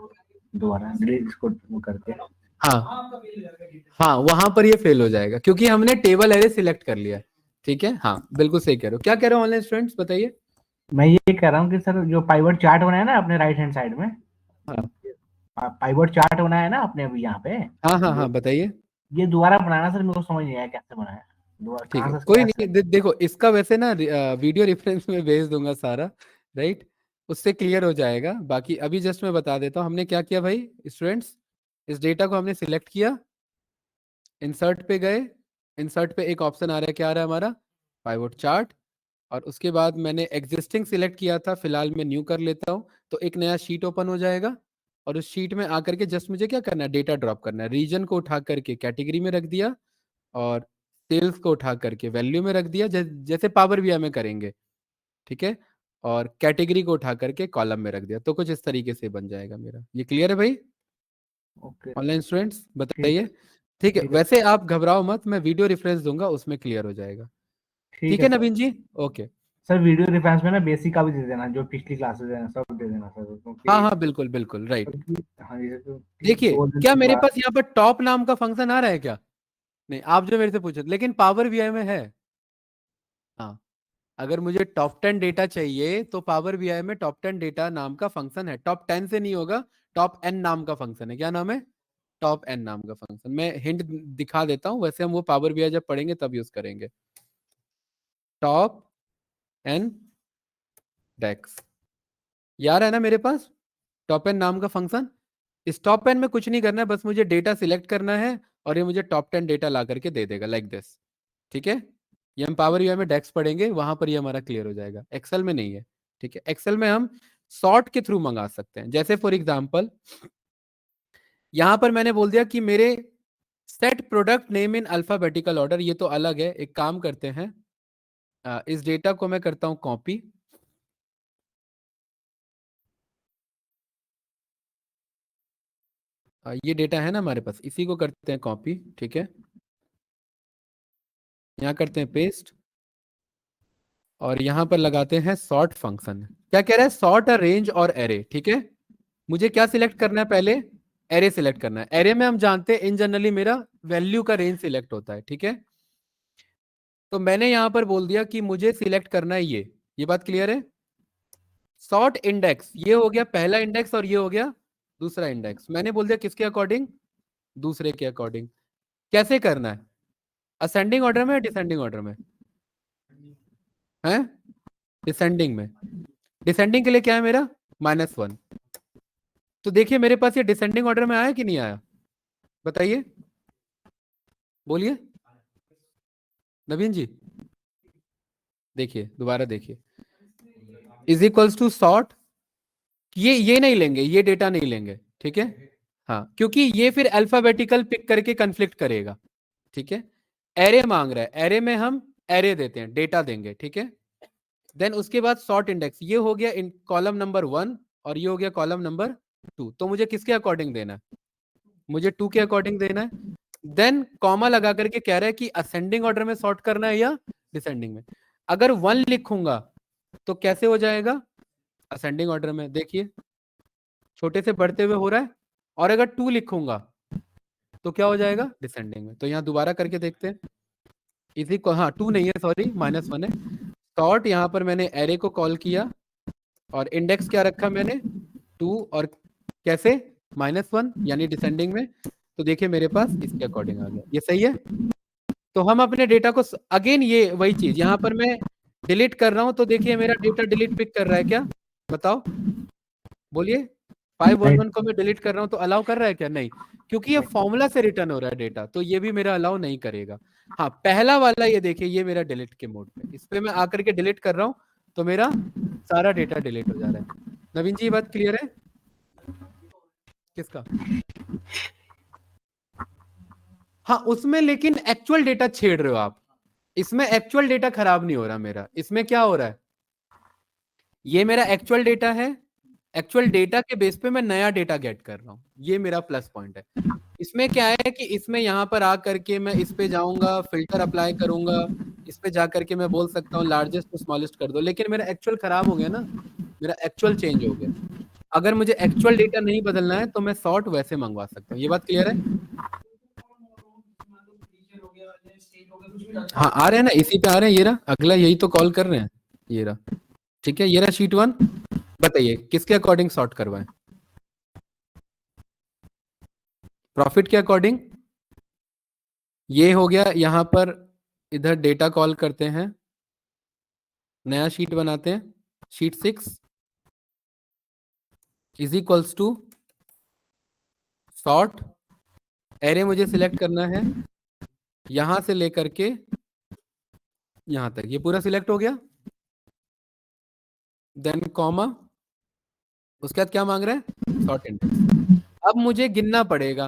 दोबारा, डिलीट इसको वो करके। हाँ वहां पर ये फेल हो जाएगा, क्योंकि हमने टेबल एरे सिलेक्ट कर लिया है, ठीक है। हाँ बिल्कुल सही कह रहे हो। क्या कह रहे हो ऑनलाइन स्टूडेंट्स, बताइए। मैं ये कह रहा हूँ कि सर जो पाइवोट चार्ट बनाया ना आपने राइट हैंड साइड में, पाइवोट चार्ट बनाया ना आपने अभी यहाँ पे, हाँ बताइए। ये दोबारा बनाना सर, मेरे को समझ नहीं आया कैसे बनाया दोबारा, ठीक कहाँ है, से कोई कैसे? नहीं, देखो इसका वैसे ना वीडियो रेफरेंस में भेज दूंगा सारा, राइट, उससे क्लियर हो जाएगा। बाकी अभी जस्ट मैं बता देता हूँ हमने क्या किया भाई स्टूडेंट्स। इस डेटा को हमने सिलेक्ट किया, इंसर्ट पे गए, इंसर्ट पे एक ऑप्शन आ रहा है, क्या आ रहा है हमारा, पाइवोट चार्ट। और उसके बाद मैंने एग्जिस्टिंग सिलेक्ट किया था, फिलहाल मैं न्यू कर लेता हूँ, तो एक नया शीट ओपन हो जाएगा। और उस शीट में आकर के जस्ट मुझे क्या करना है, डेटा ड्रॉप करना है। रीजन को उठा करके कैटेगरी में रख दिया, और सेल्स को उठा करके वैल्यू में रख दिया, जैसे पावर बीआई में करेंगे, ठीक है। और कैटेगरी को उठा करके कॉलम में रख दिया, तो कुछ इस तरीके से बन जाएगा मेरा। ये क्लियर है भाई ओके ऑनलाइन स्टूडेंट्स, बताइए। ठीक है, वैसे आप घबराओ मत, मैं वीडियो रेफरेंस दूंगा, उसमें क्लियर हो जाएगा। ठीक है नवीन जी, ओके। सर वीडियो रेफरेंस में ना बेसिक का भी दे देना, जो पिछली क्लासेस हैं सब दे देना सर, क्योंकि हाँ बिल्कुल बिल्कुल राइट। हाँ जी सर, देखिए क्या मेरे पास यहाँ पर टॉप नाम का फंक्शन आ रहा है क्या? नहीं, आप जो मेरे से पूछे, लेकिन पावर बीआई में है। हाँ, अगर मुझे टॉप 10 डेटा चाहिए तो पावर बीआई में टॉप 10 डेटा नाम का फंक्शन है। टॉप 10 से नहीं होगा, टॉप एन नाम का फंक्शन है। क्या नाम है? टॉप एन नाम का फंक्शन। मैं हिंट दिखा देता हूँ, वैसे हम वो पावर बीआई जब पढ़ेंगे तब यूज करेंगे। टॉप एन डेक्स, यार है ना मेरे पास टॉप एन नाम का फंक्शन। इस टॉप एन में कुछ नहीं करना है, बस मुझे डेटा सिलेक्ट करना है, और ये मुझे टॉप 10 डेटा ला करके दे देगा लाइक दिस, ठीक है। ये हम पावर यूआई में डेक्स पढ़ेंगे, वहां पर ये हमारा क्लियर हो जाएगा, एक्सेल में नहीं है, ठीक है। एक्सेल में हम सॉर्ट के थ्रू मंगा सकते हैं। जैसे फॉर एग्जांपल यहां पर मैंने बोल दिया कि मेरे set product name in alphabetical order, ये तो अलग है। एक काम करते हैं, इस डेटा को मैं करता हूं कॉपी, ये डेटा है ना हमारे पास, इसी को करते हैं कॉपी, ठीक है। यहाँ करते हैं पेस्ट, और यहां पर लगाते हैं सॉर्ट फंक्शन। क्या कह रहा है, सॉर्ट अ रेंज और एरे, ठीक है। मुझे क्या सिलेक्ट करना है, पहले एरे सिलेक्ट करना है। एरे में हम जानते हैं इन जनरली मेरा वैल्यू का रेंज सिलेक्ट होता है, ठीक है। तो मैंने यहां पर बोल दिया कि मुझे सिलेक्ट करना है ये बात क्लियर है। सॉर्ट इंडेक्स, ये हो गया पहला इंडेक्स, और ये हो गया दूसरा इंडेक्स। मैंने बोल दिया किसके अकॉर्डिंग, दूसरे के अकॉर्डिंग। कैसे करना है, असेंडिंग ऑर्डर में या डिसेंडिंग ऑर्डर में है? डिसेंडिंग में। डिसेंडिंग के लिए क्या है मेरा, -1। तो देखिए मेरे पास ये डिसेंडिंग ऑर्डर में आया कि नहीं आया, बताइए, बोलिए नवीन जी। देखिए दोबारा देखिए, इज इक्वल्स टू सॉर्ट, ये नहीं लेंगे, ये डेटा नहीं लेंगे, ठीक है। हाँ, क्योंकि ये फिर अल्फाबेटिकल पिक करके कंफ्लिक्ट करेगा, ठीक है। एरे मांग रहा है, एरे में हम एरे देते हैं, डेटा देंगे, ठीक है। देन उसके बाद सॉर्ट इंडेक्स, ये हो गया इन कॉलम नंबर 1 और ये हो गया कॉलम नंबर 2। तो मुझे किसके अकॉर्डिंग देना है? मुझे 2 के अकॉर्डिंग देना है। देन कॉमा लगा करके कह रहा है कि असेंडिंग ऑर्डर में सॉर्ट करना है या डिसेंडिंग में। अगर 1 लिखूंगा तो कैसे हो जाएगा? असेंडिंग ऑर्डर में, देखिए छोटे से बढ़ते हुए हो रहा है। और अगर 2 लिखूंगा तो क्या हो जाएगा? डिसेंडिंग में। तो यहाँ दोबारा करके देखते हैं। इसी को, हाँ 2 नहीं है, सॉरी -1 है। सॉर्ट यहाँ पर मैंने एरे को कॉल किया और इंडेक्स क्या रखा मैंने? 2 और कैसे? -1 यानी डिसेंडिंग में। तो देखिए मेरे पास इसके अकॉर्डिंग आ गया। ये सही है। तो हम अपने डेटा को अगेन, ये वही चीज यहाँ पर मैं डिलीट कर रहा हूं तो देखिए मेरा डेटा डिलीट पिक कर रहा है क्या? बताओ, बोलिए। 511 को मैं डिलीट कर रहा हूं तो अलाउ कर रहा है क्या? नहीं, क्योंकि ये फॉर्मूला से रिटर्न हो रहा है डेटा, तो ये भी मेरा अलाउ नहीं करेगा। हाँ पहला वाला ये देखिए, ये मेरा डिलीट के मोड पे, इस पे मैं आकर के डिलीट कर रहा हूँ तो मेरा सारा डेटा डिलीट हो जा रहा है। नवीन जी ये बात क्लियर है? किसका? हाँ उसमें लेकिन एक्चुअल डेटा छेड़ रहे हो आप, इसमें एक्चुअल डेटा खराब नहीं हो रहा मेरा। इसमें क्या हो रहा है? ये मेरा एक्चुअल डेटा है, एक्चुअल डेटा के बेस पे मैं नया डेटा गेट कर रहा हूँ, ये मेरा प्लस पॉइंट है। इसमें क्या है कि इसमें यहाँ पर आ करके मैं इस पे जाऊंगा, फिल्टर अप्लाई करूंगा, इस पे जा करके मैं बोल सकता हूँ लार्जेस्ट टू स्मॉलेस्ट कर दो, लेकिन मेरा एक्चुअल खराब हो गया ना, मेरा एक्चुअल चेंज हो गया। अगर मुझे एक्चुअल डेटा नहीं बदलना है तो मैं सॉर्ट वैसे मंगवा सकता हूँ। ये बात क्लियर है? हाँ आ रहे हैं ना, इसी पे आ रहे हैं। ये रहा अगला, यही तो कॉल कर रहे हैं। ये रहा, ठीक है, ये रहा शीट 1। बताइए किसके अकॉर्डिंग सॉर्ट करवाएं? प्रॉफिट के अकॉर्डिंग। ये हो गया, यहां पर इधर डेटा कॉल करते हैं, नया शीट बनाते हैं। Sheet 6 is equals to sort, array मुझे सिलेक्ट करना है यहां से लेकर के यहां तक, ये पूरा सिलेक्ट हो गया। देन कॉमा, उसके बाद क्या मांग रहा है? Sort index. अब मुझे गिनना पड़ेगा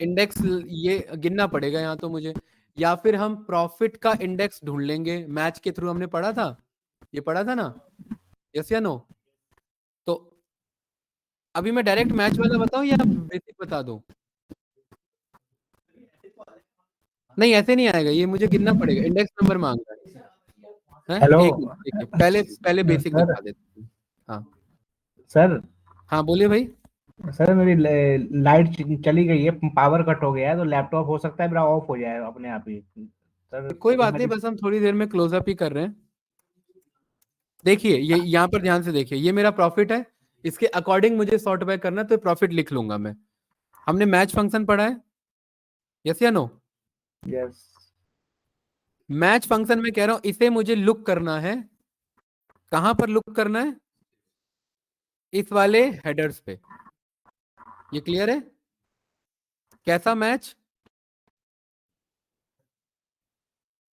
इंडेक्स, ये गिनना पड़ेगा यहाँ तो मुझे, या फिर हम प्रॉफिट का इंडेक्स ढूंढ लेंगे मैच के थ्रू। हमने पढ़ा था, ये पढ़ा था ना, यस या नो? तो अभी मैं डायरेक्ट मैच वाला बताऊं या बेसिक बता दूं? नहीं ऐसे नहीं आएगा, ये मुझे गिनना पड़ेगा, इंडेक्स नंबर मांग रहा है। हेलो एक मिनट, देखिए पहले पहले बेसिक सर। दिखा देते हैं। हाँ सर हाँ बोलिए भाई। सर मेरी लाइट चली गई है, पावर कट हो गया है, तो लैपटॉप हो सकता है मेरा ऑफ हो जाए अपने आप ही सर। कोई बात नहीं, बस हम थोड़ी देर में क्लोजअप ही कर रहे हैं। देखिए ये यहाँ पर ध्यान से देखिए, ये मेरा प्रॉफिट है, इसके अकॉर्डिंग मुझे सॉर्ट बाय करना है तो प्रॉफिट लिख लूंगा मैं। हमने मैच फंक्शन पढ़ा है, यस या नो? यस। मैच फंक्शन में कह रहा हूं इसे मुझे लुक करना है, कहां पर लुक करना है? इस वाले हेडर्स पे। ये क्लियर है? कैसा मैच?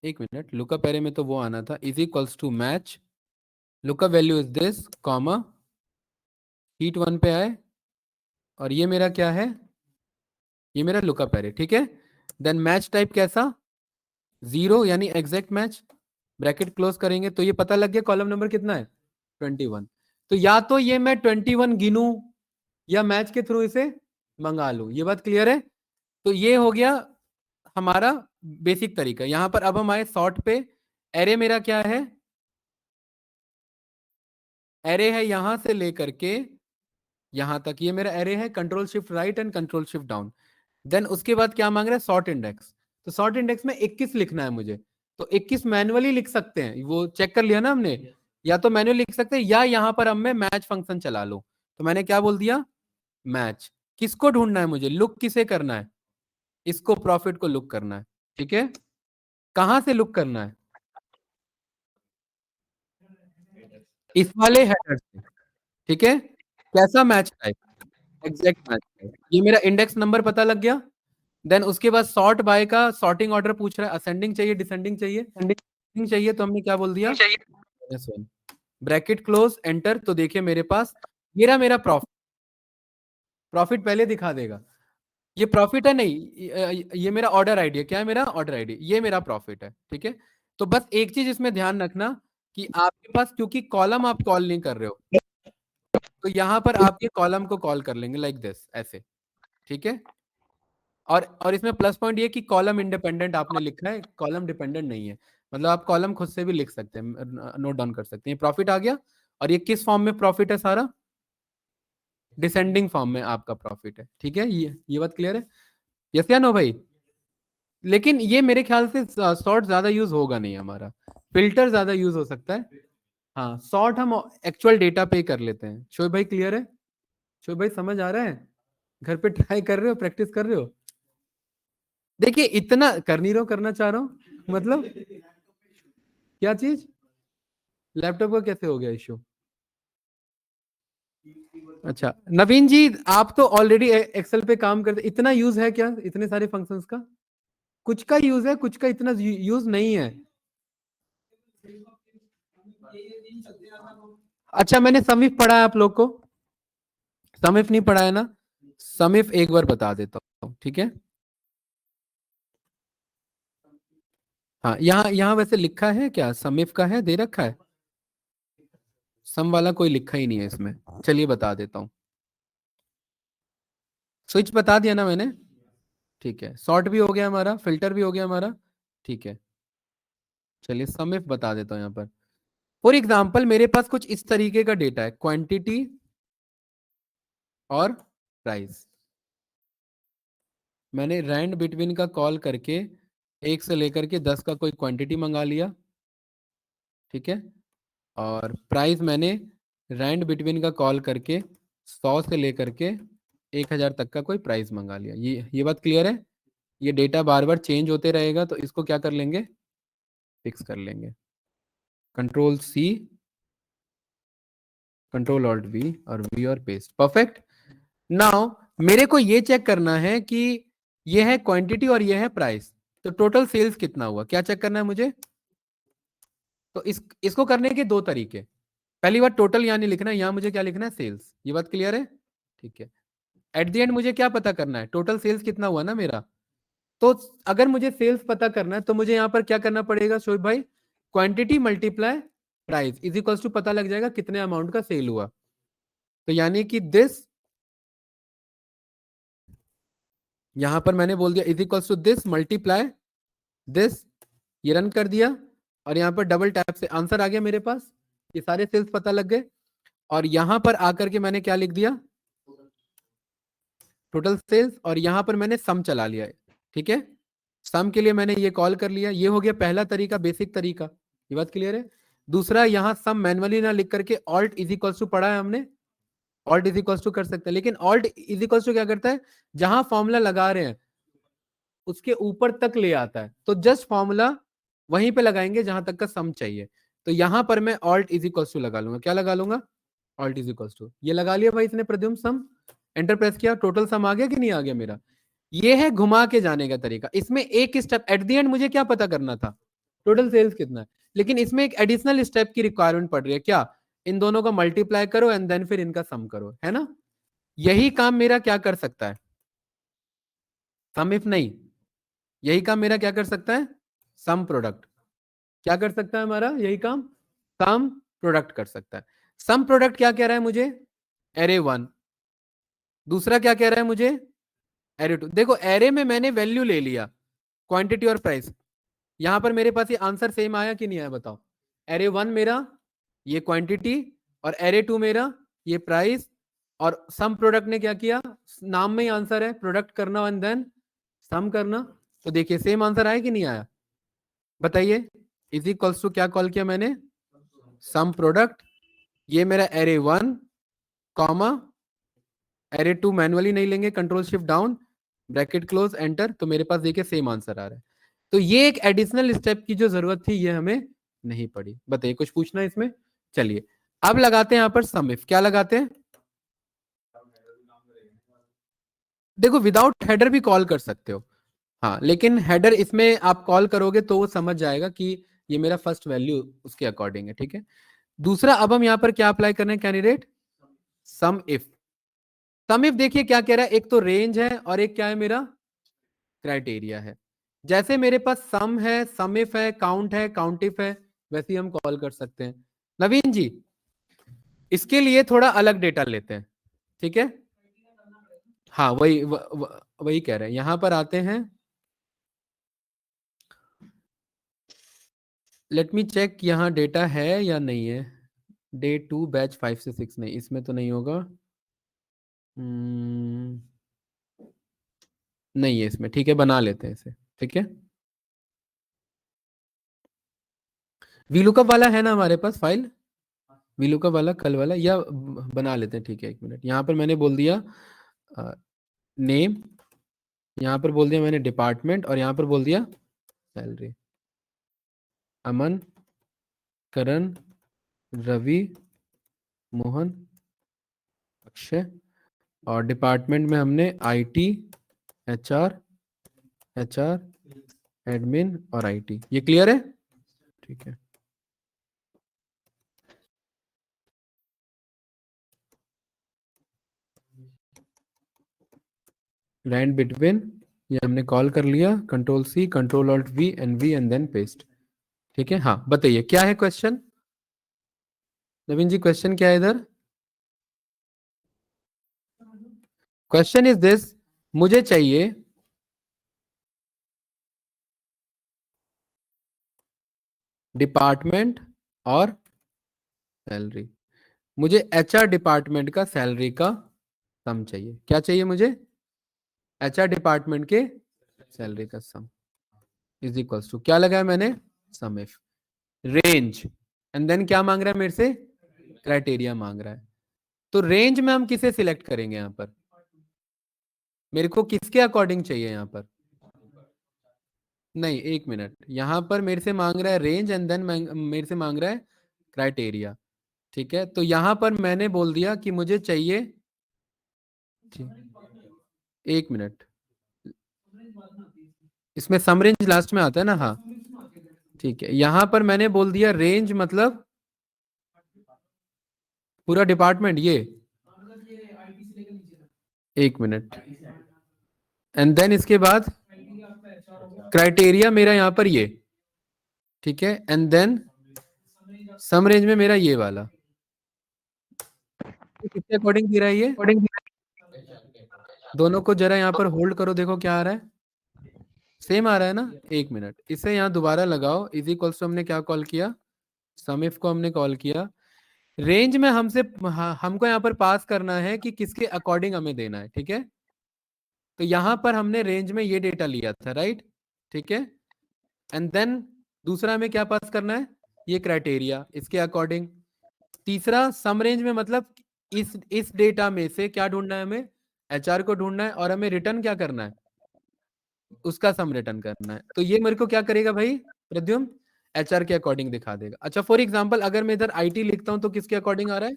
एक मिनट, लुकअप एरे में तो वो आना था, is equals to match, lookup value is this, comma, sheet 1 पे आए और ये मेरा क्या है? ये मेरा लुकअप एरे, ठीक है। देन मैच टाइप कैसा? 0 यानी एग्जैक्ट मैच, ब्रैकेट क्लोज करेंगे तो ये पता लग गया कॉलम नंबर कितना है? 21। तो या तो ये मैं 21 गिनूं या मैच के थ्रू इसे मंगा लूं। ये बात क्लियर है? तो ये हो गया हमारा बेसिक तरीका। यहां पर अब हम आए सॉर्ट पे। एरे मेरा क्या है? एरे है यहां से लेकर के यहां तक, ये मेरा एरे है, control shift right and control shift down. Then उसके बाद क्या मांग रहा है? Sort index. तो सॉर्ट इंडेक्स में 21 लिखना है मुझे, तो 21 मैनुअली लिख सकते हैं, वो चेक कर लिया ना हमने, या तो मैनुअली लिख सकते हैं या यहां पर अब मैं मैच फंक्शन चला लूं। तो मैंने क्या बोल दिया? मैच। किसको ढूंढना है मुझे? लुक किसे करना है? इसको, प्रॉफिट को लुक करना है, ठीक है। कहां से लुक करना है? इस वाले हेडर से, ठीक है। कैसा match type? Exact match type. ये मेरा इंडेक्स नंबर पता लग गया। देन उसके बाद सॉर्ट बाय का सॉर्टिंग ऑर्डर पूछ रहा है, असेंडिंग चाहिए डिसेंडिंग चाहिए? असेंडिंग चाहिए, तो हमने क्या बोल दिया? Bracket close, enter. तो देखिए मेरे पास मेरा प्रॉफिट, प्रॉफिट पहले दिखा देगा। ये प्रॉफिट है नहीं, ये मेरा ऑर्डर आईडी है। क्या है मेरा? Order ID. ये मेरा प्रॉफिट है, ठीक है। तो बस एक चीज इसमें ध्यान रखना कि आपके पास, क्योंकि कॉलम आप कॉल नहीं कर रहे हो, तो यहां पर आप ये कॉलम को कॉल कर लेंगे लाइक दिस, ऐसे, ठीक है। और इसमें प्लस पॉइंट ये कि कॉलम इंडिपेंडेंट आपने लिखा है, कॉलम डिपेंडेंट नहीं है, मतलब आप कॉलम खुद से भी लिख सकते हैं, नोट डाउन कर सकते हैं। प्रॉफिट आ गया, और ये किस फॉर्म में प्रॉफिट है? सारा डिसेंडिंग फॉर्म में आपका प्रॉफिट है, ठीक है। ये बात क्लियर है? यस या नो भाई? लेकिन ये मेरे ख्याल से सॉर्ट ज्यादा यूज होगा नहीं हमारा, फिल्टर ज्यादा यूज हो सकता है। हाँ, सॉर्ट हम एक्चुअल डेटा पे कर लेते हैं। शोएब भाई क्लियर है? शोएब भाई समझ आ रहा है? घर पे ट्राई कर रहे हो, प्रैक्टिस कर रहे हो? देखिए इतना कर नहीं रहा हूं, करना चाह रहा हूं, मतलब क्या चीज? लैपटॉप का कैसे हो गया इश्यू? अच्छा नवीन जी, आप तो ऑलरेडी एक्सेल पे काम करते, इतना यूज है क्या इतने सारे फंक्शंस का? कुछ का यूज है, कुछ का इतना यूज नहीं है। अच्छा, मैंने समीफ पढ़ा है आप लोग को? समीफ नहीं पढ़ा है ना? समीफ एक बार बता देता हूँ, ठीक है। हाँ, यहाँ वैसे लिखा है क्या? समीफ का है, दे रखा है? सम वाला कोई लिखा ही नहीं है इसमें। चलिए बता देता हूँ। स्विच बता दिया ना मैंने, ठीक है। सॉर्ट भी हो गया हमारा, फिल्टर भी हो गया हमारा, ठीक है। चलिए समीफ बता देता हूँ यहाँ पर। फॉर एग्जाम्पल मेरे पास कुछ इस तरीके का डेटा है, क्वांटिटी और प्राइस। मैंने रैंड बिटवीन का कॉल करके 1 से लेकर के 10 का कोई क्वांटिटी मंगा लिया, ठीक है। और प्राइस मैंने रैंड बिटवीन का कॉल करके 100 से लेकर के 1000 तक का कोई प्राइस मंगा लिया। ये बात क्लियर है? ये डेटा बार बार चेंज होते रहेगा, तो इसको क्या कर लेंगे? फिक्स कर लेंगे। Control C, control alt V, और वी और पेस्ट, परफेक्ट। नाउ मेरे को ये चेक करना है कि ये है क्वांटिटी और ये है प्राइस, तो टोटल सेल्स कितना हुआ, क्या चेक करना है मुझे? तो इसको करने के दो तरीके। पहली बात, टोटल यहाँ नहीं लिखना है, यहाँ मुझे क्या लिखना है? सेल्स। ये बात क्लियर है? ठीक है। एट द एंड मुझे क्या पता करना है? टोटल सेल्स कितना हुआ ना मेरा। तो अगर मुझे सेल्स पता करना है तो मुझे यहाँ पर क्या करना पड़ेगा शोएब भाई? Quantity multiply price is equals to, पता लग जाएगा कितने अमाउंट का सेल हुआ। तो यानी कि दिस, यहां पर मैंने बोल दिया is equals to this multiply this, ये रन कर दिया, और यहां पर डबल टैप से आंसर आ गया मेरे पास। ये सारे सेल्स पता लग गए, और यहां पर आकर के मैंने क्या लिख दिया? टोटल सेल्स, और यहां पर मैंने सम चला लिया है, ठीक है। सम के लिए मैंने ये कॉल कर लिया। ये हो गया पहला तरीका, बेसिक तरीका। ये बात क्लियर है? दूसरा, यहां सम मैनुअली ना लिख करके ऑल्ट इज इक्वल्स टू पढ़ा है हमने, ऑल्ट इज इक्वल्स टू कर सकते हैं, लेकिन ऑल्ट इज इक्वल्स टू क्या करता है? जहां फॉर्मूला लगा रहे हैं उसके ऊपर तक ले आता है, तो जस्ट फॉर्मूला वहीं पे लगाएंगे जहां तक का सम चाहिए। तो यहां पर मैं ऑल्ट इज इक्वल्स टू लगा लूंगा। क्या लगा लूंगा? Alt is equals to. ये लगा लिया भाई इसने, प्रद्युम्न सम, एंटर प्रेस किया, टोटल सम आ गया कि नहीं आ गया मेरा? ये है घुमा के जाने का तरीका। इसमें एक स्टेप, एट द एंड मुझे क्या पता करना था? टोटल सेल्स कितना है, लेकिन इसमें एक एडिशनल स्टेप की रिक्वायरमेंट पड़ रही है। क्या? इन दोनों को मल्टीप्लाई करो एंड देन फिर इनका सम करो, है ना? यही काम मेरा क्या कर सकता है? सम इफ नहीं, यही काम मेरा क्या कर सकता है? Some product. क्या कर सकता है हमारा यही काम? सम प्रोडक्ट कर सकता है। सम प्रोडक्ट क्या कह रहा है मुझे? एरे 1। दूसरा क्या कह रहा है मुझे? एरे 2। देखो एरे में मैंने वैल्यू ले लिया, क्वांटिटी और प्राइस। यहां पर मेरे पास ये आंसर सेम आया कि नहीं आया बताओ? एरे 1 मेरा ये क्वांटिटी, और एरे 2 मेरा ये प्राइस, और सम प्रोडक्ट ने क्या किया? नाम में ही आंसर है, प्रोडक्ट करना एंड देन सम करना। तो देखिए सेम आंसर आया कि नहीं आया? बताइए। इज इक्वल्स टू क्या कॉल किया मैंने? Some product. ये मेरा एरे 1 कॉमा एरे 2 मैनुअली नहीं लेंगे, control shift down, bracket close, enter, तो मेरे पास देखिए सेम आंसर आ रहा है। तो ये एक एडिशनल स्टेप की जो जरूरत थी ये हमें नहीं पड़ी। बताइए कुछ पूछना है इसमें? चलिए अब लगाते हैं यहां पर सम इफ। क्या लगाते हैं? देखो विदाउट हेडर भी कॉल कर सकते हो, हाँ, लेकिन हेडर इसमें आप कॉल करोगे तो वो समझ जाएगा कि ये मेरा फर्स्ट वैल्यू उसके अकॉर्डिंग है, ठीक है। दूसरा, अब हम यहाँ पर क्या अप्लाई करना है candidate? Sum if. Sum if देखिए क्या कह रहा है, एक तो रेंज है और एक क्या है मेरा? क्राइटेरिया है। जैसे मेरे पास सम है, समिफ है, काउंट है, काउंटिफ है, वैसे ही हम कॉल कर सकते हैं। नवीन जी, इसके लिए थोड़ा अलग डेटा लेते हैं, ठीक है? हाँ, वही कह रहे हैं। यहां पर आते हैं, लेट मी चेक यहाँ डेटा है या नहीं है। डे 2 बैच 5 से 6 नहीं, इसमें तो नहीं होगा। नहीं है इसमें, ठीक है, बना लेते हैं इसे, ठीक है। वीलुकअप वाला है ना हमारे पास फाइल, वीलुकअप वाला कल वाला, या बना लेते हैं, ठीक है। 1 मिनट, यहाँ पर मैंने बोल दिया नेम, यहाँ पर बोल दिया मैंने डिपार्टमेंट, और यहाँ पर बोल दिया सैलरी। अमन, करण, रवि, मोहन, अक्षय, और डिपार्टमेंट में हमने आईटी, एचआर, एडमिन और आईटी। ये क्लियर है? ठीक है। लैंड बिटवीन, ये हमने कॉल कर लिया, control C, control alt V and then paste, ठीक है। हाँ, बताइए क्या है क्वेश्चन? नवीन जी, क्वेश्चन क्या है इधर? क्वेश्चन इज दिस, मुझे चाहिए डिपार्टमेंट और सैलरी। मुझे एचआर डिपार्टमेंट का सैलरी का सम चाहिए। क्या चाहिए मुझे? एचआर डिपार्टमेंट के सैलरी का सम इज इक्वल्स टू, क्या लगाया मैंने? सम इफ रेंज, एंड देन क्या मांग रहा है मेरे से? क्राइटेरिया मांग रहा है। तो रेंज में हम किसे सिलेक्ट करेंगे? यहां पर मेरे को किसके अकॉर्डिंग चाहिए यहां पर? नहीं, 1 मिनट, यहां पर मेरे से मांग रहा है रेंज, एंड देन मेरे से मांग रहा है क्राइटेरिया, ठीक है। तो यहां पर मैंने बोल दिया कि मुझे चाहिए, 1 मिनट, इसमें सम रेंज लास्ट में आता है ना? हाँ, ठीक है। यहां पर मैंने बोल दिया रेंज मतलब पूरा डिपार्टमेंट, ये 1 मिनट, एंड देन इसके बाद क्राइटेरिया मेरा यहां पर ये, ठीक है, एंड देन सम रेंज में मेरा ये वाला। किसके अकॉर्डिंग दे रहा है ये? दोनों को जरा यहाँ पर होल्ड करो, देखो क्या आ रहा है। सेम आ रहा है ना? 1 मिनट, इसे यहाँ दोबारा लगाओ। इज इक्वल्स टू हमने क्या कॉल किया? सम इफ को हमने कॉल किया। रेंज में हमको यहाँ पर पास करना है कि किसके अकॉर्डिंग हमें देना है, ठीक है। तो यहाँ पर हमने रेंज में ये डेटा लिया था, राइट, ठीक है। एंड देन दूसरा हमें क्या पास करना है? ये क्राइटेरिया, इसके अकॉर्डिंग। तीसरा सम रेंज में मतलब इस डेटा में से क्या ढूंढना है हमें? एचआर को ढूंढना है, और हमें रिटर्न क्या करना है? उसका सम रिटर्न करना है। तो ये मेरे को क्या करेगा भाई प्रद्युम्न? एचआर के अकॉर्डिंग दिखा देगा। अच्छा, फॉर एग्जांपल अगर मैं इधर आईटी लिखता हूं तो किसके अकॉर्डिंग आ रहा है?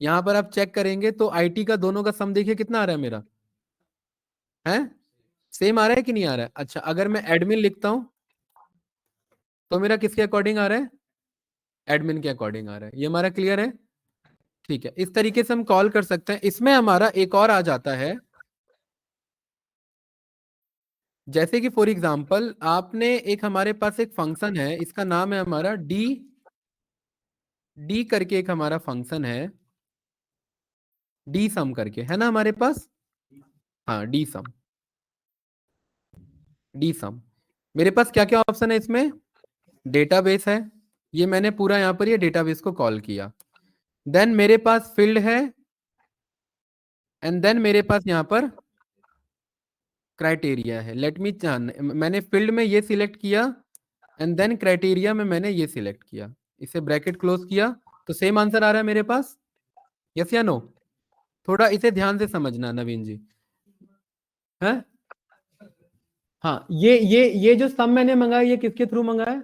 यहां पर आप चेक करेंगे तो आईटी का दोनों का सम देखिए कितना आ रहा है मेरा, है सेम आ रहा है कि नहीं आ रहा है? अच्छा, अगर मैं एडमिन लिखता हूं तो मेरा किसके अकॉर्डिंग आ रहा है? एडमिन के अकॉर्डिंग आ रहा है। ये हमारा क्लियर है? ठीक है, इस तरीके से हम कॉल कर सकते हैं। इसमें हमारा एक और आ जाता है, जैसे कि फॉर एग्जांपल आपने एक, हमारे पास एक फंक्शन है, इसका नाम है हमारा डी करके एक हमारा फंक्शन है, डी सम करके, है ना हमारे पास? हाँ, डी सम। मेरे पास क्या क्या ऑप्शन है इसमें? डेटाबेस है, ये मैंने पूरा यहाँ पर ये डेटाबेस को कॉल किया। देन मेरे पास फील्ड है, एंड देन मेरे पास यहाँ पर क्राइटेरिया है। लेट मी, मैंने फील्ड में ये सिलेक्ट किया, एंड देन क्राइटेरिया में मैंने ये सिलेक्ट किया, इसे ब्रैकेट क्लोज किया, तो सेम आंसर आ रहा है मेरे पास, यस या नो? थोड़ा इसे ध्यान से समझना नवीन जी, है? हाँ, ये जो सम मैंने मंगाया, ये किसके थ्रू मंगाया?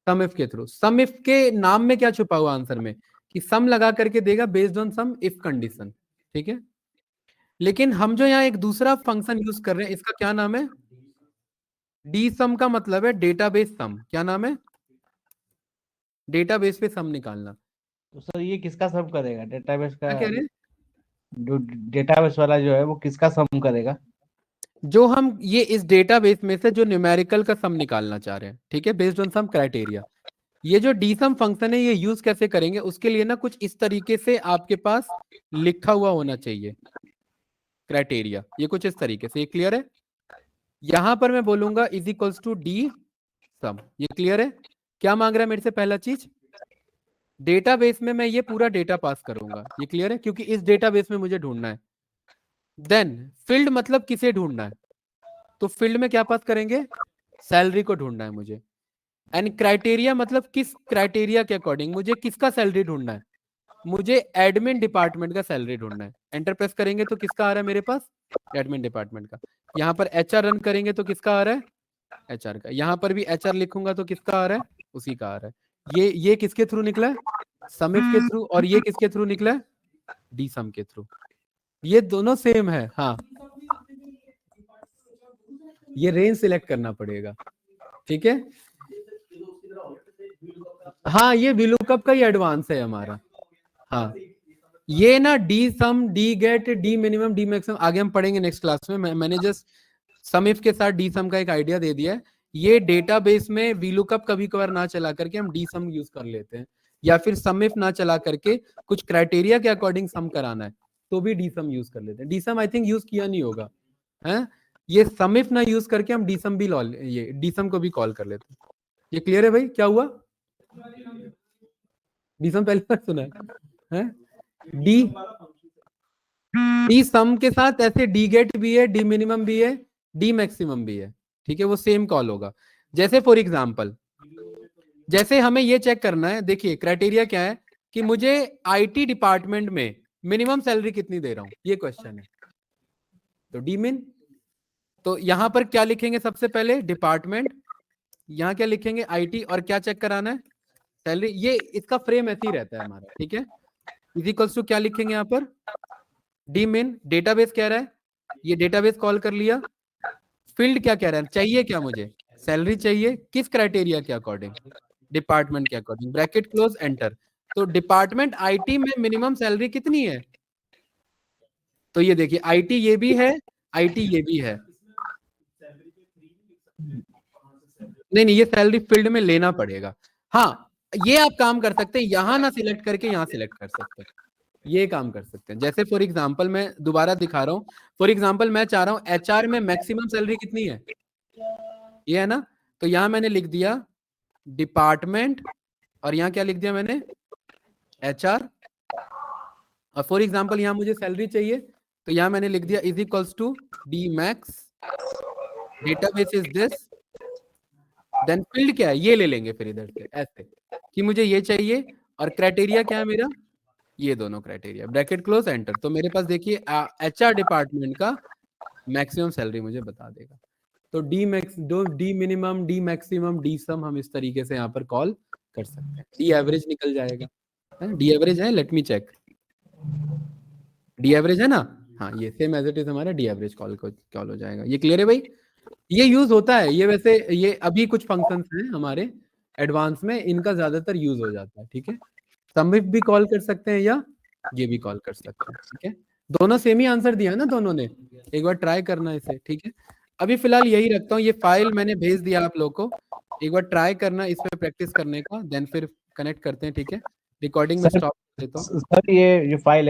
सम इफ के थ्रू। सम इफ के नाम में क्या छुपा हुआ आंसर में? कि सम लगा करके देगा based on sum if condition, ठीक है। लेकिन हम जो यहाँ एक दूसरा फंक्शन यूज कर रहे हैं, इसका क्या नाम है? डी सम का मतलब है डेटाबेस सम। क्या नाम है? डेटाबेस पे सम निकालना। तो सर ये किसका सम करेगा? डेटाबेस का? क्या कह रहे हैं? जो डेटाबेस वाला जो है वो किसका सम करेगा? जो हम ये इस डेटाबेस में से जो न्यूमेरिकल का सम निकालना चाह रहे हैं, ठीक है, बेस्ड ऑन सम क्राइटेरिया, ये जो डीसम फंक्शन है ये यूज कैसे करेंगे, उसके लिए ना कुछ इस तरीके से आपके पास लिखा हुआ होना चाहिए क्राइटेरिया, ये कुछ इस तरीके से। ये क्लियर है? यहां पर मैं बोलूंगा इज इक्वल्स टू डी सम। ये क्लियर है? क्या मांग रहा है मेरे से? पहला चीज, डेटाबेस में मैं ये पूरा डेटा पास करूंगा। ये क्लियर है? क्योंकि इस डेटाबेस में मुझे ढूंढना है। देन फील्ड मतलब किसे ढूंढना है, तो फील्ड में क्या पास करेंगे? सैलरी को ढूंढना है मुझे। एंड क्राइटेरिया मतलब किस क्राइटेरिया के अकॉर्डिंग मुझे किसका सैलरी ढूंढना है, मुझे एडमिन डिपार्टमेंट का सैलरी ढूंढना है। एंटर प्रेस करेंगे तो किसका आ रहा है मेरे पास? एडमिन डिपार्टमेंट का। यहाँ पर एचआर रन करेंगे तो किसका आ रहा है? एचआर का। यहाँ पर भी एचआर लिखूंगा तो किसका आ रहा है? उसी का आ रहा है। ये किसके थ्रू निकला है? समिफ के थ्रू। और ये किसके थ्रू निकला है? डी सम के थ्रू। ये दोनों सेम है। हाँ, ये रेंज सिलेक्ट करना पड़ेगा, ठीक है। हाँ, ये VLOOKUP का ही एडवांस है हमारा। हाँ, ये ना D sum, D get, D minimum, D maximum आगे हम पढ़ेंगे नेक्स्ट क्लास में। मैंने जस्ट समिफ के साथ डी सम का एक आइडिया दे दिया है। ये डेटाबेस में VLOOKUP कभी कभार ना चला करके हम डी सम यूज कर लेते हैं, या फिर समिफ ना चला करके कुछ क्राइटेरिया के अकॉर्डिंग सम कराना है तो भी डी सम यूज कर लेते हैं। D sum I think use किया नहीं होगा, है? ये समिफ ना यूज करके हम डी सम भी ये डी सम को भी कॉल कर लेते हैं। ये क्लियर है भाई? क्या हुआ? डी सम पहली बार सुना है? डी सम के साथ ऐसे डी गेट भी है, डी मिनिमम भी है, डी मैक्सिमम भी है, ठीक है, वो सेम कॉल होगा। जैसे फॉर एग्जांपल, जैसे हमें ये चेक करना है, देखिए क्राइटेरिया क्या है कि मुझे आईटी डिपार्टमेंट में मिनिमम सैलरी कितनी दे रहा हूं, ये क्वेश्चन है। तो डी मिन, तो यहां पर क्या लिखेंगे? सबसे पहले डिपार्टमेंट, यहां क्या लिखेंगे? आईटी, और क्या चेक कराना है? सैलरी। ये इसका फ्रेम ऐसे ही रहता है हमारा, ठीक है। इज इक्वल्स टू क्या लिखेंगे यहाँ पर? डी मिन। डेटाबेस कह रहा है, ये डेटाबेस कॉल कर लिया। फील्ड क्या कह रहा है? चाहिए क्या मुझे? सैलरी चाहिए। किस क्राइटेरिया के अकॉर्डिंग? डिपार्टमेंट के अकॉर्डिंग। Bracket close, enter. तो डिपार्टमेंट आईटी में मिनिमम सैलरी कितनी है? तो ये देखिए, आईटी ये भी है, आईटी ये भी है। नहीं, ये सैलरी फील्ड में लेना पड़ेगा। हाँ, ये आप काम कर सकते हैं, यहां ना सिलेक्ट करके यहां सिलेक्ट कर सकते हैं, ये काम कर सकते हैं। जैसे फॉर एग्जांपल मैं दोबारा दिखा रहा हूं, फॉर एग्जांपल मैं चाह रहा हूं एचआर में मैक्सिमम सैलरी कितनी है, ये है ना। तो यहां मैंने लिख दिया डिपार्टमेंट, और यहां क्या लिख दिया मैंने? एचआर। और फॉर एग्जांपल यहां मुझे सैलरी चाहिए, तो यहां मैंने लिख दिया is equals to D max, database is this, then field क्या है? ये ले लेंगे फिर इधर से ऐसे कि मुझे ये चाहिए, और क्राइटेरिया क्या है मेरा? ये दोनों क्राइटेरिया। Bracket close, enter. तो मेरे पास देखिए एचआर डिपार्टमेंट का मैक्सिमम सैलरी मुझे बता देगा। तो D minimum, D maximum, D sum हम इस तरीके से यहाँ पर कॉल कर सकते हैं। डी एवरेज निकल जाएगा। डी एवरेज है, let me check. D average है ना? हाँ, ये सेम एज इट इज हमारा डी एवरेज कॉल हो जाएगा। ये क्लियर है भाई? ये यूज होता है, ये वैसे ये अभी कुछ फंक्शंस हैं हमारे एडवांस में, इनका ज्यादातर यूज हो जाता है, ठीक है। समिफ भी कॉल कर सकते हैं या ये भी कॉल कर सकते हैं, ठीक है। दोनों सेम ही आंसर दिया ना दोनों ने, एक बार ट्राई करना इसे, ठीक है। अभी फिलहाल यही रखता हूँ, ये फाइल मैंने भेज दिया आप लोग को, एक बार ट्राई करना इस पे प्रैक्टिस करने का, देन फिर कनेक्ट करते हैं, ठीक है। रिकॉर्डिंग में स्टॉप देता हूँ। सर ये जो फाइल है